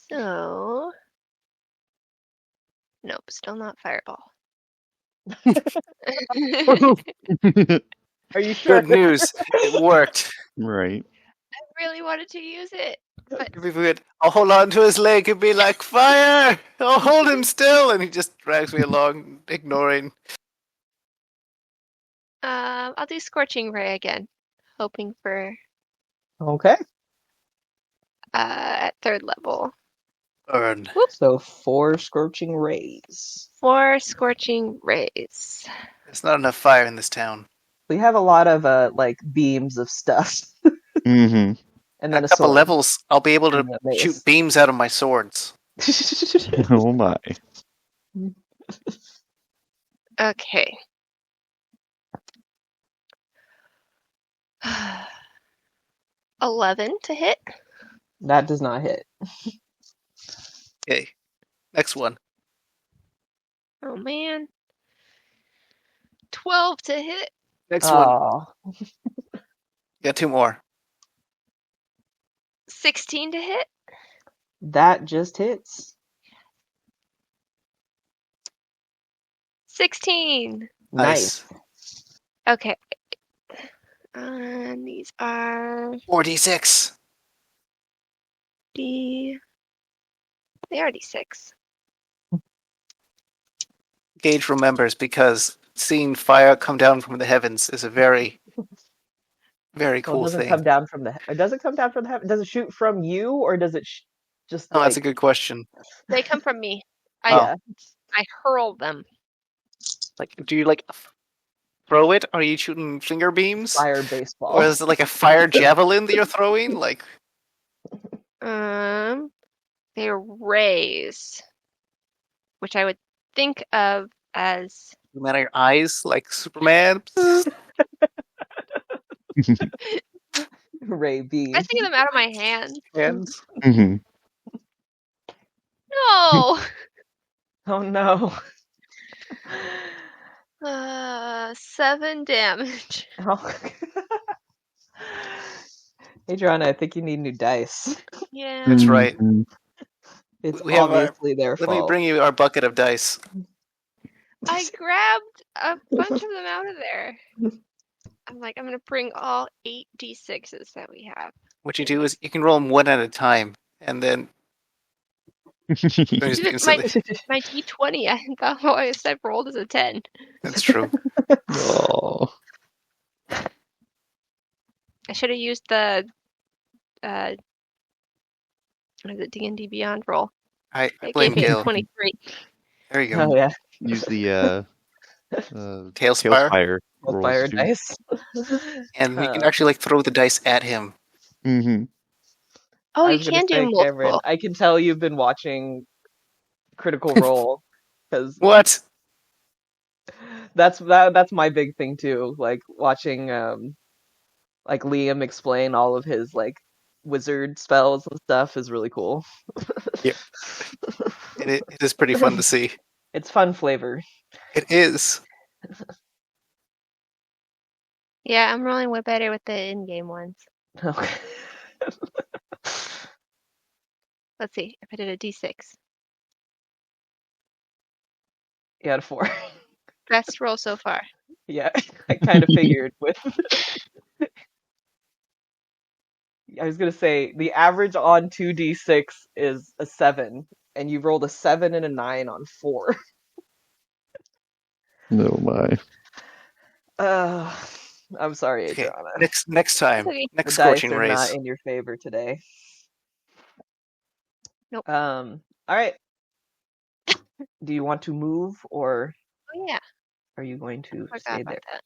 So, nope, still not fireball. Are you sure? Good news. It worked. Right. I really wanted to use it, but It'd be good. I'll hold on to his leg and be like, fire! I'll hold him still! And he just drags me along, ignoring. I'll do Scorching Ray again, hoping for Okay. at 3rd level. Earn. So 4 scorching rays. 4 Scorching Rays. There's not enough fire in this town. We have a lot of like beams of stuff. Mm-hmm. And then A a couple sword. levels, I'll be able to And a mace. shoot beams out of my swords. Oh my. Okay. $11 to hit. That does not hit. Okay. Next one. Oh man. 12 to hit. Next one. Oh. Got 2 more. 16 to hit. That just hits. 16. Nice. Okay. These are 4d6. they are D6. Gage remembers because seeing fire come down from the heavens is a very, very Well, cool it doesn't thing. come down from the. Does it come down from the heaven? Does it shoot from you, or does it just? Oh, like, that's a good question. They come from me. Yeah. I hurl them. Like, do you like throw it? Are you shooting finger beams? Fire baseball. Or is it like a fire javelin that you're throwing? Like, They're rays, which I would think of as no matter your eyes, like Superman. Ray B. I think of them out of my hands. Hands. Mhm. No. Oh no. 7 damage. Oh. Adriana, I think you need new dice. Yeah. That's right. Mhm. It's We have our- obviously their Let fault. me bring you our bucket of dice. I grabbed a bunch of them out of there. I'm like, I'm gonna bring all 8 d6s that we have. What you do is you can roll them one at a time, and then I'm just Dude, being my silly. my d20, I thought I said rolled as a 10. That's true. Oh. I should have used the what is it, D&D Beyond roll. I It blame gave me a Gale. 23. There you go. Oh yeah, Use the Tailspire. Tailspire with rolls fire too. dice. And you can actually like throw the dice at him. Mm-hmm. Oh, I you was gonna can do say, Cameron, multiple. I can tell you've been watching Critical Role because What? that's my big thing too. Like watching like Liam explain all of his like wizard spells and stuff is really cool. Yep. It is pretty fun to see. It's fun flavor. It is. Yeah, I'm rolling way better with the in-game ones. Okay. Let's see if I did a d6. You got a 4. Best roll so far. Yeah, I kind of figured with. I was gonna say the average on 2d6 is a 7, and you rolled a 7 and a 9 on 4. Oh my. I'm sorry, Okay. Adriana. Next time. Okay. The Next dice scorching are rays. not in your favor today. Nope. All right. Do you want to move, or Oh yeah, are you going to forgot stay about there?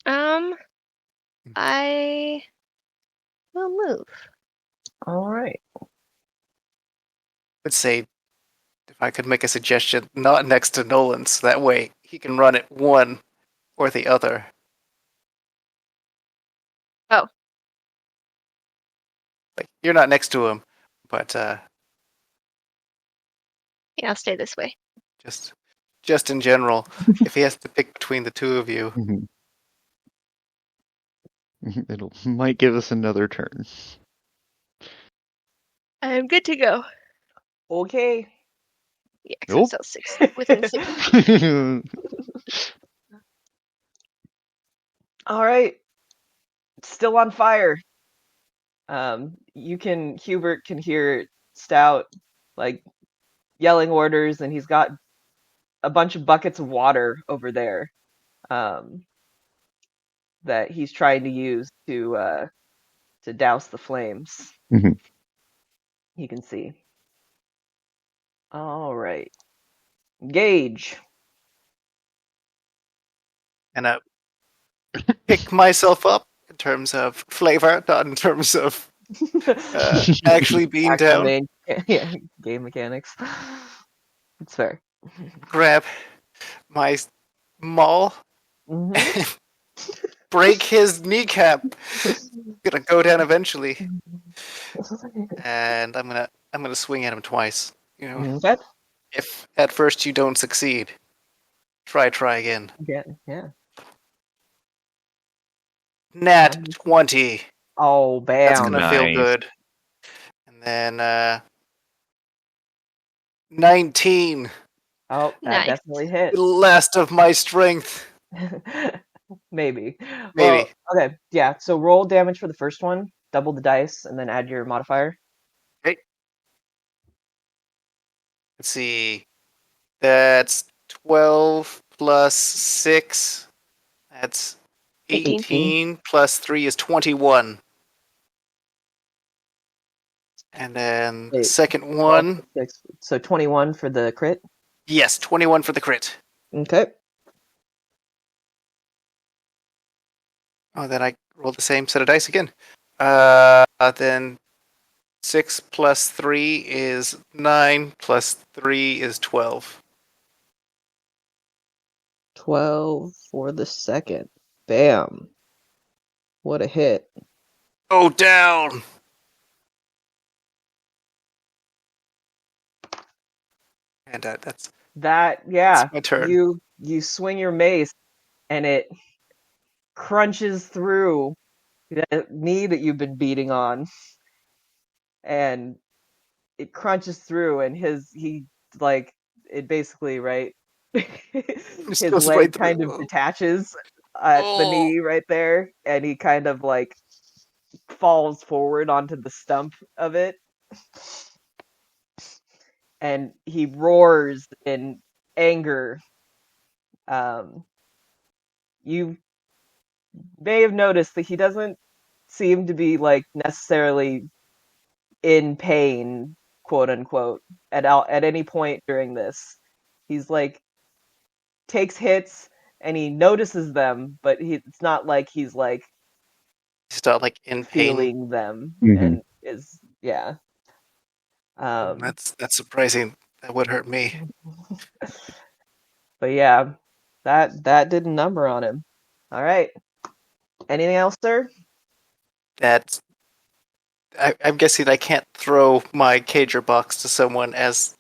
that. I will move. All right. Would say if I could make a suggestion, not next to Nolan's. That way he can run it one or the other. Oh. Like you're not next to him, but Yeah, I'll stay this way. just in general, if he has to pick between the two of you, Mhm. It'll might give us another turn. I am good to go. Okay. Yeah, 'cause I'm Nope. still 6 within 6. All right. Still on fire. Hubert can hear Stout like yelling orders, and he's got a bunch of buckets of water over there that he's trying to use to douse the flames. Mhm. You can see. All right. Gauge. and I pick myself up in terms of flavor, not in terms of actually being Actual down. main- yeah, game mechanics. It's fair. Grab my maul, Mhm. break his kneecap. Gonna go down eventually, and I'm gonna swing at him twice. You know, Okay. if at first you don't succeed, try again. Yeah. Nat 20. Oh, That's bam. gonna feel Nice. good. And then 19. Oh, that Nice. definitely The hit. last of my strength. Maybe. Maybe. Well, okay, yeah. So roll damage for the first one, double the dice, and then add your modifier. Let's see. That's 12 plus 6. That's 18 plus 3 is 21. And then the Wait, second one. So 21 for the crit. Yes, 21 for the crit. Okay. Oh, then I roll the same set of dice again. Then 6 plus 3 is 9, plus 3 is 12. 12 for the second. Bam. What a hit. Oh, down! And that's Yeah. my turn. You swing your mace and it crunches through the knee that you've been beating on, and it crunches through, and he like it basically right. Just His goes right leg kind of through. detaches at the Oh, knee right there, and he kind of like falls forward onto the stump of it, and he roars in anger. You may have noticed that he doesn't seem to be like necessarily in pain, quote unquote, at any point during this. He's like takes hits and he notices them, but it's not like he's like he's not like in pain. feeling them Mhm. and is yeah. That's surprising. That would hurt me. But yeah, that did a number on him. All right. Anything else, sir? That's. I'm guessing I can't throw my cager box to someone as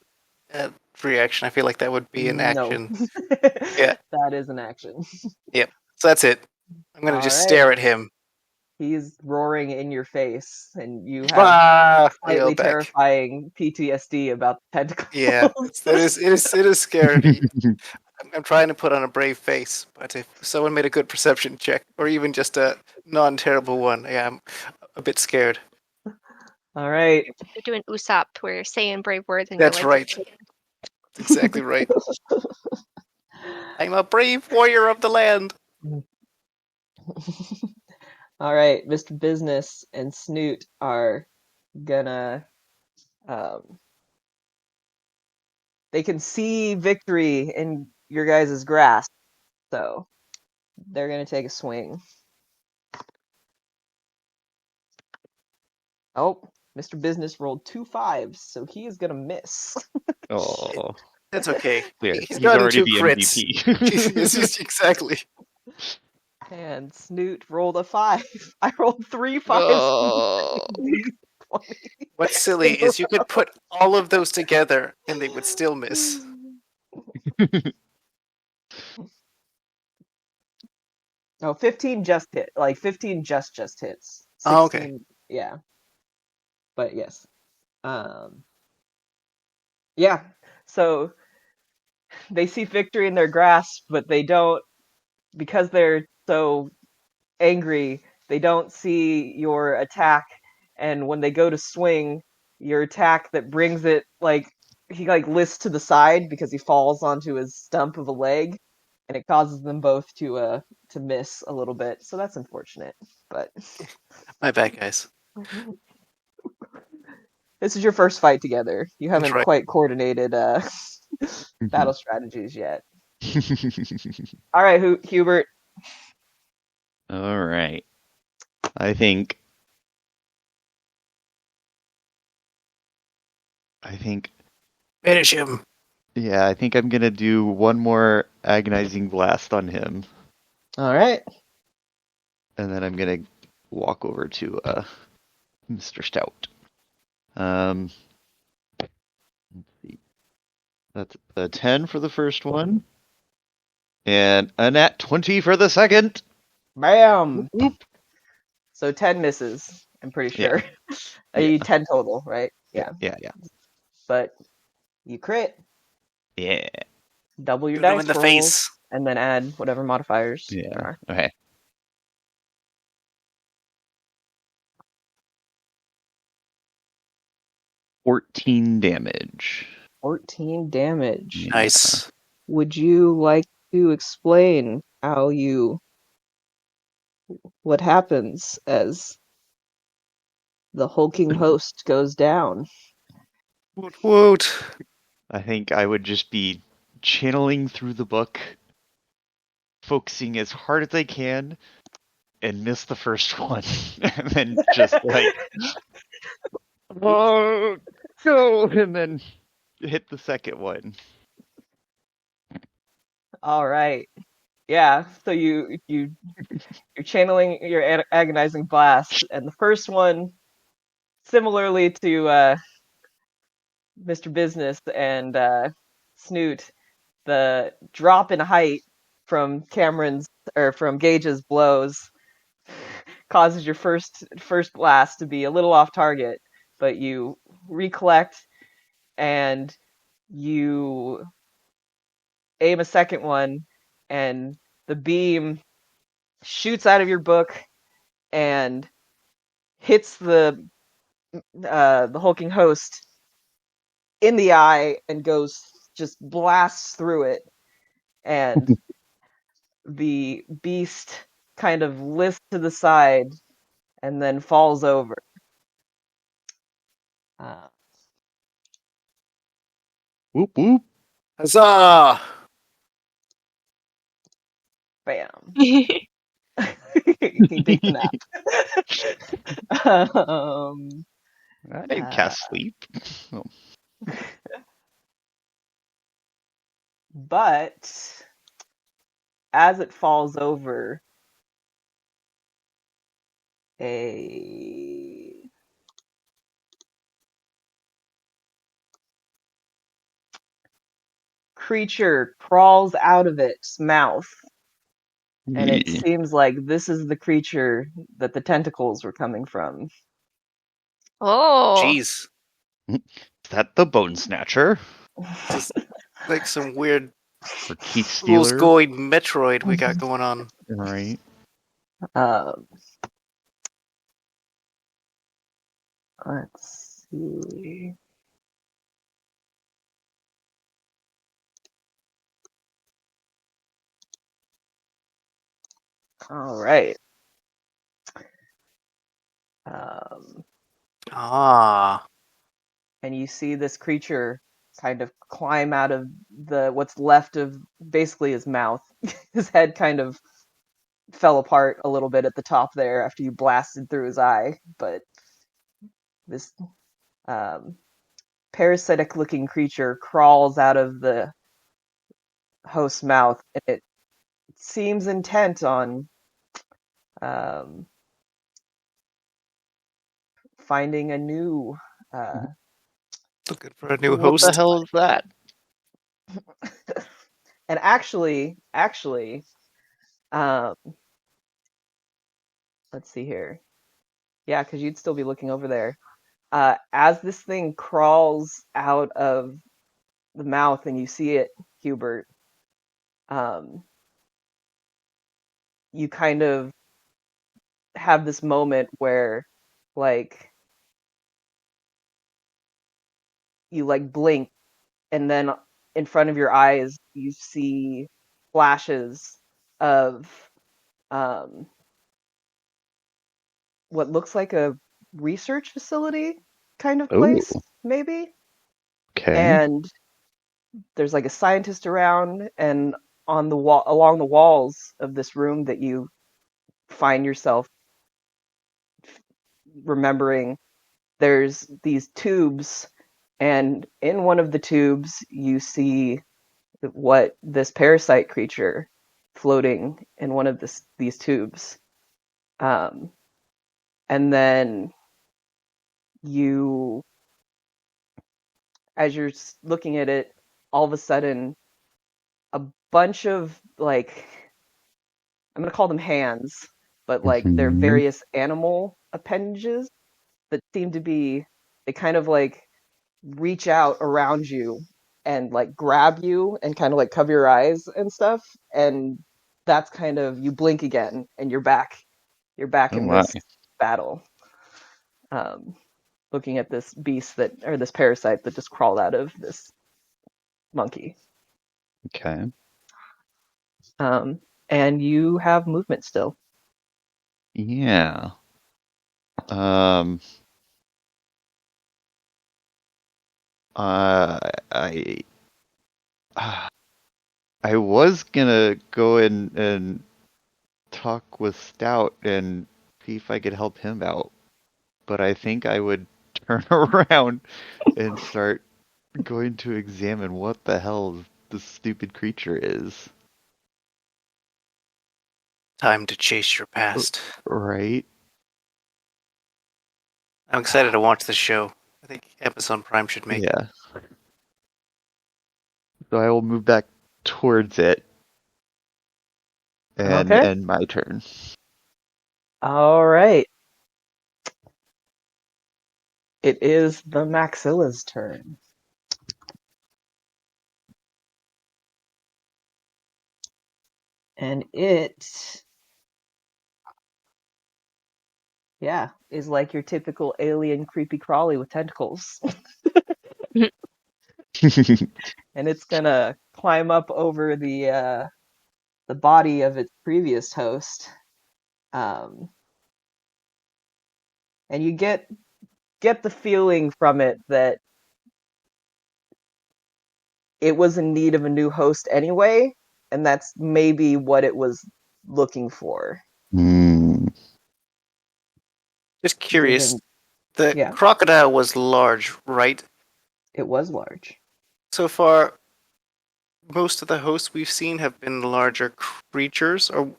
a reaction. I feel like that would be an action. No. Yeah. That is an action. So that's it. I'm gonna All just right. stare at him. He's roaring in your face, and you have I slightly go back. terrifying PTSD about the tentacles. Yeah, it is scary. I'm trying to put on a brave face, but if someone made a good perception check, or even just a non-terrible one, yeah, I'm a bit scared. All right. You're doing Usopp, where you're saying brave words and That's your legs right. That's exactly right. I'm a brave warrior of the land. All right, Mr. Business and Snoot are gonna they can see victory in your guys' grasp, so they're gonna take a swing. Oh, Mr. Business rolled 2 5s, so he is gonna miss. Oh, That's okay. clear. He's He's gotten already 2 the crits. MVP. Yes, exactly. And Snoot rolled a 5. I rolled 3 5s. Oh. What's silly is you could put all of those together and they would still miss. No, 15 just hit. Like 15 just hits. 16, Oh, okay. Yeah. But yes. Yeah. So they see victory in their grasp, but they don't, because they're so angry, they don't see your attack, and when they go to swing, your attack that brings it he lifts to the side because he falls onto his stump of a leg, and it causes them both to miss a little bit. So that's unfortunate. But My bad, guys. this is your first fight together. You haven't right. quite coordinated battle strategies yet. All right, Hubert. All right. I think. Finish him. Yeah, I think I'm gonna do one more agonizing blast on him, All right. and then I'm gonna walk over to Mr. Stout. Let's see. That's a 10 for the first one, and a nat 20 for the second. Bam. So 10 misses, I'm pretty sure. Yeah. 10 total, right? Yeah. Yeah. But you crit, Yeah. double your Shoot him dice in the rolls, face. and then add whatever modifiers there Yeah. are. Okay. 14 damage. 14 damage. Yeah. Nice. Would you like to explain what happens as the hulking host goes down? Woot woot. I think I would just be channeling through the book, focusing as hard as I can, and miss the first one, and then just like, oh, go, and then hit the second one. All right. Yeah. So you're channeling your agonizing blast, and the first one, similarly to Mr. Business and Snoot, the drop in height from from Gage's blows causes your first blast to be a little off target, but you recollect and you aim a second one, and the beam shoots out of your book and hits the hulking host in the eye and goes just blasts through it, and the beast kind of lifts to the side and then falls over. Whoop whoop. Huzzah! Bam. He takes a nap. I didn't cast sleep. Oh. But as it falls over, a creature crawls out of its mouth, and it Yeah. seems like this is the creature that the tentacles were coming from. Oh. Jeez. Is that the Bone Snatcher? Just like some weird Or Keith fool's Stealer? going Metroid we got going on. Right. Let's see. All right. Ah. And you see this creature kind of climb out of what's left of basically his mouth. His head kind of fell apart a little bit at the top there after you blasted through his eye, but this parasitic looking creature crawls out of the host's mouth, and it seems intent on finding a new Looking for a new What host. the hell is that? and actually let's see here. Yeah, because you'd still be looking over there. As this thing crawls out of the mouth and you see it, Hubert, you kind of have this moment where, like, you like blink, and then in front of your eyes you see flashes of what looks like a research facility kind of place, Oh. maybe. Okay. And there's like a scientist around, and on the wall, along the walls of this room that you find yourself remembering, there's these tubes, and in one of the tubes you see what this parasite creature floating in one of these tubes. And then you, as you're looking at it, all of a sudden a bunch of, like, I'm gonna call them hands, but like they're Mhm. various animal appendages that seem to be, they kind of like reach out around you and like grab you and kind of like cover your eyes and stuff, and that's kind of, you blink again and you're back Oh in my. this battle, looking at this beast or this parasite that just crawled out of this monkey. Okay. And you have movement still. Yeah. I I was gonna go in and talk with Stout and see if I could help him out, but I think I would turn around and start going to examine what the hell this stupid creature is. Time to chase your past. Right? I'm excited to watch the show. I think Amazon Prime should make it. Yeah. So I will move back towards it and Okay. end my turn. All right. It is the Maxilla's turn. And it, yeah, is like your typical alien creepy crawly with tentacles. And it's gonna climb up over the body of its previous host. And you get the feeling from it that it was in need of a new host anyway, and that's maybe what it was looking for. Just curious. Given, The yeah, crocodile was large, right? it was large. So far, most of the hosts we've seen have been larger creatures, or what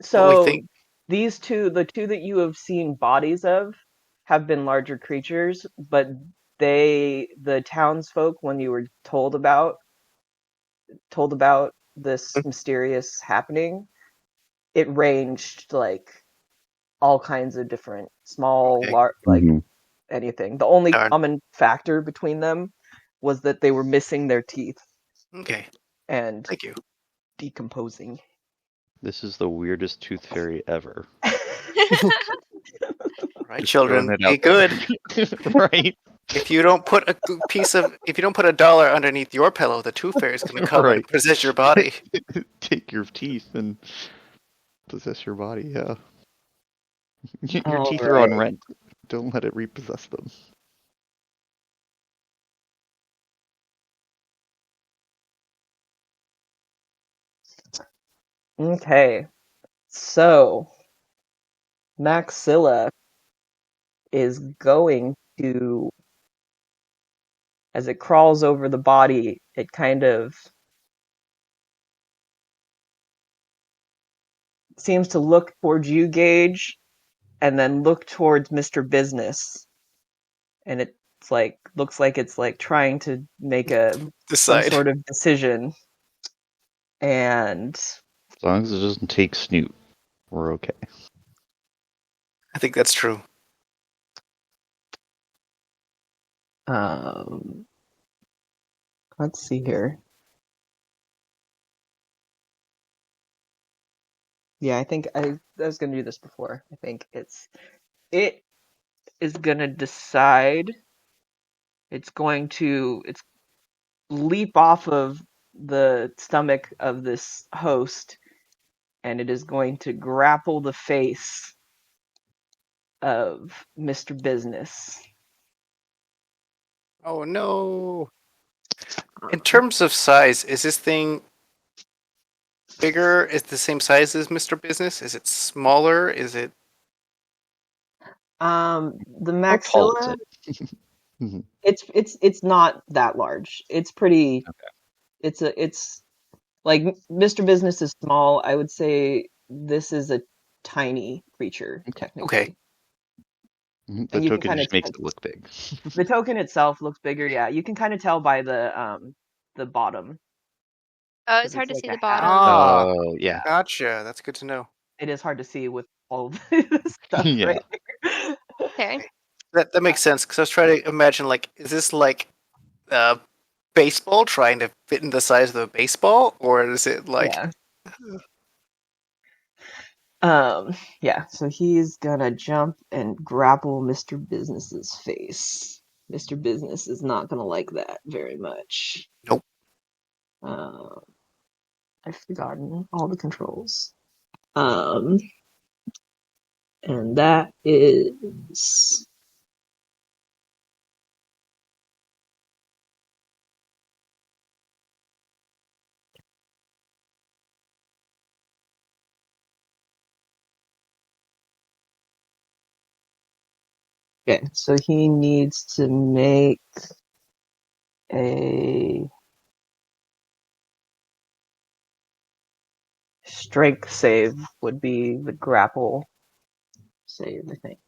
we So think. these two, the two that you have seen bodies of, have been larger creatures, but the townsfolk, when you were told about this mysterious happening, it ranged like all kinds of different small, Okay. large, like anything. The only Darn. common factor between them was that they were missing their teeth Okay, and thank you. decomposing. This is the weirdest tooth fairy ever. Right, Just children, throwing it be out there. good. Right? If you don't put if you don't put $1 underneath your pillow, the tooth fairy is going to come Right. and possess your body. Take your teeth and possess your body, yeah. Your All teeth are on right. rent. Don't let it repossess them. Okay. So Maxilla is going to, as it crawls over the body, it kind of seems to look towards you, Gage, and then look towards Mr. Business. And it's like, looks like it's like trying to make some Decide. sort of decision. And As long as it doesn't take Snoot, we're okay. I think that's true. let's see here. Yeah, I think I was gonna do this before. I think it is gonna decide. It's leap off of the stomach of this host, and it is going to grapple the face of Mr. Business. Oh no! In terms of size, is this thing bigger? Is it the same size as Mr. Business? Is it smaller? Is it? The How tall is maxilla, it? it's not that large. It's pretty. Okay. It's like Mr. Business is small. I would say this is a tiny creature, technically. Okay. The And you can token kind of just makes it look big. the token itself looks bigger. Yeah, you can kind of tell by the bottom. Oh, 'Cause it's hard it's to like see a the hat. bottom. Oh, yeah. Gotcha. That's good to know. It is hard to see with all of this stuff Yeah. right here. Okay. That makes sense because I was trying to imagine, like, is this like baseball trying to fit in the size of a baseball, or is it like? Yeah. Yeah, so he's gonna jump and grapple Mr. Business's face. Mr. Business is not gonna like that very much. Nope. I've forgotten all the controls. And that is Okay, so he needs to make a strength save would be the grapple save, I think.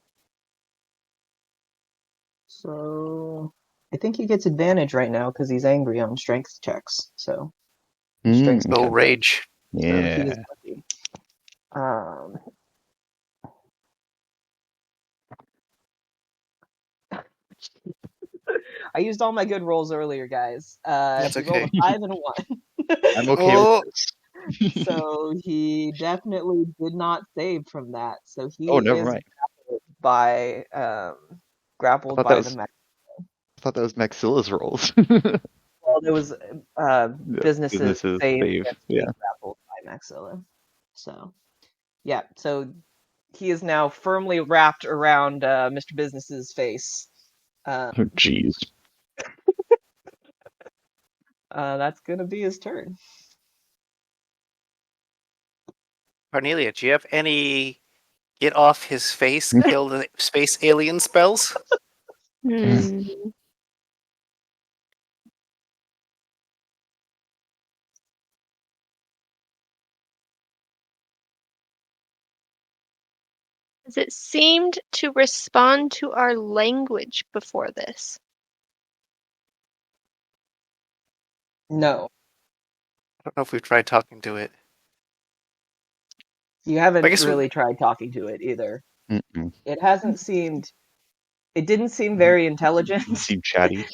So I think he gets advantage right now because he's angry on strength checks. So strength Go Okay. rage. so he Yeah. is lucky. Um, I used all my good rolls earlier, guys. That's He rolled okay. a 5 and a 1. I'm okay Oh, with this. So he definitely did not save from that. So he Oh, never is mind. grappled I thought that by the was mech. I thought that was Maxilla's rolls. Well, there was Yeah, businesses businesses save save. against Yeah. being grappled by Maxilla. So yeah, so he is now firmly wrapped around Mr. Business's face. Oh, jeez. That's gonna be his turn. Cornelia, do you have any get off his face, kill the space alien spells? Hmm. Has it seemed to respond to our language before this? No, I don't know if we've tried talking to it. you I haven't guess we, really tried talking to it either. Mm-mm. It hasn't seemed. It didn't seem very intelligent, Seem chatty.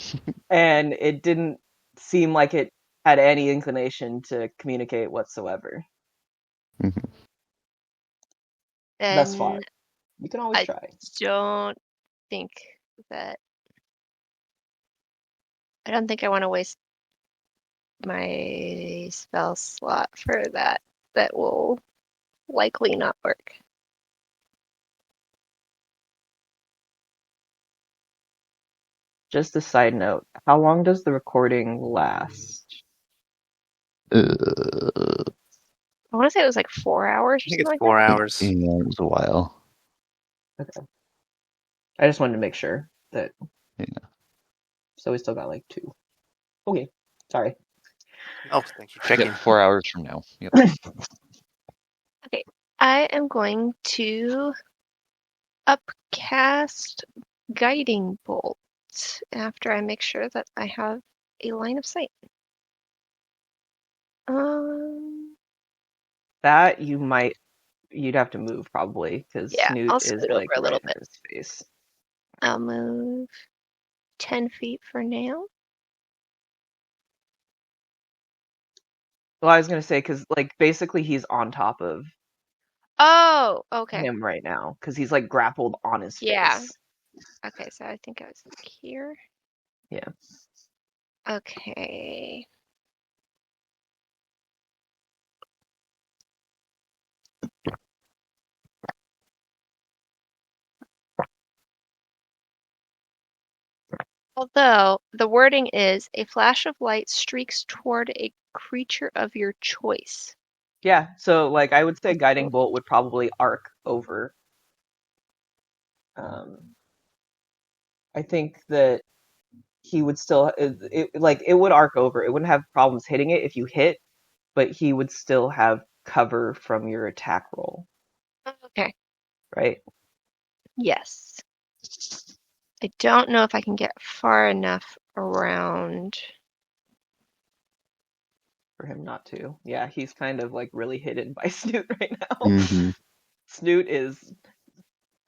and it didn't seem like it had any inclination to communicate whatsoever. Mhm. Thus far, Then you can always I try. don't think that. I don't think I want to waste my spell slot for that. That will likely not work. Just a side note: how long does the recording last? Uh, I want to say it was like 4 hours I or think something it's like 4 hours. yeah, it was a while. Okay, I just wanted to make sure that. Yeah. So we still got like 2. Okay, sorry. Oh, thank you for checking. Yep, 4 hours from now. Yep. that. Okay, I am going to upcast Guiding Bolt after I make sure that I have a line of sight. That you'd have to move probably because Yeah, Snoot I'll is scoot over like a little right in bit. his face. I'll move 10 feet for now. Well, I was gonna say because like basically he's on top of Oh, okay. him right now because he's like grappled on his Yeah. face. Okay, so I think I was like here. Yeah. Okay. Although the wording is a flash of light streaks toward a creature of your choice. Yeah, so like I would say guiding bolt would probably arc over. I think that he would still it would arc over. It wouldn't have problems hitting it if you hit, but he would still have cover from your attack roll, Okay. right? Yes. I don't know if I can get far enough around. For him not to. Yeah, he's kind of like really hidden by Snoot right now. Mm-hmm. Snoot is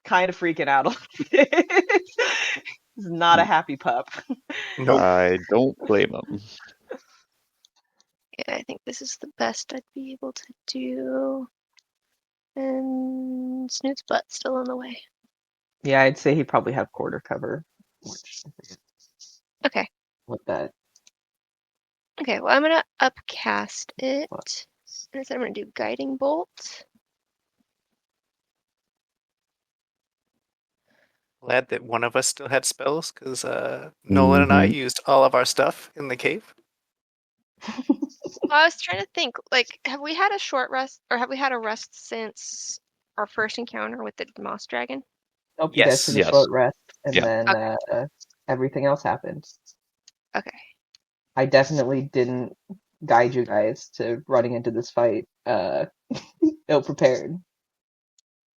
kind of freaking out a little bit. He's not a happy pup. Nope. I don't blame him. Yeah, I think this is the best I'd be able to do. And Snoot's butt's still in the way. Yeah, I'd say he probably have quarter cover. Which I forget Okay. what that. Okay, well, I'm going to upcast it. What? And instead I'm going to do Guiding Bolt. Glad that one of us still had spells because Nolan and I used all of our stuff in the cave. Well, I was trying to think, like, have we had a short rest, or have we had a rest since our first encounter with the Moss Dragon? Nope, you guys took a Yes. short rest, and Yeah. then everything else happened. Okay. I definitely didn't guide you guys to running into this fight ill prepared.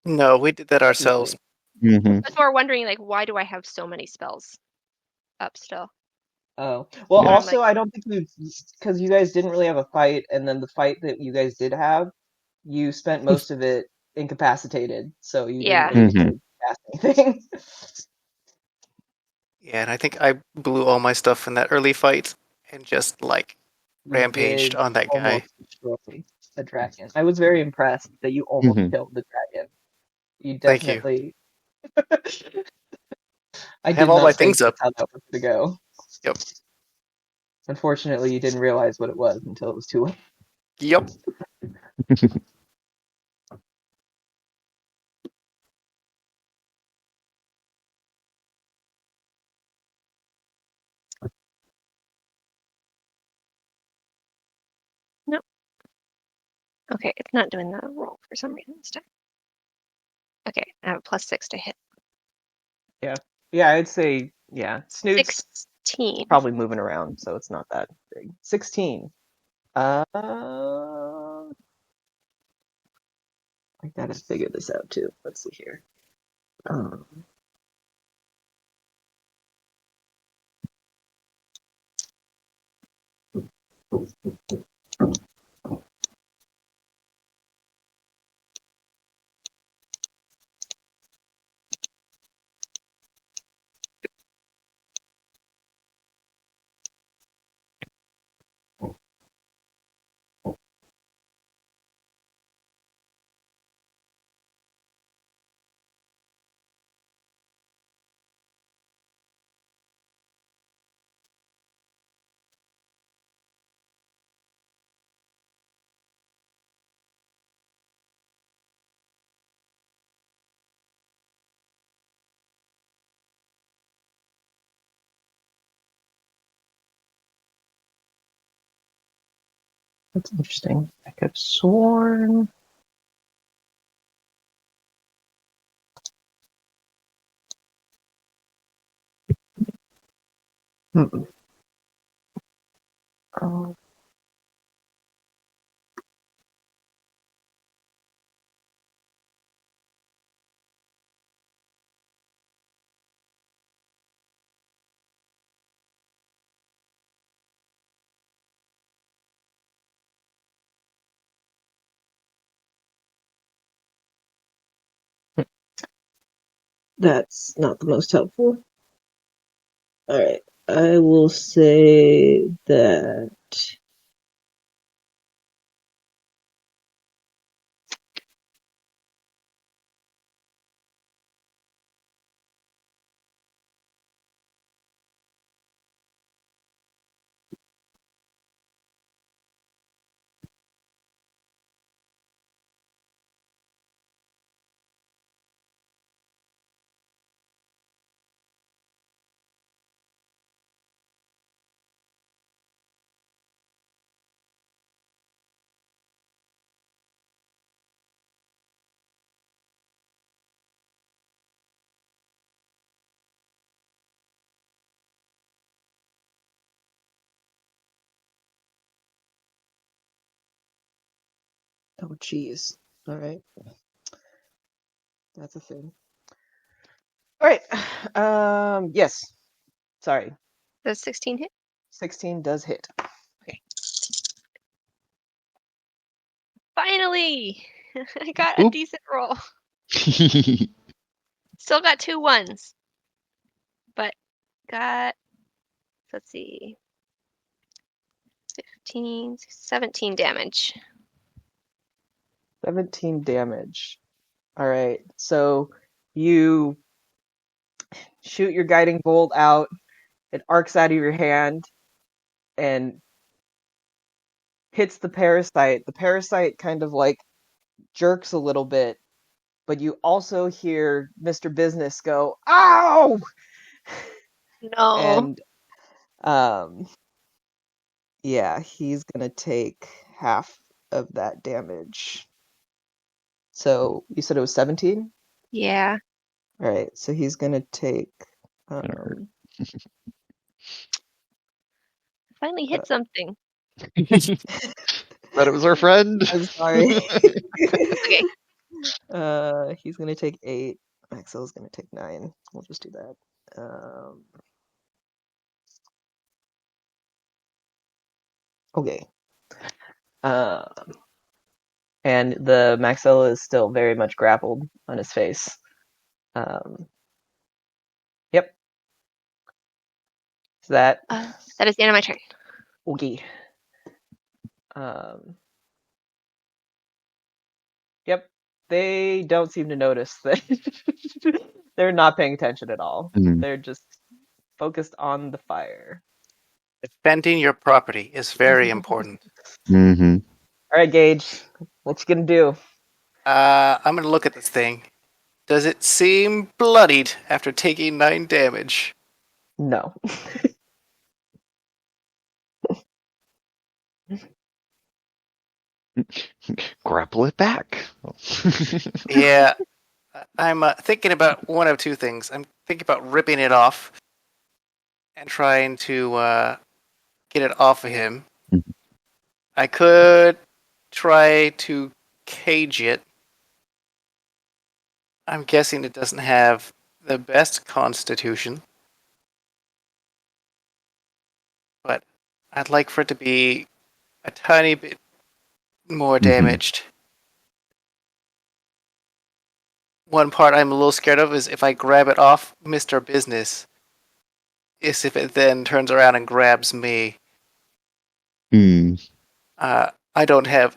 No, we did that ourselves. Definitely. Mm-hmm. I was more wondering, like, why do I have so many spells up still? Oh, well, Yeah. also, I don't think because you guys didn't really have a fight, and then the fight that you guys did have, you spent most of it incapacitated, so you Yeah. didn't really get Mhm. to cast anything. Yeah, and I think I blew all my stuff in that early fight and just like You rampaged did on that guy. almost destroy a dragon. I was very impressed that you almost Mhm. killed the dragon. You Thank you. definitely. I I have did all my not think things up. that's how that was to go. Yep. Unfortunately, you didn't realize what it was until it was too late. Yep. Nope. Okay, it's not doing the roll for some reason this time. Okay, I have a +6 to hit. Yeah, I'd say, yeah. Snoot's 16. probably moving around, so it's not that big. 16. I gotta figure this out too. Let's see here. Um, that's interesting. I could have sworn. Hmm. Oh, that's not the most helpful. All right, I will say that. Oh, geez. All right, that's a thing. All right. Yes. Sorry. Does 16 hit? 16 does hit. Finally! I got a Oop. decent roll. Still got 2 1s. But got, let's see, 15, 17 damage. 17 damage. All right. So you shoot your guiding bolt out. It arcs out of your hand and hits the parasite. The parasite kind of like jerks a little bit, but you also hear Mr. Business go, "Ow!" No. And yeah, he's gonna take half of that damage. So you said it was 17? Yeah. All right, so he's gonna take. Gonna hurt. Finally hit something. Thought it was our friend. I'm sorry. Okay. He's gonna take 8. Maxwell's gonna take 9. We'll just do that. Okay. And the Maxwell is still very much grappled on his face. Yep. So that. That is the end of my turn. Okay. Yep. They don't seem to notice that they're not paying attention at all. Mhm. They're just focused on the fire. Defending your property is very important. Mm-hmm. All right, Gage. What you gonna do? I'm gonna look at this thing. Does it seem bloodied after taking 9 damage? No. Grapple it back. Yeah, I'm thinking about one of two things. I'm thinking about ripping it off and trying to get it off of him. Mhm. I could try to cage it. I'm guessing it doesn't have the best constitution, but I'd like for it to be a tiny bit more damaged. One part I'm a little scared of is if I grab it off Mr. Business, is if it then turns around and grabs me. I don't have,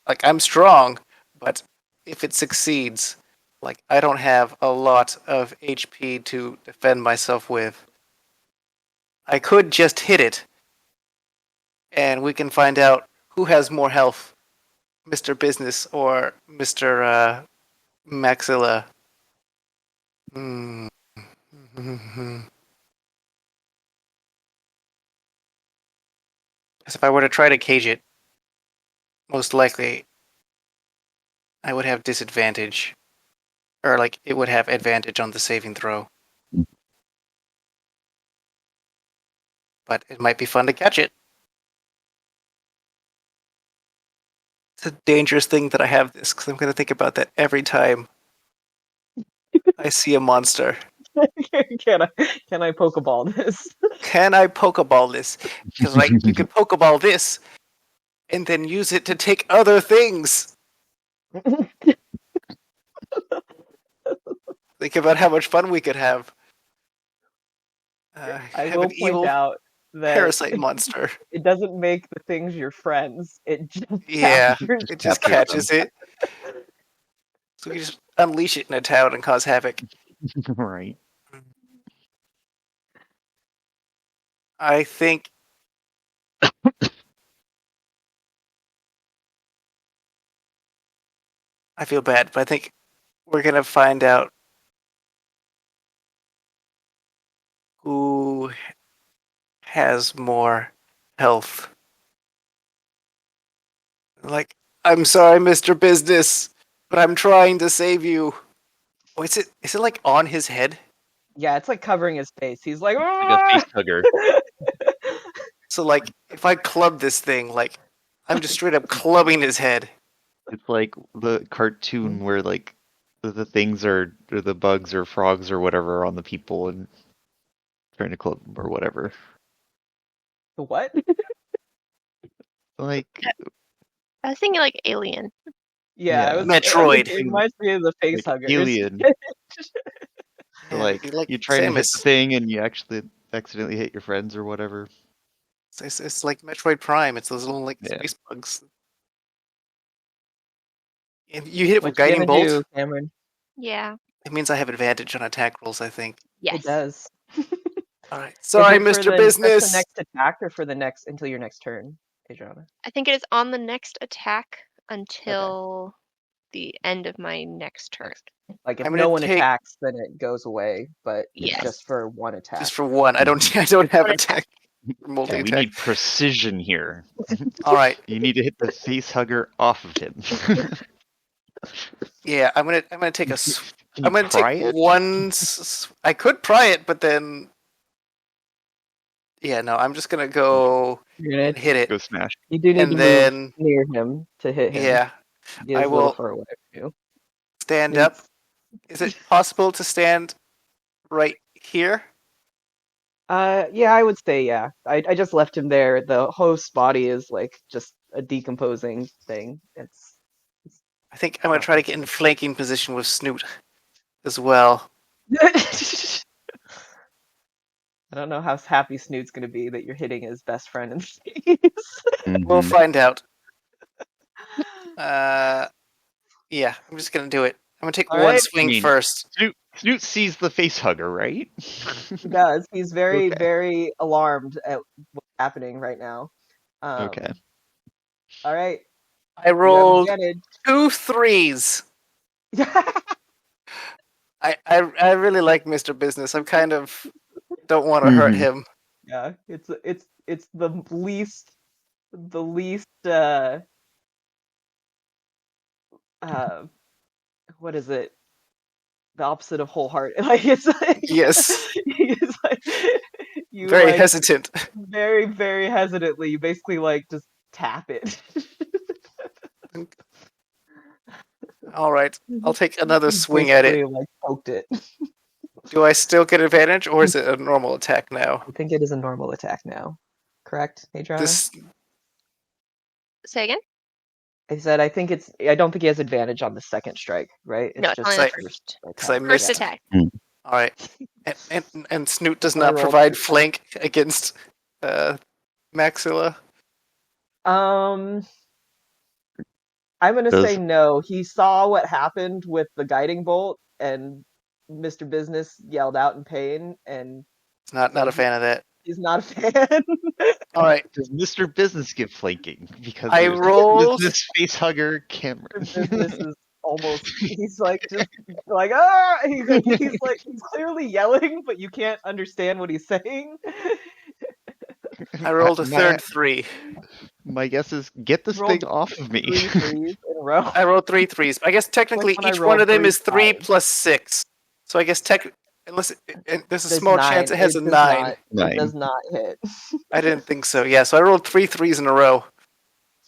like, I'm strong, but if it succeeds, like, I don't have a lot of HP to defend myself with. I could just hit it, and we can find out who has more health, Mr. Business or Mr. Maxilla. As if I were to try to cage it, most likely I would have disadvantage. Or, like, it would have advantage on the saving throw. But it might be fun to catch it. It's a dangerous thing that I have this, because I'm going to think about that every time I see a monster. Can I Pokeball this? Can I Pokeball this? Because, like, you could Pokeball this, and then use it to take other things. Think about how much fun we could have. I have will an point evil out that parasite monster. it doesn't make the things your friends. It just Yeah, captures it just Captures catches it. So we just unleash it in a town and cause havoc. Right. I think I feel bad, but I think we're gonna find out who has more health. Like, I'm sorry, Mr. Business, but I'm trying to save you. Oh, is it like on his head? Yeah, it's like covering his face. He's like, Like a "Ah!" face hugger. So, like, if I club this thing, like, I'm just straight up clubbing his head. It's like the cartoon where like the things are or the bugs or frogs or whatever are on the people and trying to club them or whatever. What? Like I was thinking like Alien. Yeah, Yeah. Metroid. It reminds me of the face like huggers. alien. Yeah, Like, it'd be like you're trying to hit Samus. the thing and you actually accidentally hit your friends or whatever. It's like Metroid Prime. It's those little, like, Yeah. space bugs. And you hit it with What you Guiding gonna Bolt, do, Cameron? Yeah. it means I have advantage on attack rolls, I think. Yes. It does. Alright. Sorry, Is it for Mr. just the Business! next attack or for the next until your next turn, Adriana? I think it is on the next attack until the end of my next turn. Like if I'm no gonna one take- attacks, then it goes away, but it's Yes. just for one attack. Just for one. I don't have One attack. Multi Yeah, we attack. need precision here. Alright. You need to hit the face hugger off of him. Yeah, I'm gonna take a Can I'm you gonna take pry it? one. I could pry it, but then, yeah, no. I'm just gonna go You're and gonna, hit it, Go smash. you do need and to move then near him to hit him. yeah, He I is a little will far away from you. stand up. Is it possible to stand right here? Yeah, I would say yeah. I just left him there. The host's body is like just a decomposing thing. It's I think I'm gonna not try to get in flanking position with Snoot as well. I don't know how happy Snoot's gonna be that you're hitting his best friend in the face. We'll Mhm. find out. Yeah, I'm just gonna do it. I'm gonna take All one right. swing I mean, first. Snoot sees the face hugger, right? He does. He's very, Okay. very alarmed at what's happening right now. Okay. All right. I You have rolled advantage. 2 3s. I really like Mr. Business. I'm kind of don't want to hurt Mhm. him. Yeah, it's the least uh what is it? The opposite of wholehearted. Like it's like Yes, it's like you very like hesitant. very, very hesitantly, you basically like just tap it. All right, I'll take another You swing at it. basically like poked it. Do I still get advantage, or is it a normal attack now? I think it is a normal attack now. Correct, Adriana? This Say again? I said I don't think he has advantage on the second strike, right? No, It's it's only just the I- first. because I attack. missed. First attack. All right, and Snoot does I not rolled provide 2. flank against Maxilla. I'm gonna say Does no. He saw what happened with the guiding bolt, and Mr. Business yelled out in pain, and It's not so a fan of that. he's not a fan. All right, does Mr. Business get flanking? Because I there's rolled. Business face hugger Cameron. Mr. Business is almost. He's like just like ah. He's clearly yelling, but you can't understand what he's saying. I rolled a My- third 3. My guess is get this Rolled thing off of me. 3 threes in a row. I rolled 3 3s. I guess technically Like when I each one of rolled them 3 is 3 5s. plus 6. So I guess unless there's a There's small 9. chance it has a does 9. not. It Nine. does not hit. I didn't think so. Yeah, so I rolled 3 3s in a row.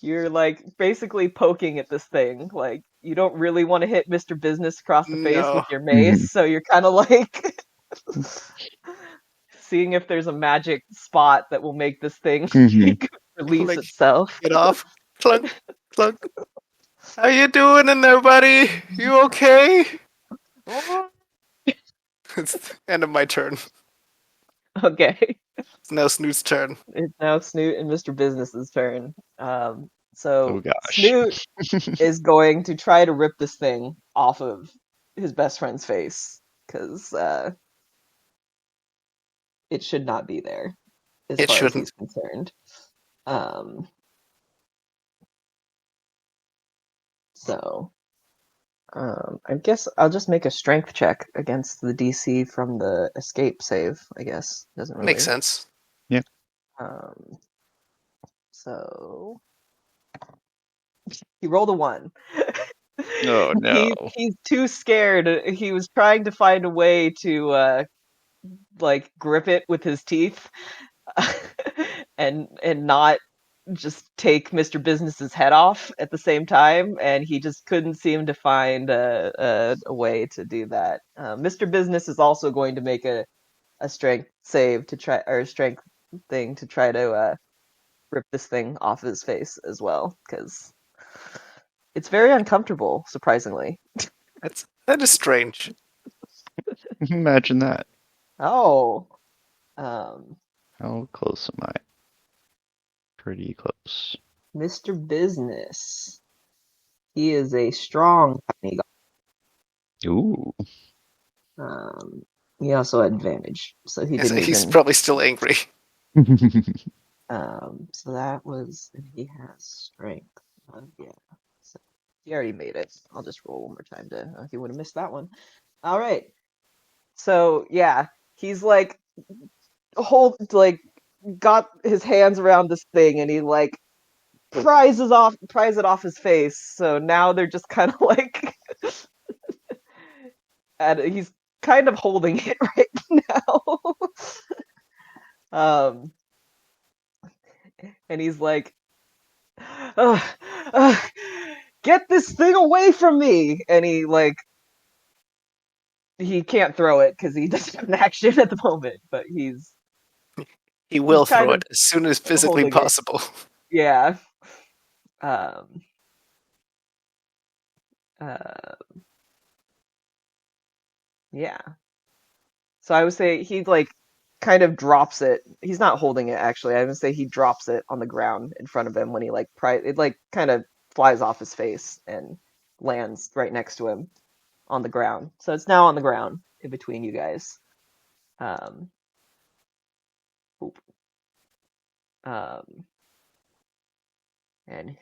You're like basically poking at this thing. Like you don't really want to hit Mr. Business across the face No. with your mace, so you're kind of like seeing if there's a magic spot that will make this thing Mhm. release Like, itself. Get off. Clunk, clunk. How you doing in there, buddy? You okay? It's the end of my turn. Okay, It's now Snoot's turn. it's now Snoot and Mr. Business's turn. So Oh gosh. Snoot is going to try to rip this thing off of his best friend's face because it should not be there as It far as shouldn't. he's concerned. Um, so I guess I'll just make a strength check against the DC from the escape save. I guess doesn't really Makes sense. Um, so he rolled a 1. Oh no. He's too scared. He was trying to find a way to like grip it with his teeth and not just take Mr. Business's head off at the same time, and he just couldn't seem to find a way to do that. Mr. Business is also going to make a strength save to try, or a strength thing to try to rip this thing off his face as well, because it's very uncomfortable, surprisingly. That is strange. Imagine that. Oh, How close am I? Pretty close. Mr. Business. He is a strong tiny guy. Ooh. He also had advantage, so he Yes, didn't he's even. probably still angry. So that was, and he has strength. Yeah. So he already made it. I'll just roll one more time to. He would have missed that one. All right. So yeah, he's like got his hands around this thing, and he like pries it off his face. So now they're just kind of like he's kind of holding it right now. And he's like, "Ugh, ugh, get this thing away from me!" And he can't throw it because he doesn't have an action at the moment, but He will kind throw of it as soon as physically holding it. possible. Yeah. Um, uh, yeah. So I would say he kind of drops it. He's not holding it actually. I would say he drops it on the ground in front of him when he it kind of flies off his face and lands right next to him on the ground. So it's now on the ground in between you guys. Um, oop. And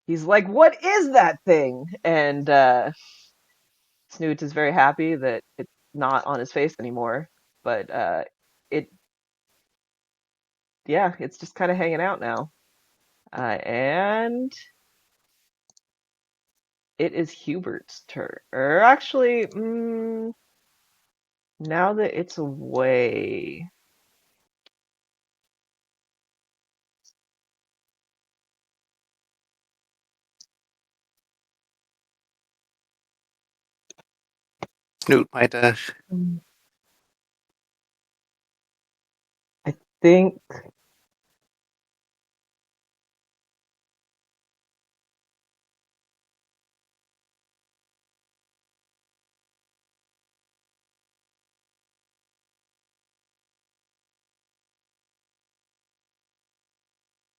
he's like, "What is that thing?" And Snoot is very happy that it's not on his face anymore, but it yeah, it's just kind of hanging out now. And it is Hubert's turn. Or actually, now that it's away. Snoot might I think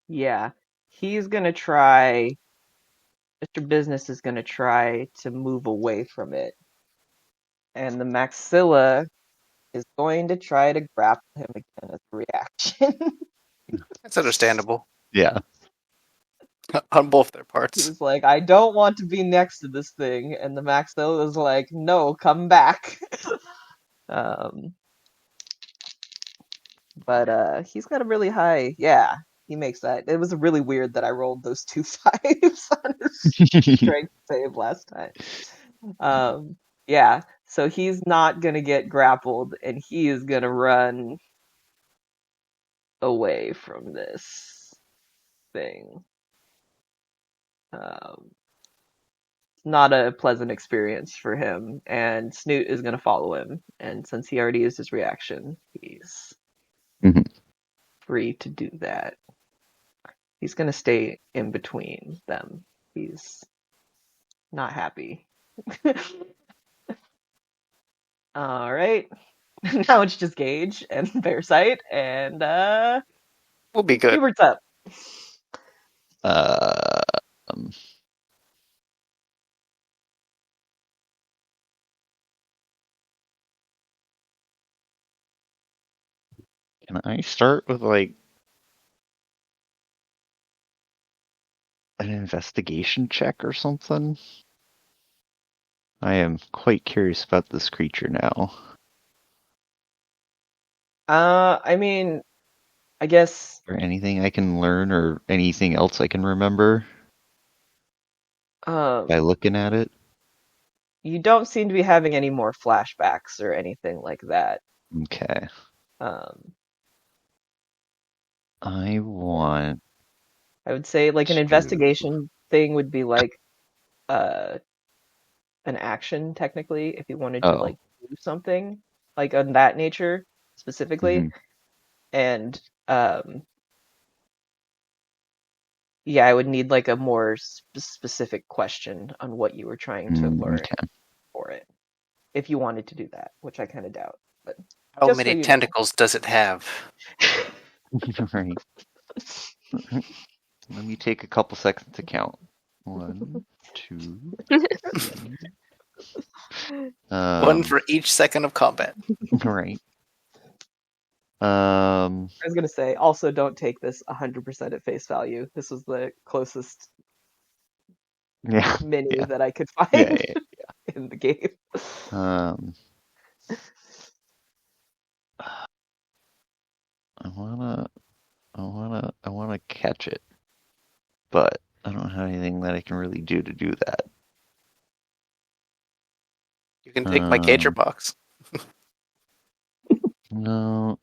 yeah, he's gonna try. Mr. Business is gonna try to move away from it, and the Maxilla is going to try to grapple him again as a reaction. That's understandable Yeah. on both their He parts. was like, "I don't want to be next to this thing," and the Maxilla was like, "No, come back." um, but he's got a really high. Yeah, he makes that. It was really weird that I rolled those two fives on his strength save last time. Yeah, so he's not gonna get grappled, and he is gonna run away from this thing. Um, not a pleasant experience for him, and Snoot is gonna follow him. And since he already used his reaction, he's Mhm. free to do that. He's gonna stay in between them. He's not happy. All right. Now it's just Gage and Bearsight, and We'll be good. Hubert's up. Um, can I start with like an investigation check or something? I am quite curious about this creature now. I mean, I guess Or anything I can learn or anything else I can remember by looking at it? you don't seem to be having any more flashbacks or anything like that. Okay. Um, I want I would say like an to... investigation thing would be like uh an action technically if you wanted to Oh. like do something like on that nature specifically. Mhm. And yeah, I would need like a more specific question on what you were trying to learn Okay. for it if you wanted to do that, which I kind of doubt. But How just so many you know. tentacles does it have? Right. Let me take a couple seconds to count. 1, 2, 3. One for each second of combat. Right. I was gonna say, also don't take this 100% at face value. This was the closest Yeah. menu Yeah. that I could find Yeah. in the game. I wanna catch it, but I don't have anything that I can really do to do that. You can take my cager Um, box. No,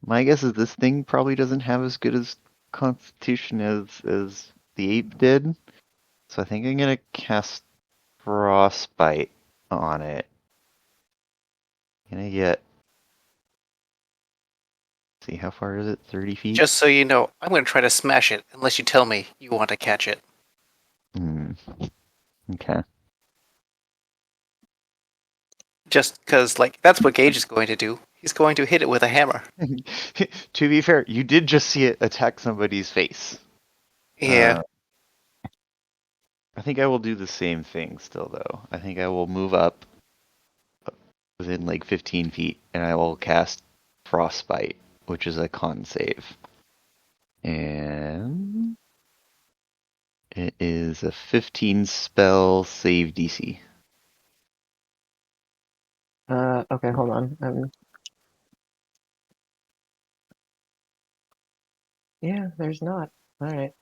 my guess is this thing probably doesn't have as good as constitution as the ape did. So I think I'm gonna cast frostbite on it. Gonna get. See, how far is it? 30 feet? Just so you know, I'm going to try to smash it unless you tell me you want to catch it. Hmm. Okay. Just because, like, that's what Gage is going to do. He's going to hit it with a hammer. To be fair, you did just see it attack somebody's face. Yeah. I think I will do the same thing still, though. I think I will move up within like 15 feet, and I will cast Frostbite, which is a con save. And it is a 15 spell save DC. Okay, hold on. Yeah, there's not. All right.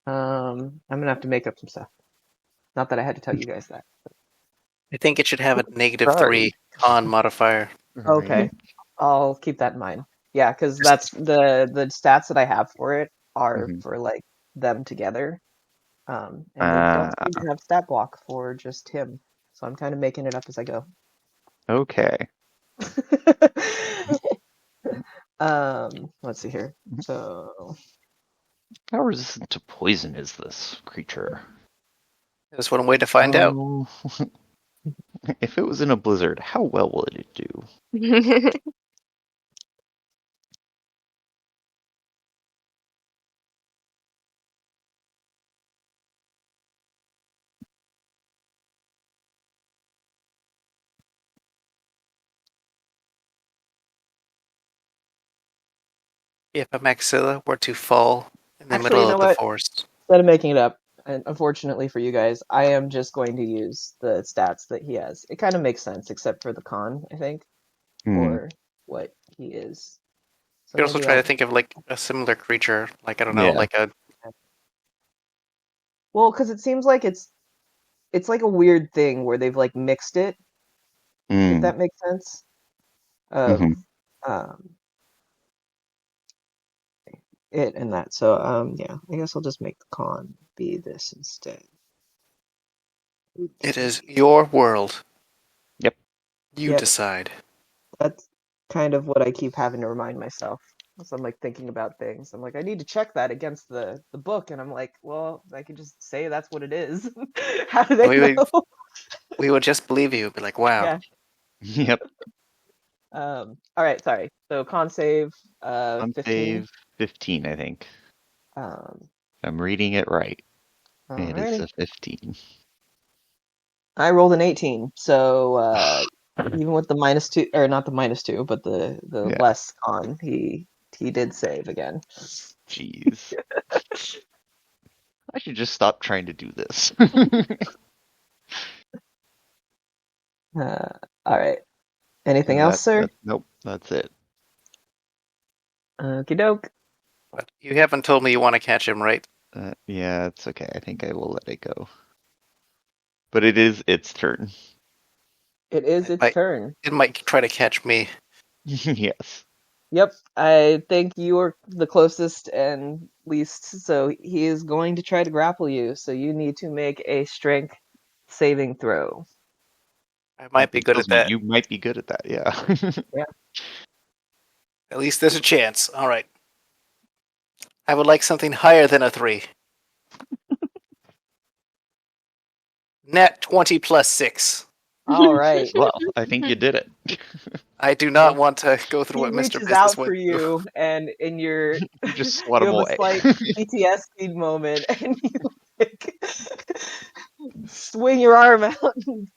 I'm gonna have to make up some stuff. Not that I had to tell you guys that. I think it should have a -3 Sorry. con modifier. Okay, I'll keep that in mind. Yeah, because that's the stats that I have for it are Mhm. for like them together. And they don't seem to have stat block for just him. So I'm kind of making it up as I go. Okay. Let's see here. So How resistant to poison is this creature? There's one way to find out. Oh. If it was in a blizzard, how well would it do? If a maxilla were to fall in the actually, you middle know of the what? forest. Instead of making it up, and unfortunately for you guys, I am just going to use the stats that he has. It kind of makes sense, except for the con, I think, for what he is. So You could also maybe try I'll to think of like a similar creature, like I don't know, Yeah. like a well, because it seems like it's like a weird thing where they've like mixed it, if that makes sense. Of um it and that. So yeah, I guess I'll just make the con be this instead. it is your world. Yep. You Yep. decide. That's kind of what I keep having to remind myself. So I'm like thinking about things. I'm like, I need to check that against the book, and I'm like, well, I could just say that's what it is. How do they know? We would just believe you. Be like, wow. Yeah. Yep. All right, sorry. So con save, On 15. save 15, I think. I'm reading it right. It is Alrighty. a 15. I rolled an 18, so even with the -2, or not the -2, but the Yeah. less con, he did save again. Jeez. I should just stop trying to do this. All right. Anything else, sir? Nope, that's it. Okie doke. But you haven't told me you want to catch him, right? Yeah, it's okay. I think I will let it go. But it is its turn. It is its turn. It might try to catch me. Yes. Yep, I think you are the closest and least, so he is going to try to grapple you, so you need to make a strength saving throw. I might be good at that. You might be good at that, yeah. Yeah. At least there's a chance. All right. I would like something higher than a 3. Nat 20 plus 6. All right. Well, I think you did it. I do not want to go through what He Mr. reaches Business out went for through. you, and in your You just swat you him have away. a slight PTSD moment, and you like, swing your arm out and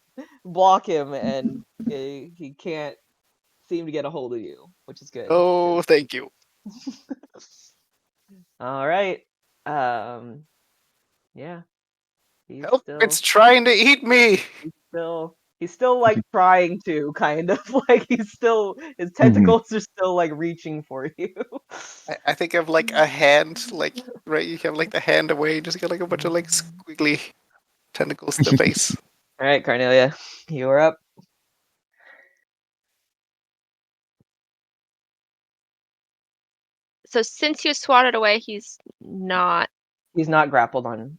block him, and he can't seem to get a hold of you, which is good. Oh, thank you. All right. Yeah. Help, it's trying to eat me. He's still like trying to, kind of like his tentacles are still like reaching for you. I think of like a hand, like right. You have like the hand away, just got like a bunch of like squiggly tentacles to the face. All right, Carnelia, you are up. So since he was swatted away, he's not. He's not grappled on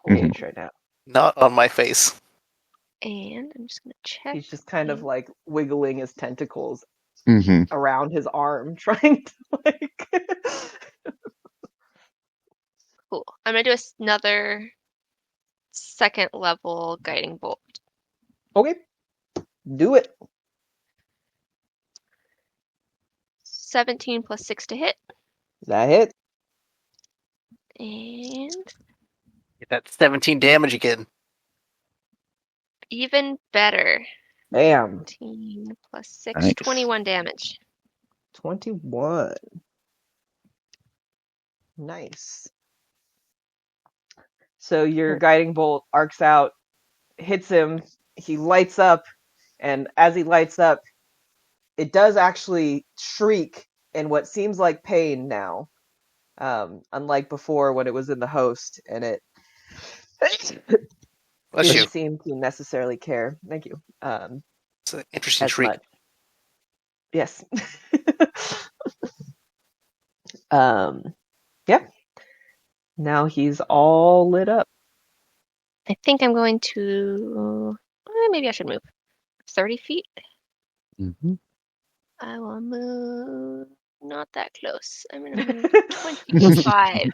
Mhm. Gage right now. Not on my face. And I'm just gonna check. He's just kind of like wiggling his tentacles Mm-hmm. around his arm, trying to like. Cool. I'm gonna do another second level guiding bolt. Okay, do it. 17 plus 6 to hit, That hit. and Get that 17 damage again. even better. Bam. 17 plus 6, Nice. 21 damage. 21. Nice. So your guiding bolt arcs out, hits him, he lights up, and as he lights up, it does actually shriek in what seems like pain now. Unlike before when it was in the host and it Bless you. didn't seem to necessarily care. Thank you. It's an interesting As treat. much. Yes. Yeah. Now he's all lit up. I think I'm going to. Maybe I should move 30 feet. Mm-hmm. I will move not that close. I'm going to move 25.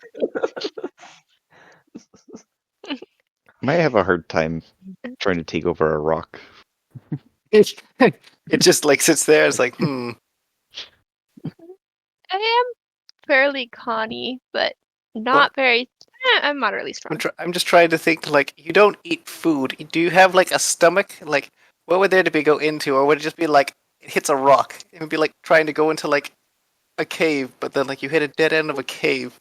Might have a hard time trying to take over a rock. It just like sits there. It's like, I am fairly conny, but not very. I'm moderately strong. I'm just trying to think. Like, you don't eat food. Do you have like a stomach? Like, what would there to be go into, or would it just be like it hits a rock? It would be like trying to go into like a cave, but then like you hit a dead end of a cave.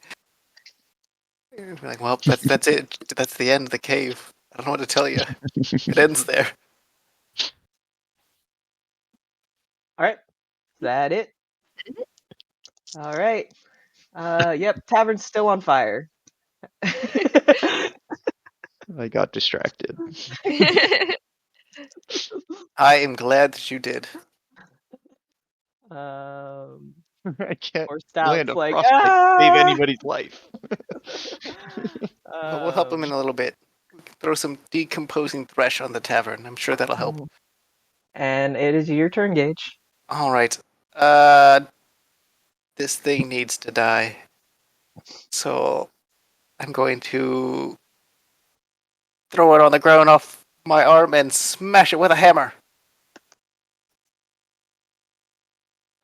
You'd be like, well, that's it. That's the end of the cave. I don't know what to tell you. It ends there. All right. Is that it? All right. Yep, tavern's still on fire. I got distracted. I am glad that you did. I can't Or land Stout's a like, frostbite to save anybody's life. But we'll help him in a little bit. We can throw some decomposing thresh on the tavern. I'm sure that'll help. And it is your turn, Gage. All right. This thing needs to die. So I'm going to throw it on the ground off my arm and smash it with a hammer.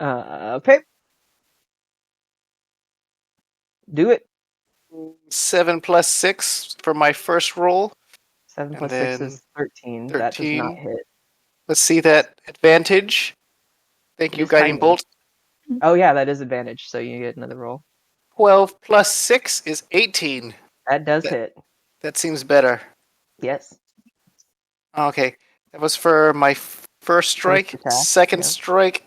Okay. Do it. 7 plus 6 for my first roll. 7 And plus 6 then is 13. That does 13. not hit. Let's see that advantage. Thank It you, is Guiding tiny. Bolt. Oh, yeah, that is advantage, so you get another roll. 12 plus 6 is 18. That does That- hit. That seems better. Yes. Okay. That was for my first strike. attack, Second yeah. strike.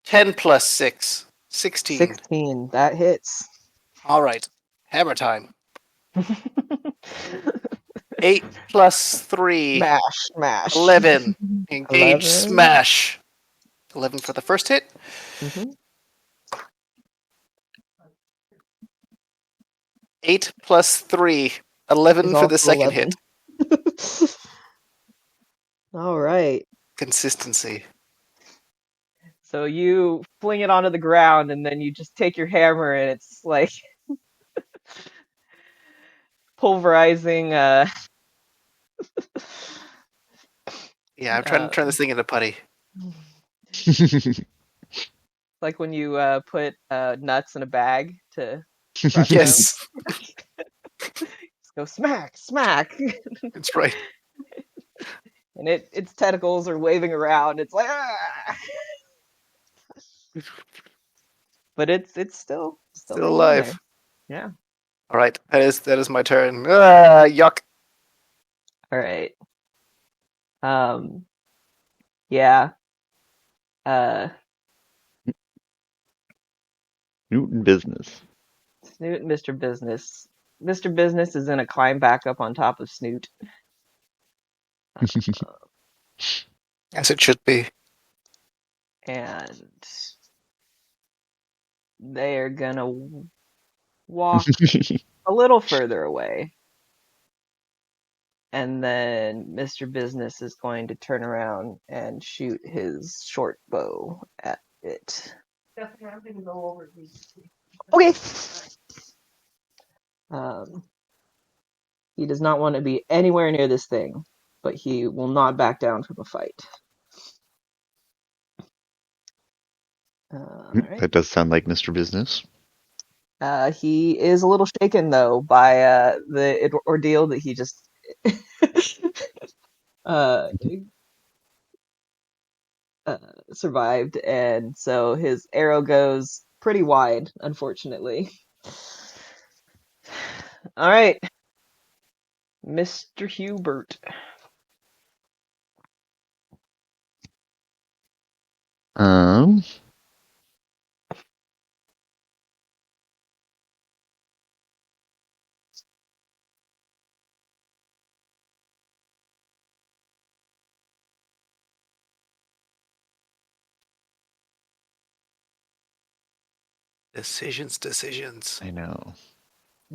10 plus 6. 16. 16. That hits. All right. Hammer time. 8 plus 3. Smash. 11. Engage, 11. smash. 11 for the first hit. Mhm. 8 plus 3. 11 Is for the also second 11. hit. All right. Consistency. So you fling it onto the ground, and then you just take your hammer, and it's like pulverizing. Yeah, I'm trying to turn this thing into putty. Like when you put nuts in a bag to crush Yes, them. Just go smack, smack, that's right. and its tentacles are waving around. It's like, ah! But it's still Still hanging in alive. there. Yeah. All right, that is my turn. Yuck. All right. Yeah. Newton business. Snoot and Mr. Business. Mr. Business is gonna climb back up on top of Snoot. As it should be. And they are gonna walk a little further away. And then Mr. Business is going to turn around and shoot his short bow at it. Okay. He does not want to be anywhere near this thing, but he will not back down from a fight. Alright. That does sound like Mr. Business. He is a little shaken though by the ordeal that he just survived, and so his arrow goes pretty wide, unfortunately. All right, Mr. Hubert. Um. Decisions. I know.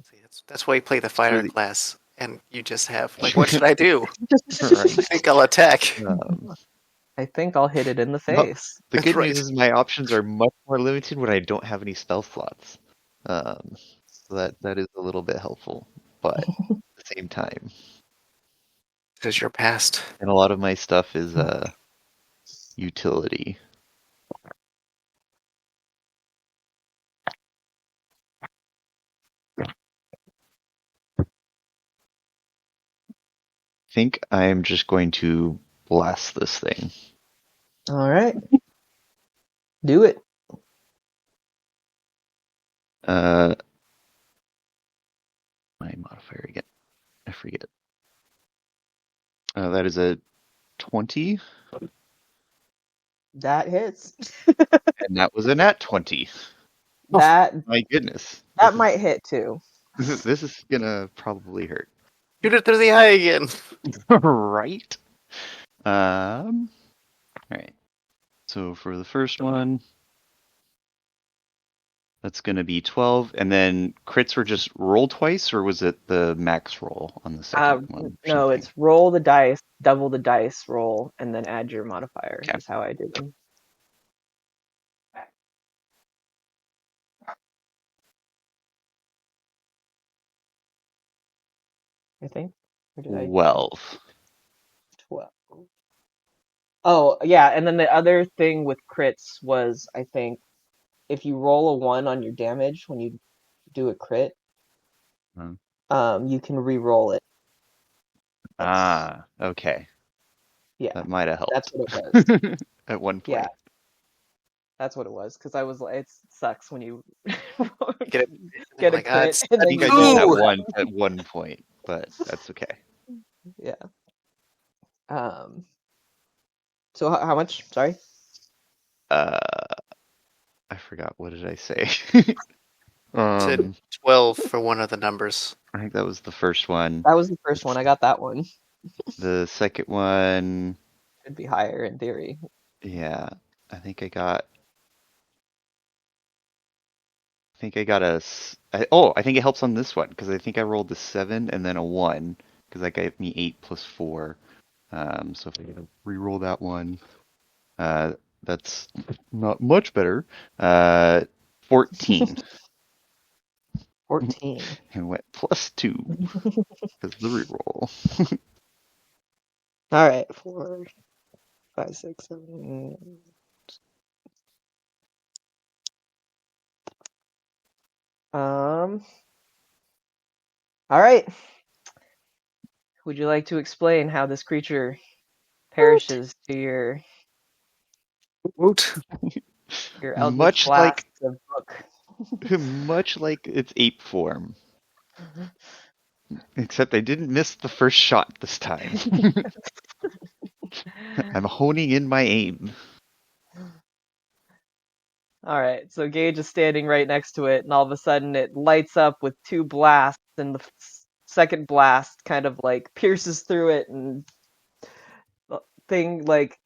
See, that's why you play the fighter the- class, and you just have like, what should I do? Right. I think I'll attack. I think I'll hit it in the Well, face. The That's good right. news is my options are much more limited when I don't have any spell slots. So that is a little bit helpful, but at the same time, This is your past. and a lot of my stuff is utility. I think I'm just going to blast this thing. All right, do it. My modifier again. I forget. That is a 20, That hits. and that was a nat 20. That My goodness. that might hit too. This is gonna probably hurt. Shoot it through the eye again. Right? Alright. So for the first one, that's gonna be 12, and then crits were just roll twice, or was it the max roll on the second one? or No, something? it's roll the dice, double the dice roll, and then add your modifier. Okay. Is how I do them. I think. Or did I? 12. 12. Oh, yeah, and then the other thing with crits was, I think, if you roll a 1 on your damage when you do a crit, you can re-roll it. Okay. Yeah, That might have helped. that's what it was. At one point. Yeah, that's what it was, because I was like, it sucks when you Get get a like, crit. it's- and I then think you I did roll that them. at one point, but that's okay. Yeah. So how much? Sorry. I forgot. What did I say? Said 12 for one of the numbers. I think that was the first one. That was the first one. I got that one. The second one, Should be higher in theory. yeah, I think I got I think it helps on this one because I think I rolled a 7 and then a 1 because that gave me 8 plus 4. So if I get to re-roll that one, that's not much better. 14 14. and went plus 2 because the re-roll. All right. 4, 5, 6, 7. All right. Would you like to explain how this creature perishes to your Woot. eldritch Much blast of book? Much like its ape form. Except I didn't miss the first shot this time. I'm honing in my aim. All right, so Gage is standing right next to it, and all of a sudden it lights up with 2 blasts, and the second blast kind of like pierces through it, and the thing like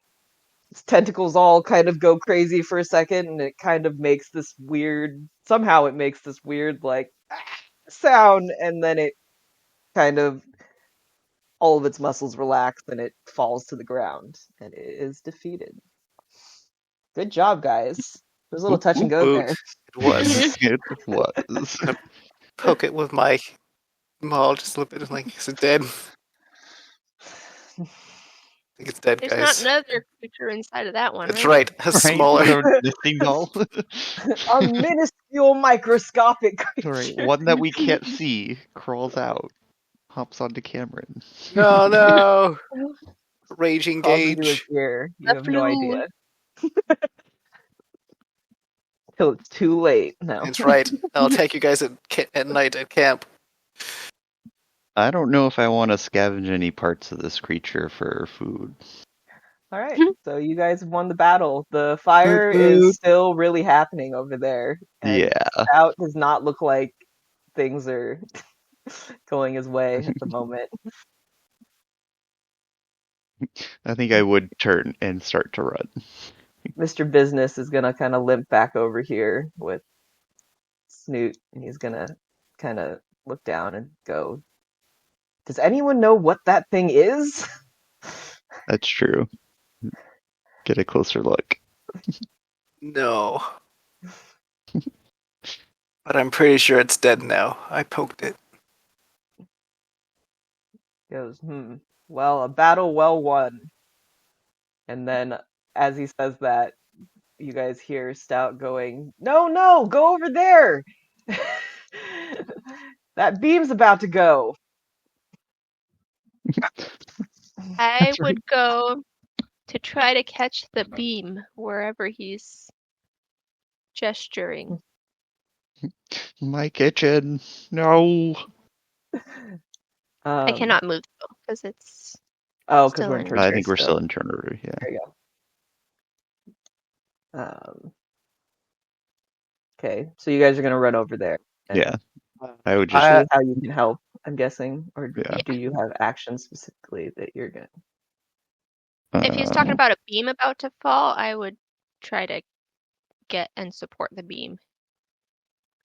its tentacles all kind of go crazy for a second, and it kind of makes this weird. Somehow, it makes this weird like sound, and then it kind of all of its muscles relax, and it falls to the ground, and it is defeated. Good job, guys. There's a little Oop, touch and oop. go Ooh, there. it was. It was. Poke it with my maul just a little bit. Like, is it dead? I think it's dead, There's guys. not another creature inside of that one, That's right? right. A Right? smaller. The missing doll. A minuscule microscopic creature. Right. One that we can't see crawls out, hops onto Cameron. No, no. Raging Crawls into his Gauge. ear. You The have no flu. idea. Till it's too late. No. That's right. I'll take you guys at night at camp. I don't know if I want to scavenge any parts of this creature for food. All right. So you guys have won the battle. The fire is still really happening over there. And Yeah. Stout does not look like things are going his way at the moment. I think I would turn and start to run. Mr. Business is gonna kind of limp back over here with Snoot, and he's gonna kind of look down and go, "Does anyone know what that thing is?" That's true. Get a closer look. No. But I'm pretty sure it's dead now. I poked it. He goes, well, a battle well won. And then, as he says that, you guys hear Stout going, no, go over there! That beam's about to go. I would go to try to catch the beam wherever he's gesturing. My kitchen. No. I cannot move though, because it's Oh, because still we're in in- tertiary I think we're still in turn order. Yeah. There you go. Okay, so you guys are gonna run over there. And Yeah. I would just. that's how you can help, I'm guessing, or Yeah. do you have actions specifically that you're gonna? If he's talking about a beam about to fall, I would try to get and support the beam,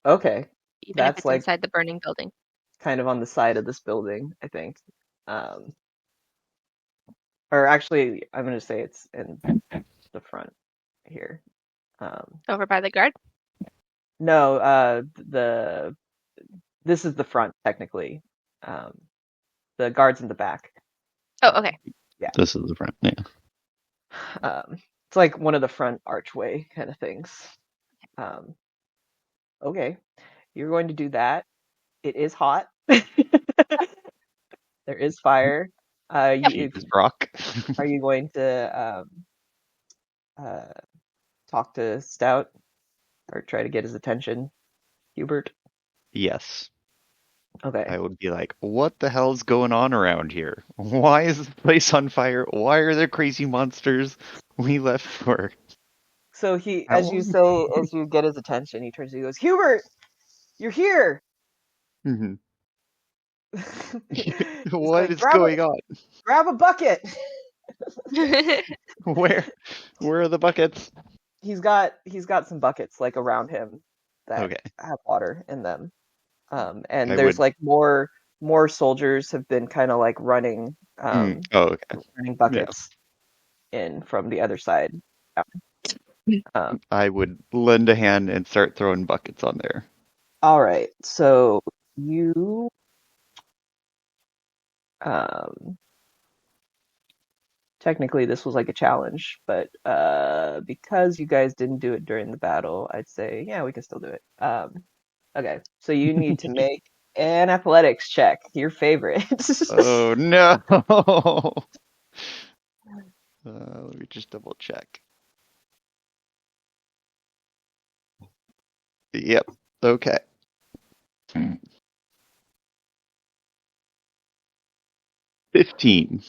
Okay, even if That's it's like- inside the burning building. kind of on the side of this building, I think. Or actually, I'm gonna say it's in the front here. Over by the guard? No, this is the front technically. The guard's in the back. Oh, okay. This is the front. Yeah. It's like one of the front archway kind of things. Okay, you're going to do that. It is hot. There is fire. Jesus, Brock. Are you going to talk to Stout or try to get his attention, Hubert? Yes. Okay. I would be like, what the hell's going on around here? Why is the place on fire? Why are there crazy monsters we left for? So he, How as you get his attention, he turns to you and goes, Hubert, you're here. Mhm. He's What like, is going on? Grab a bucket. Where are the buckets? He's got some buckets like around him that Okay. have water in them. And I there's would- like more soldiers have been kind of like running Oh, okay. running buckets in from the other side. I would lend a hand and start throwing buckets on there. All right, so you technically this was like a challenge, but because you guys didn't do it during the battle, I'd say yeah, we can still do it. Okay, so you need to make an athletics check, your favorite. Oh no! Let me just double check. Yep. Okay. Hmm. 15.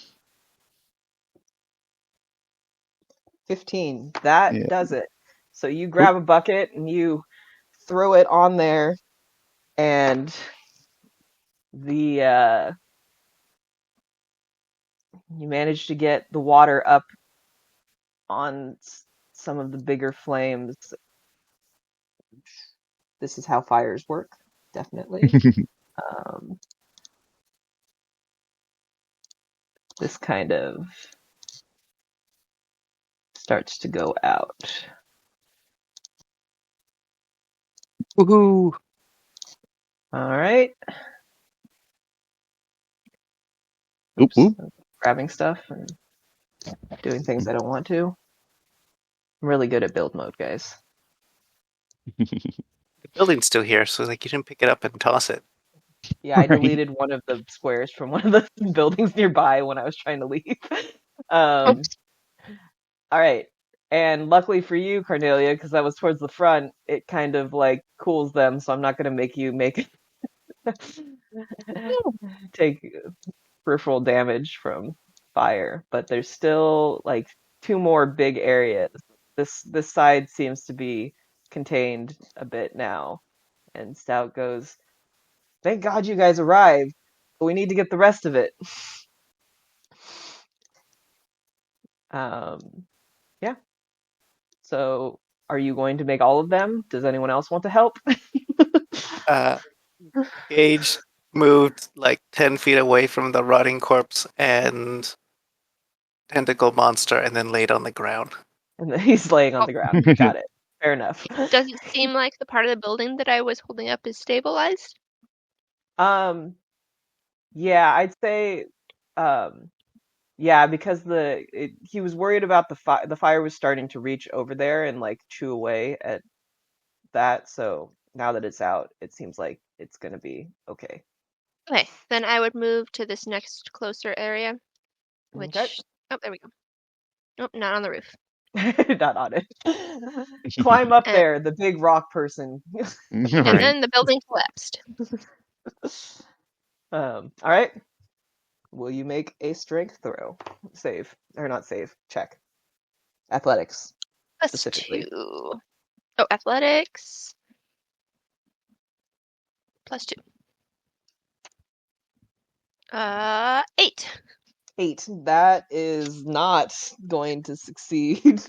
15. That Yeah. does it. So you grab a bucket and you throw it on there, and the you manage to get the water up on some of the bigger flames. This is how fires work, definitely. This kind of starts to go out. Woohoo! All right. Oop, oop. I'm grabbing stuff and doing things I don't want to. I'm really good at build mode, guys. The building's still here, so like you didn't pick it up and toss it. Yeah, I Right. deleted one of the squares from one of the buildings nearby when I was trying to leave. All right. And luckily for you, Cornelia, because that was towards the front, it kind of like cools them, so I'm not going to make you take peripheral damage from fire. But there's still like 2 more big areas. This side seems to be contained a bit now. And Stout goes, "Thank God you guys arrived, but we need to get the rest of it." Yeah. So, are you going to make all of them? Does anyone else want to help? Gage moved like 10 feet away from the rotting corpse and tentacle monster and then laid on the ground. And then he's laying on the ground. Got it. Fair enough. Does it seem like the part of the building that I was holding up is stabilized? Yeah, I'd say, yeah, because he was worried about the fire was starting to reach over there and like chew away at that. So now that it's out, it seems like it's gonna be okay. Okay, then I would move to this next closer area, which... Okay. Oh, there we go. Nope, not on the roof. Not on it. Climb up And- there, the big rock person. And Right. then the building collapsed. All right. Will you make a strength throw? Save. Or not save. Check. Athletics. Plus Specifically. 2. Oh, athletics. Plus 2. 8. 8. That is not going to succeed.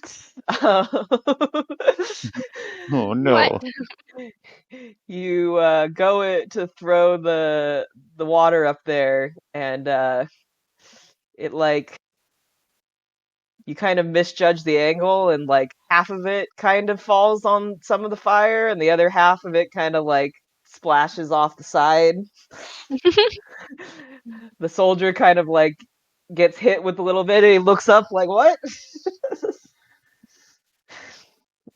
Oh no. What? You go to throw the water up there, and it like you kind of misjudge the angle, and like half of it kind of falls on some of the fire, and the other half of it kind of like splashes off the side. The soldier kind of like gets hit with a little bit, and he looks up like, "What?"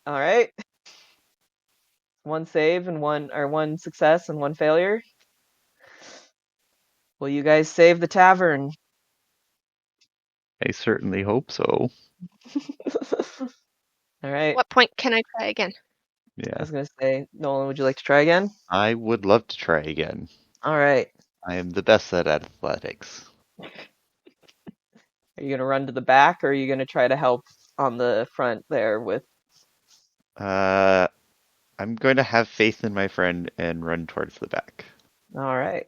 All right. 1 save and one success and 1 failure. Will you guys save the tavern? I certainly hope so. All right. What point can I try again? I Yeah. was gonna say, Nolan, would you like to try again? I would love to try again. All right. I am the best at athletics. Are you gonna run to the back, or are you gonna try to help on the front there with? I'm going to have faith in my friend and run towards the back. All right.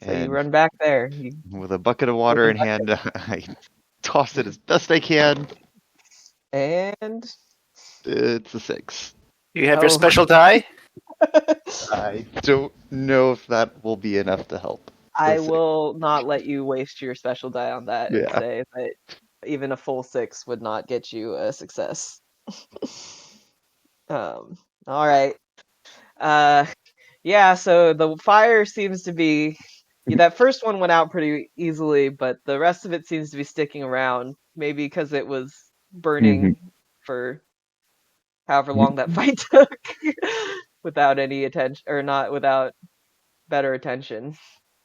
So you And run back there. with a bucket of water in hand, I toss it as best I can. And It's a 6. You have your Oh. special die? I don't know if that will be enough to help. I see. will not let you waste your special die on that and Yeah. say that even a full 6 would not get you a success. All right. Yeah, so the fire seems to be that first one went out pretty easily, but the rest of it seems to be sticking around, maybe because it was burning for however long that fight took without any attention, or not without better attention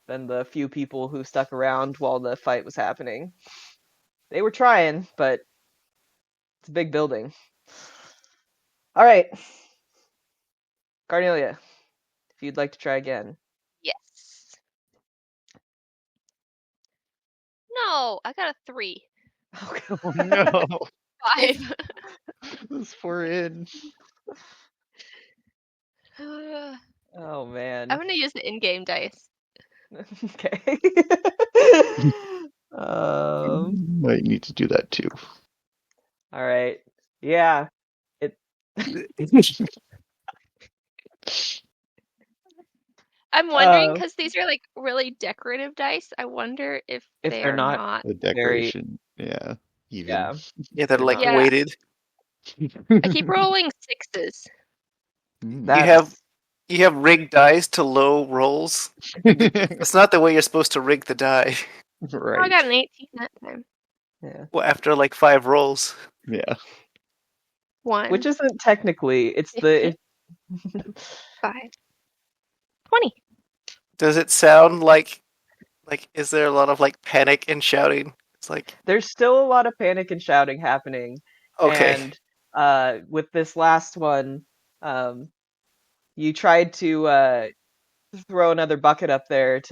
than the few people who stuck around while the fight was happening. They were trying, but it's a big building. All right. Carnelia, if you'd like to try again. Yes. No, I got a 3. Oh no! 5. This poor in. Oh man. I'm gonna use the in-game dice. Okay. Might need to do that too. All right. Yeah. It. I'm wondering Uh, because these are like really decorative dice. I wonder if If they they're are not not. A decoration. Yeah. Even. Yeah. Yeah, they're like Yeah. weighted. I keep rolling sixes. Mm. You have rigged dice to low rolls. That's not the way you're supposed to rig the die. Oh, I Right. got an 18 that time. Yeah. Well, after like 5 rolls. Yeah. One. Which isn't technically. It's the. 5. 20. Does it sound like is there a lot of like panic and shouting? It's like There's still a lot of panic and shouting happening. okay. And with this last one, you tried to throw another bucket up there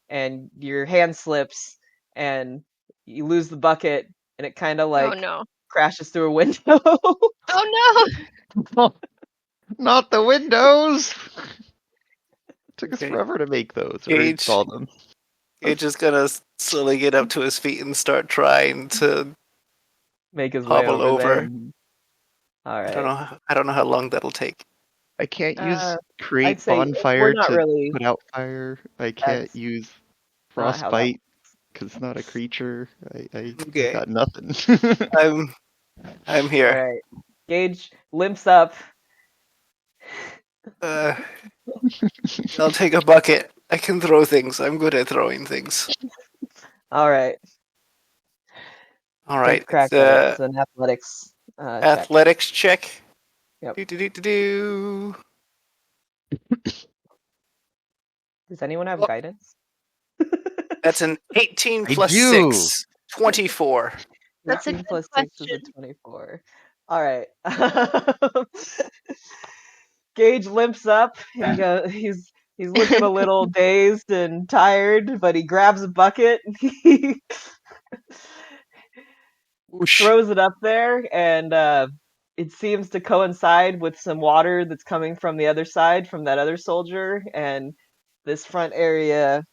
and your hand slips and you lose the bucket and it kind of Oh like no. crashes through a window. Oh no. Not the windows! Took us Okay. forever to make those or Gage. install them. Gage is gonna slowly get up to his feet and start trying to Make his way hobble over there. over. All I don't right. know. I don't know how long that'll take. I can't use I'd create say we're bonfire not to really. put out fire. I can't That's use not how that. frostbite because it's not a creature. I Okay. got nothing. I'm All here. right. Gage limps up. I'll take a bucket. I can throw things. I'm good at throwing things. All right. All Take right. a crack at it. It's an athletics check. Athletics check. Yep. Do. Does anyone have Oh. guidance? That's an 18 I plus do. 6. 24. That's a 18 good plus 6 is question. a 24. All right. Gage limps up. He's looking a little dazed and tired, but he grabs a bucket. He Whoosh. throws it up there, and it seems to coincide with some water that's coming from the other side from that other soldier, and this front area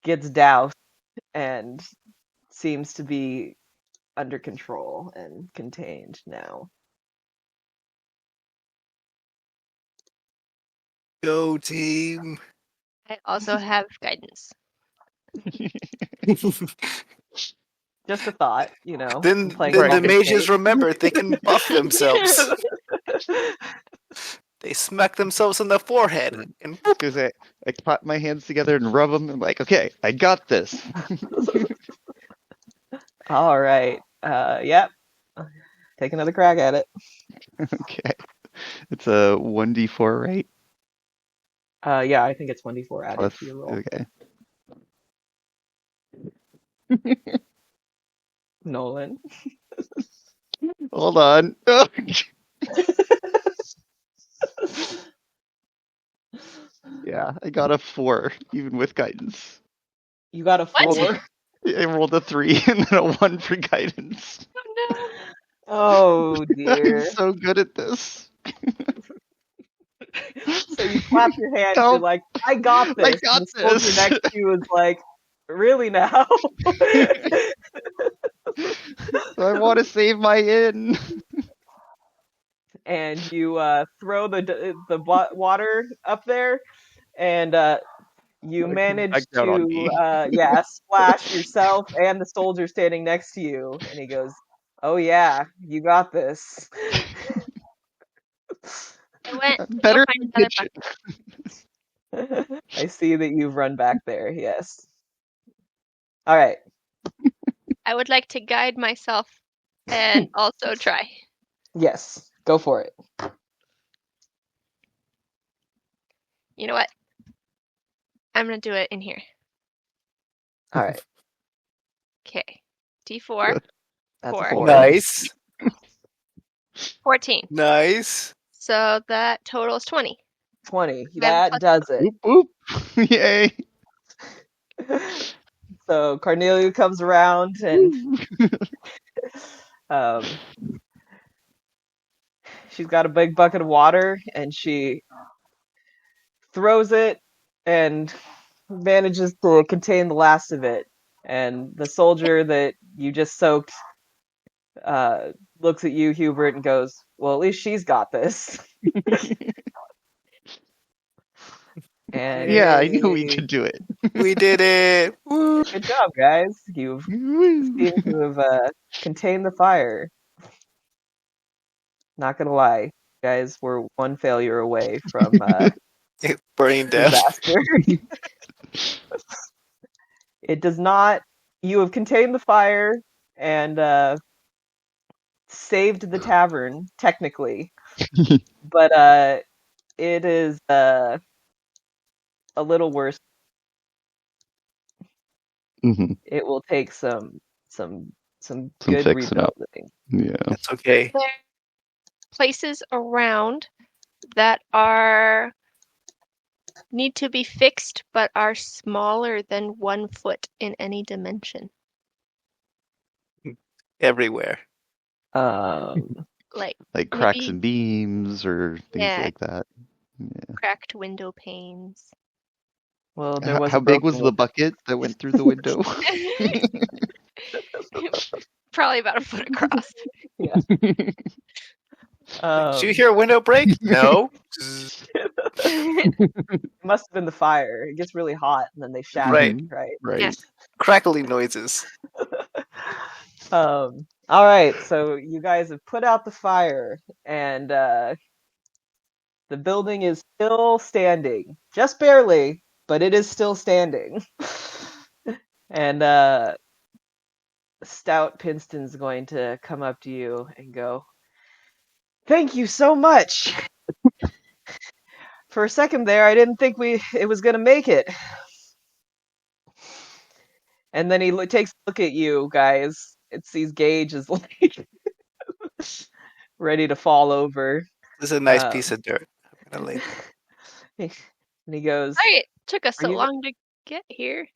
gets doused and seems to be under control and contained now. Go team. I also have guidance. Just a thought, you know. Then playing the focus mages game. remember they can buff themselves. They smack themselves on the forehead and Because I clap my hands together and rub them. I'm like, okay, I got this. All right. Yep. Take another crack at it. Okay. It's a 1d4, right? Yeah, I think it's 1d4 added Plus, to your roll. okay. Nolan. Hold on. Yeah, I got a 4, even with guidance. You got a What? 4? I rolled a 3 and then a 1 for guidance. Oh no. Oh dear. I'm so good at this. So you clap your hands, you're Help. like, I got this. I got and the soldier this. next to you is like, really now? I want to save my inn. And you throw the water up there, and you It comes manage back down on me. to splash yourself and the soldier standing next to you. And he goes, "Oh yeah, you got this." I went to Better go in find the another kitchen. bucket. I see that you've run back there. Yes. All right. I would like to guide myself and also try. Yes. Go for it. You know what? I'm gonna do it in here. All right. Okay. D4. That's Four. a 4. nice. 14. Nice. So that totals 20. 20. Then That does it. Oop, oop. Yay. So Cornelia comes around and she's got a big bucket of water and she throws it and manages to contain the last of it. And the soldier that you just soaked looks at you, Hubert, and goes, "Well, at least she's got this." And Yeah, I knew we could do it. We did it! Woo! good job, guys. You seem to have contained the fire. Not gonna lie, you guys were one failure away from Burning down. disaster. It does not. You have contained the fire and saved the tavern, technically, but it is a little worse. Mhm. It will take some Some good fixing up. rebuilding. Yeah. That's okay. There are places around that are need to be fixed but are smaller than 1 foot in any dimension. Everywhere. Like Like cracks Maybe- and beams or things Yeah. like that. Yeah. cracked window panes. Well, there was How a big was broken the bucket that went through the window? Probably about 1 foot across. Did you hear a window break? No. It must have been the fire. It gets really hot and then they shatter, Right. right? Right. Yes. Crackly noises. All right, so you guys have put out the fire, and the building is still standing, just barely, but it is still standing. And Stout Pinston's going to come up to you and go, "Thank you so much." For a second there, I didn't think it was gonna make it. And then he takes a look at you guys. It sees Gage is like ready to fall over. This is a nice piece of dirt. I'm gonna lay. And he goes, Sorry it took us Are so you- long to get here.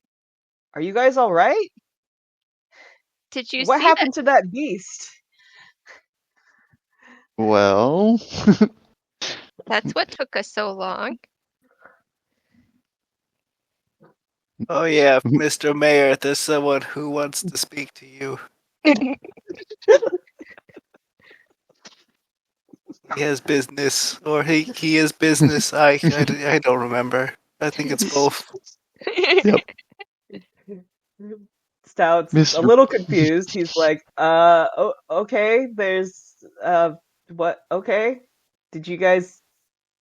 "Are you guys all right? Did you What see happened to that beast?" Well, that? That's what took us so long. Oh yeah, Mr. Mayor, there's someone who wants to speak to you. He has business, or he has business. I don't remember. I think it's both. Stout's a Mr. little confused. He's like, okay, there's, what, okay? Did you guys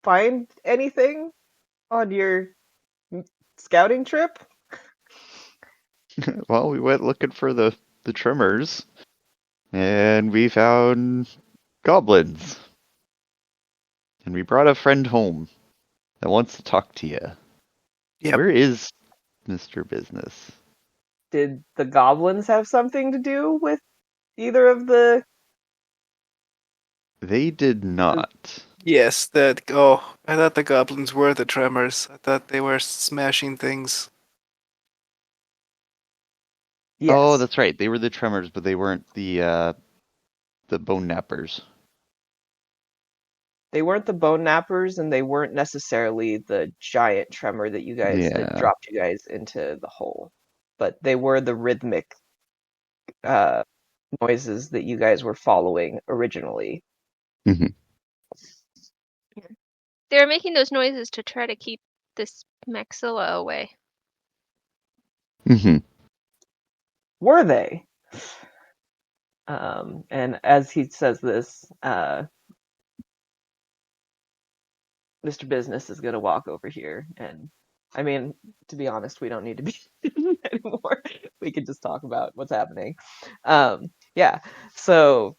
find anything on your scouting trip?" well, we went looking for the trimmers, and we found goblins. And we brought a friend home that wants to talk to you. Yep. Where is Mr. Business? Did the goblins have something to do with either of the... They did not. Yes, I thought the goblins were the tremors. I thought they were smashing things. Yes. Oh, that's right. They were the tremors, but they weren't the bone nappers. They weren't the bone nappers, and they weren't necessarily the giant tremor that that Yeah. dropped you guys into the hole. But they were the rhythmic noises that you guys were following originally. Mhm. They were making those noises to try to keep this maxilla away. Mm-hmm. Were they? And as he says this, Mr. Business is going to walk over here. And I mean, to be honest, we don't need to be anymore. We could just talk about what's happening. Yeah. So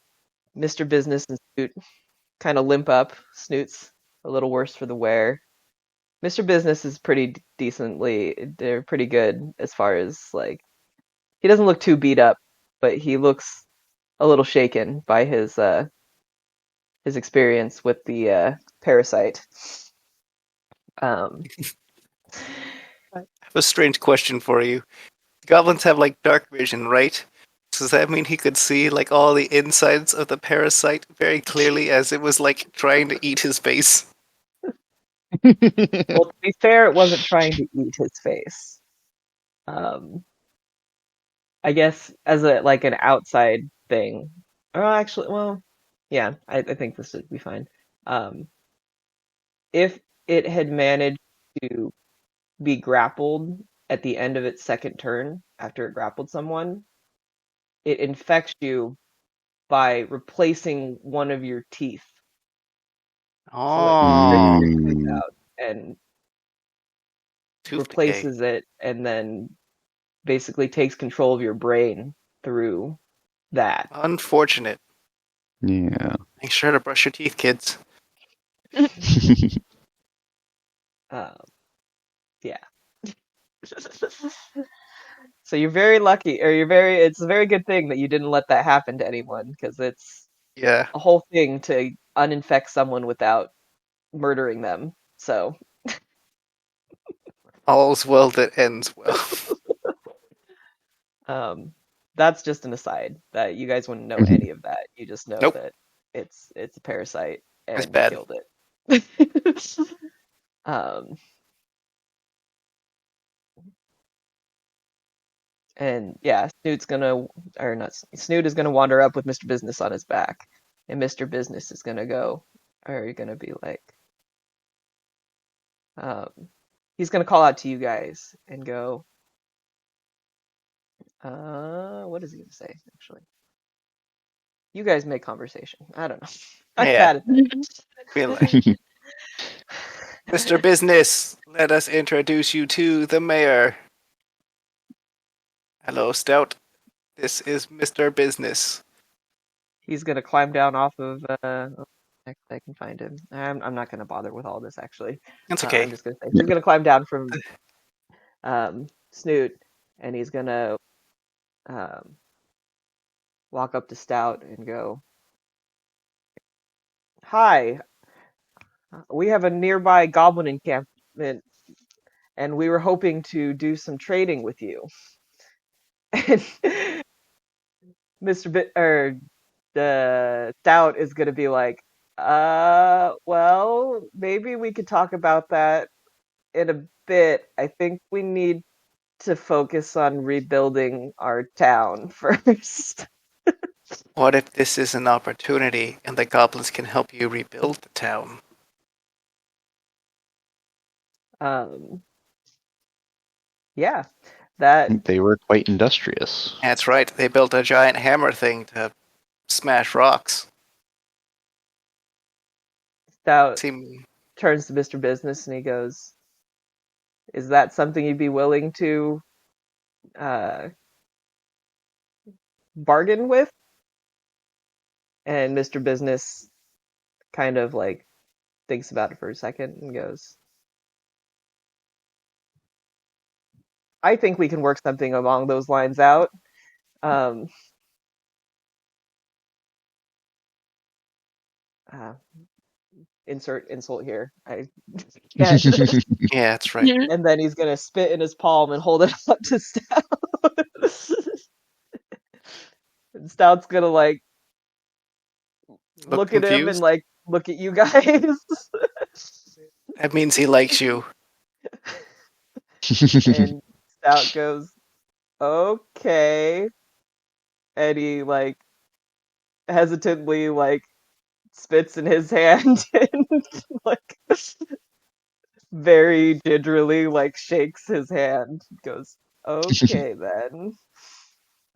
Mr. Business and Snoot kind of limp up. Snoot's a little worse for the wear. Mr. Business is pretty they're pretty good as far as like, he doesn't look too beat up, but he looks a little shaken by his experience with the parasite. I have a strange question for you. Goblins have like dark vision, right? Does that mean he could see like all the insides of the parasite very clearly as it was like trying to eat his face? Well, to be fair, it wasn't trying to eat his face. I guess as a like an outside thing. Or actually, well, yeah, I think this would be fine. Um, if it had managed to be grappled at the end of its second turn after it grappled someone, it infects you by replacing one of your teeth. So it spits Oh, your tooth out and tooth decay. replaces it and then basically takes control of your brain through that. Unfortunate. Yeah. Make sure to brush your teeth, kids. Yeah. So you're very lucky, or it's a very good thing that you didn't let that happen to anyone, because it's Yeah. a whole thing to uninfect someone without murdering them. So, All's well that ends well. that's just an aside that you guys wouldn't know any of that. You just know Nope. that it's a parasite That's and you bad. killed it. um, and yeah, Snoot is gonna wander up with Mr. Business on his back, and Mr. Business is gonna go, or you're gonna be like, he's gonna call out to you guys and go, what is he gonna say actually? You guys make conversation. I don't know. I'm Yeah. bad at that. Be like, Mr. Business, let us introduce you to the mayor. Hello, Stout. This is Mr. Business. He's gonna climb down off of. I can find him. I'm not gonna bother with all this actually. That's okay. I'm just gonna say he's gonna climb down from Snoot, and he's gonna walk up to Stout and go, "Hi, we have a nearby goblin encampment, and we were hoping to do some trading with you." And the Stout is gonna be like, well, maybe we could talk about that in a bit. I think we need to focus on rebuilding our town first." What if this is an opportunity and the goblins can help you rebuild the town? Yeah, that They were quite industrious. That's right. They built a giant hammer thing to smash rocks. Stout Seem turns to Mr. Business and he goes, "Is that something you'd be willing to uh, bargain with?" And Mr. Business kind of like thinks about it for a second and goes, "I think we can work something along those lines out." Um, uh, insert insult here. I can't. yeah, that's right. And then he's gonna spit in his palm and hold it up to Stout. And Stout's gonna like look at him and confused. like look at you guys. That means he likes you. And Stout goes, "Okay," and he like hesitantly like spits in his hand and like very gingerly like shakes his hand. Goes, "Okay then."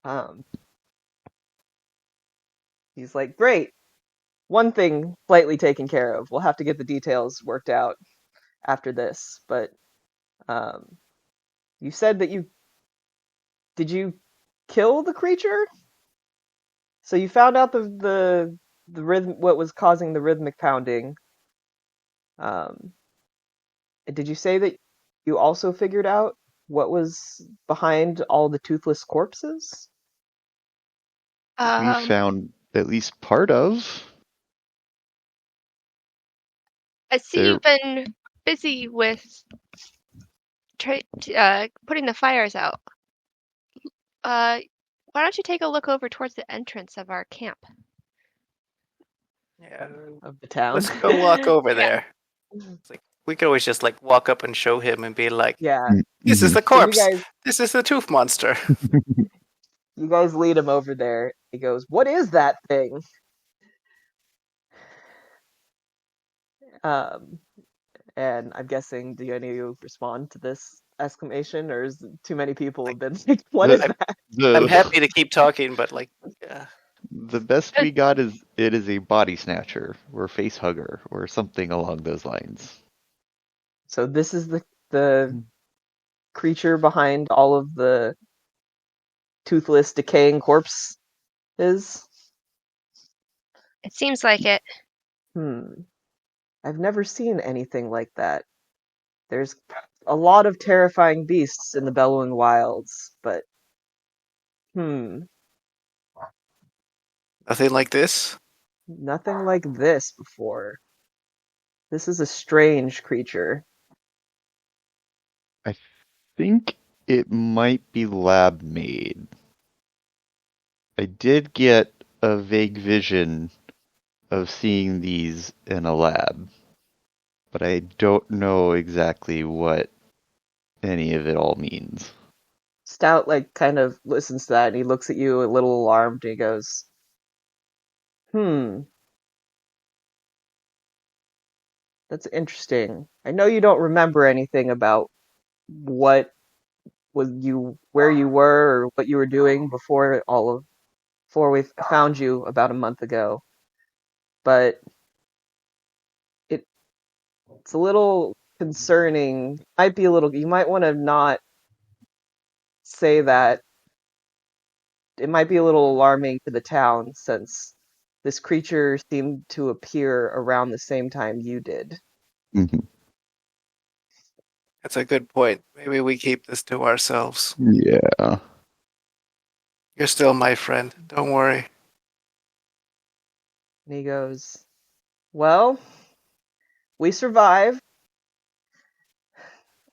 Um, he's like, "Great. One thing slightly taken care of. We'll have to get the details worked out after this, but you said that you kill the creature? So you found out the rhythm, what was causing the rhythmic pounding. Um, did you say that you also figured out what was behind all the toothless corpses?" We found at least part of. I see you've been busy with putting the fires out. Why don't you take a look over towards the entrance of our camp? Yeah. Of the town. Let's go walk over Yeah. there. It's like, we could always just like walk up and show him and be like, Yeah. "This is the So you corpse. guys This is the tooth monster." You guys lead him over there. He goes, "What is that thing?" Um, and I'm guessing, do any of you respond to this exclamation, or is too many people have been like, "What is The, that?" I'm the happy to keep talking, but like, yeah. the best we got is it is a body snatcher or face hugger or something along those lines. So this is the creature behind all of the toothless, decaying corpses. It seems like it. I've never seen anything like that. There's a lot of terrifying beasts in the bellowing wilds, but hmm, Nothing like this. nothing like this before. This is a strange creature. I think it might be lab made. I did get a vague vision of seeing these in a lab, but I don't know exactly what any of it all means. Stout like kind of listens to that and he looks at you a little alarmed and he goes, that's interesting. I know you don't remember anything about what where you were or what you were doing before we found you about a month ago, but it it's a little concerning. Might be a little. You might want to not say that. It might be a little alarming to the town since this creature seemed to appear around the same time you did. Mhm. That's a good point. Maybe we keep this to ourselves. Yeah. You're still my friend. Don't worry. And he goes, "Well, we survived.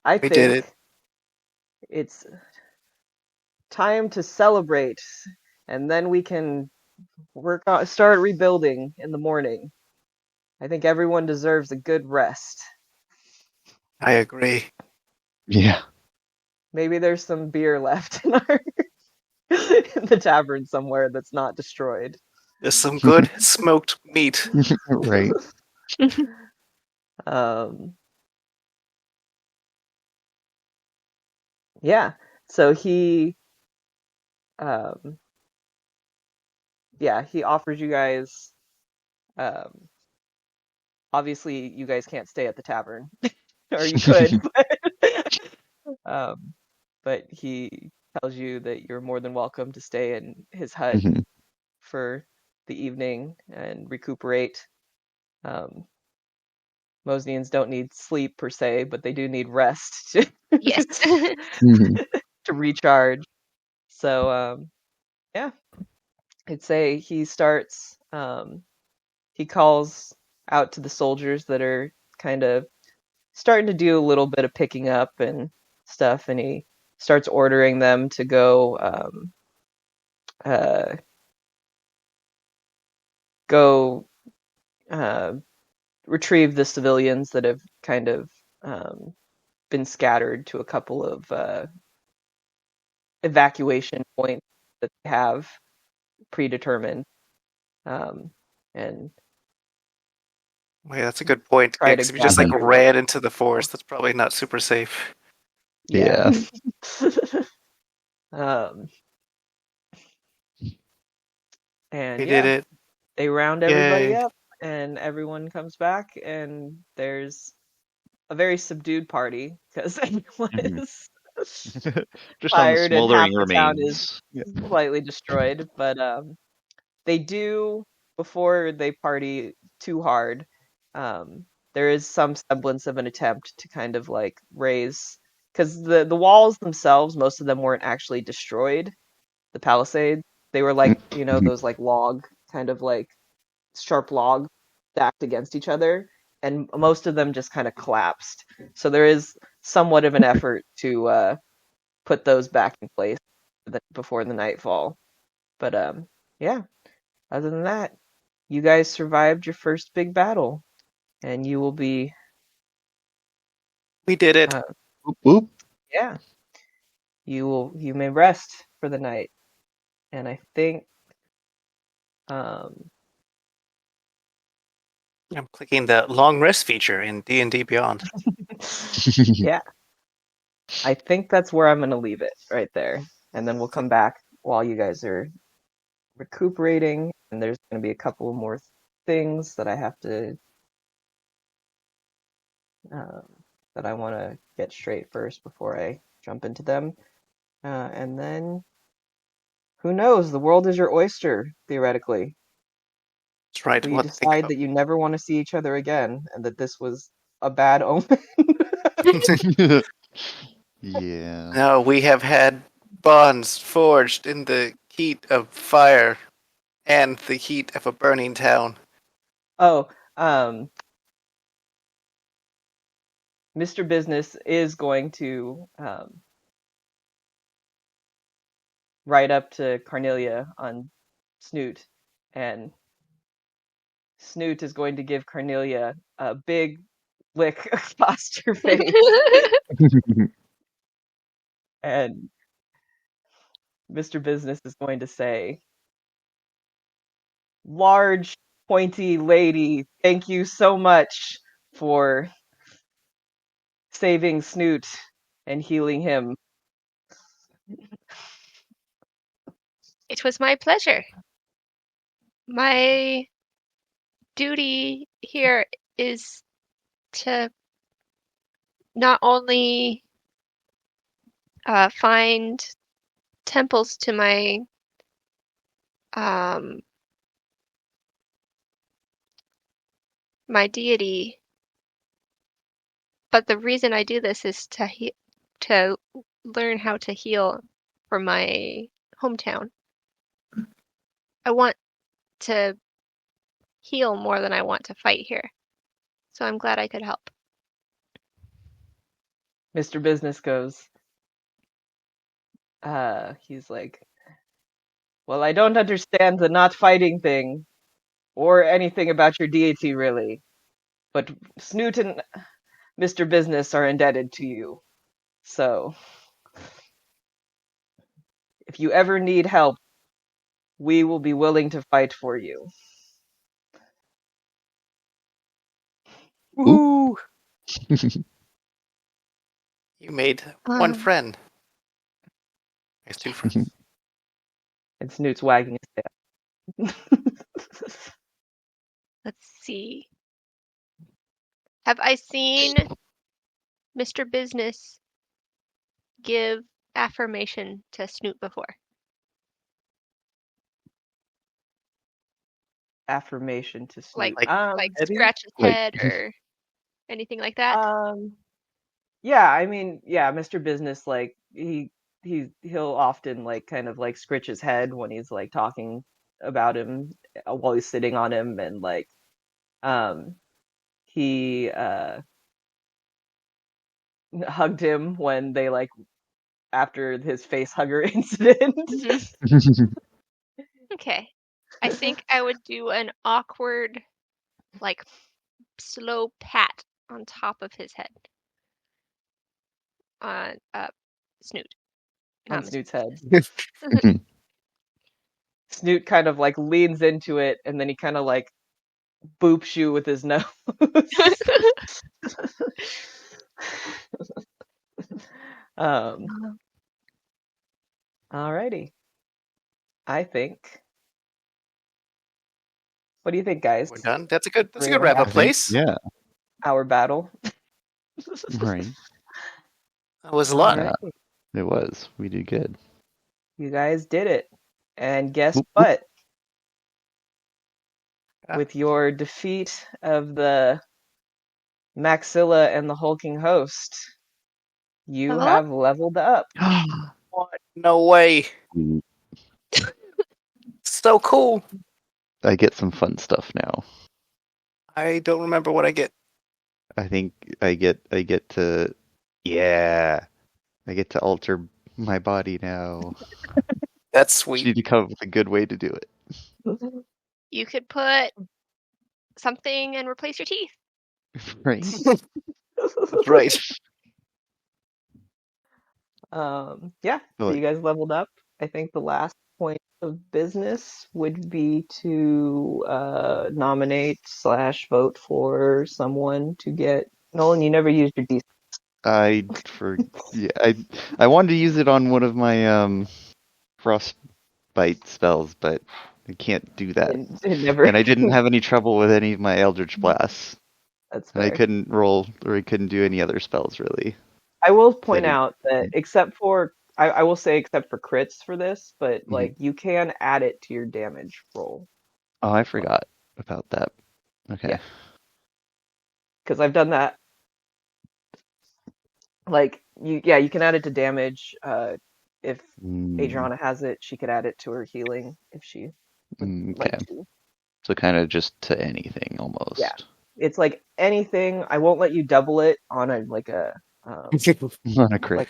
I We did think it. it's time to celebrate, and then we can start rebuilding in the morning. I think everyone deserves a good rest. I agree. Yeah. Maybe there's some beer left in our in the tavern somewhere that's not destroyed." There's some good smoked meat. Right. um, yeah. So um, he offers you guys. Um, obviously, you guys can't stay at the tavern, or you could, um, but he tells you that you're more than welcome to stay in his hut Mhm. for the evening and recuperate. Um, Mosnians don't need sleep per se, but they do need rest to, Yes. Mhm. to recharge. So yeah, I'd say he calls out to the soldiers that are kind of starting to do a little bit of picking up and stuff, and he starts ordering them to go uh, go uh, retrieve the civilians that have kind of um, been scattered to a couple of evacuation points that they have predetermined, um, and Wait, that's a good point. try Yeah, to because if you just gather like Mhm. your ran into the forest, that's probably not super safe. yeah. Yeah. um, and We did yeah, it. they round everybody Yay. up, and everyone comes back, and there's a very subdued party because everyone Mhm. is Just on the tired and half smoldering the town is remains. Yeah. slightly destroyed. But they do, before they party too hard, um, there is some semblance of an attempt to kind of like raise, because the walls themselves, most of them weren't actually destroyed. The palisades, they were like, Mhm. those like log, kind of like sharp log stacked against each other, and most of them just kind of collapsed. So there is somewhat of an effort to put those back in place before the nightfall. But yeah, other than that, you guys survived your first big battle, and you will be We did it. uh, Whoop, whoop. yeah, you may rest for the night. and I think I'm clicking the long rest feature in D&D Beyond. yeah, I think that's where I'm gonna leave it right there, and then we'll come back while you guys are recuperating, and there's gonna be a couple more things that I have to that I want to get straight first before I jump into them, and then who knows? The world is your oyster, theoretically. That's right. Until you What to think decide about. that you never want to see each other again, and that this was a bad omen. Yeah. No, we have had bonds forged in the heat of fire and the heat of a burning town. Oh, Mr. Business is going to write up to Carnelia on Snoot, and Snoot is going to give Carnelia a big lick across her face, and Mr. Business is going to say, "Large, pointy lady, thank you so much for saving Snoot and healing him." It was my pleasure. My duty here is to not only find temples to my my deity, but the reason I do this is to learn how to heal for my hometown. I want to heal more than I want to fight here. So I'm glad I could help. Mr. Business goes, he's like, "Well, I don't understand the not fighting thing, or anything about your deity, really. But Snoot and Mr. Business are indebted to you. So, if you ever need help, we will be willing to fight for you." Woo! You made one Um, friend. I guess 2 friends. And Snoot's wagging his tail. Let's see. Have I seen Mr. Business give affirmation to Snoot before? Affirmation to Snoot. Like Eddie? scratch his Like- head or anything like that? Yeah, I mean, yeah, Mr. Business, like, he'll often, like, kind of, like, scritch his head when he's, like, talking about him while he's sitting on him, and, like, he, hugged him when they, like, after his face hugger incident. Mhm. Okay. I think I would do an awkward, like, slow pat on top of his head. On Snoot. On Not Mr. Snoot's head. Business. Snoot kind of, like, leans into it, and then he kind of, like, boops you with his nose. Alrighty. I think. What do you think, guys? We're done. That's a good 3.5 wrap up I think- place. Yeah, Hour battle. right. That was a lot. Alrighty. It was. We did good. You guys did it. And guess Whoop, whoop. what? Ah. With your defeat of the Maxilla and the Hulking Host, you Level have leveled up. What? No way. So cool. I get some fun stuff now. I don't remember what I get. I think I get to I get to alter my body now. That's Just sweet. need to come up with a good way to do it. You could put something and replace your teeth. Right. That's right. Yeah, so Like- you guys leveled up. I think the last point of business would be to nominate/vote for someone to get. Nolan, you never used your D. I wanted to use it on one of my frostbite spells, but I can't do that. It never. And I didn't have any trouble with any of my Eldritch Blasts. That's And I fair. couldn't roll, or I couldn't do any other spells, really. I will point didn't- out that except for I will say except for crits for this, but Mhm. like you can add it to your damage roll Oh, I forgot about that. Okay. Yeah. because I've done that. Like you can add it to damage. If Adriana has it, she could add it to her healing if she would Okay. like to. So kind of just to anything, almost. Yeah. It's like anything. I won't let you double it on a On a crit.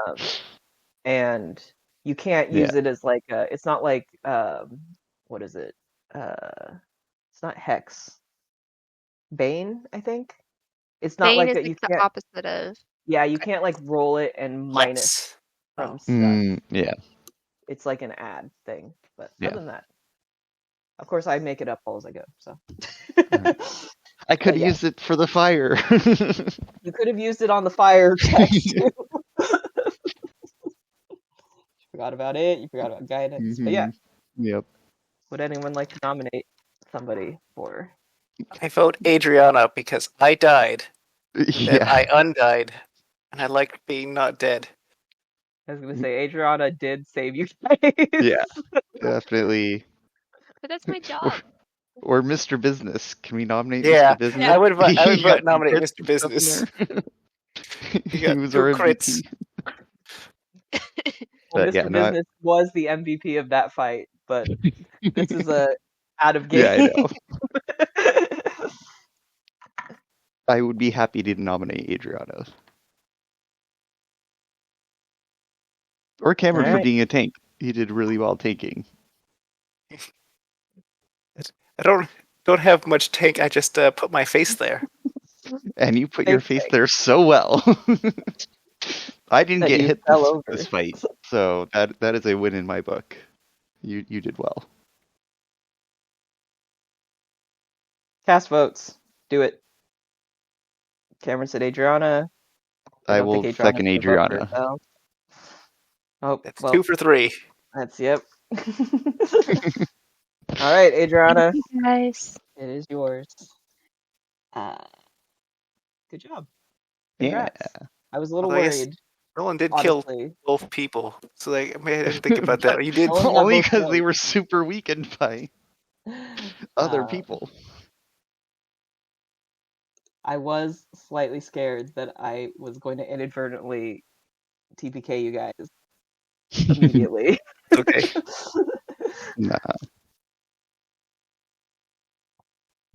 um, and you can't use it as like a, it's not like what is it? It's not Hex. Bane, I think. It's not Bane like is that. like You the can't. opposite of. Yeah, you can't like roll it and minus Let's. from stuff. Yeah. It's like an add thing. But Yeah. other than that, of course, I make it up all as I go. So. I could yeah. use it for the fire. You could have used it on the fire text too. Forgot about it. You forgot about guidance. But yeah, Yep. would anyone like to nominate somebody for? I vote Adriana because I died. Then Yeah. I undied. And I like being not dead. I was gonna say Adriana did save you guys. Yeah. Definitely. But that's my job. Or Mr. Business. Can we nominate Yeah, Mr. Business? I would vote, He got some nominate crits Mr. and stuff in Business. there. He He got was 2 our crits. MVP. Well, But Mr. yeah, no, Business was the MVP of that fight, but this is a out of game. Yeah, I know. I would be happy to nominate Adriana. Or Cameron for Alright. being a tank. He did really well tanking. I don't have much tank. I just put my face there. And you put your Thank face you. there so well. I didn't That get you hit fell this, over. this fight, so that is a win in my book. You did well. Cast votes. Do it. Cameron said Adriana. I don't will think Adriana's second gonna vote for Adriana. herself. Oh, That's well, 2 for 3. that's yep. All right, Adriana, Guys. it is yours. Good job. Yeah. Congrats. I was a little Although, yes, worried, Roland did kill honestly. both people. So like, I didn't think about that. You did. Roland got Only both because they points. were super weakened by other people. I was slightly scared that I was going to inadvertently TPK you guys immediately. Okay. Nah.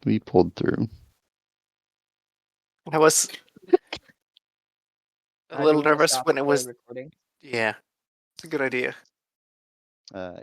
We pulled through. I was a Now, do little you wanna nervous stop when it the was. recording. Yeah, it's a good idea. Yeah.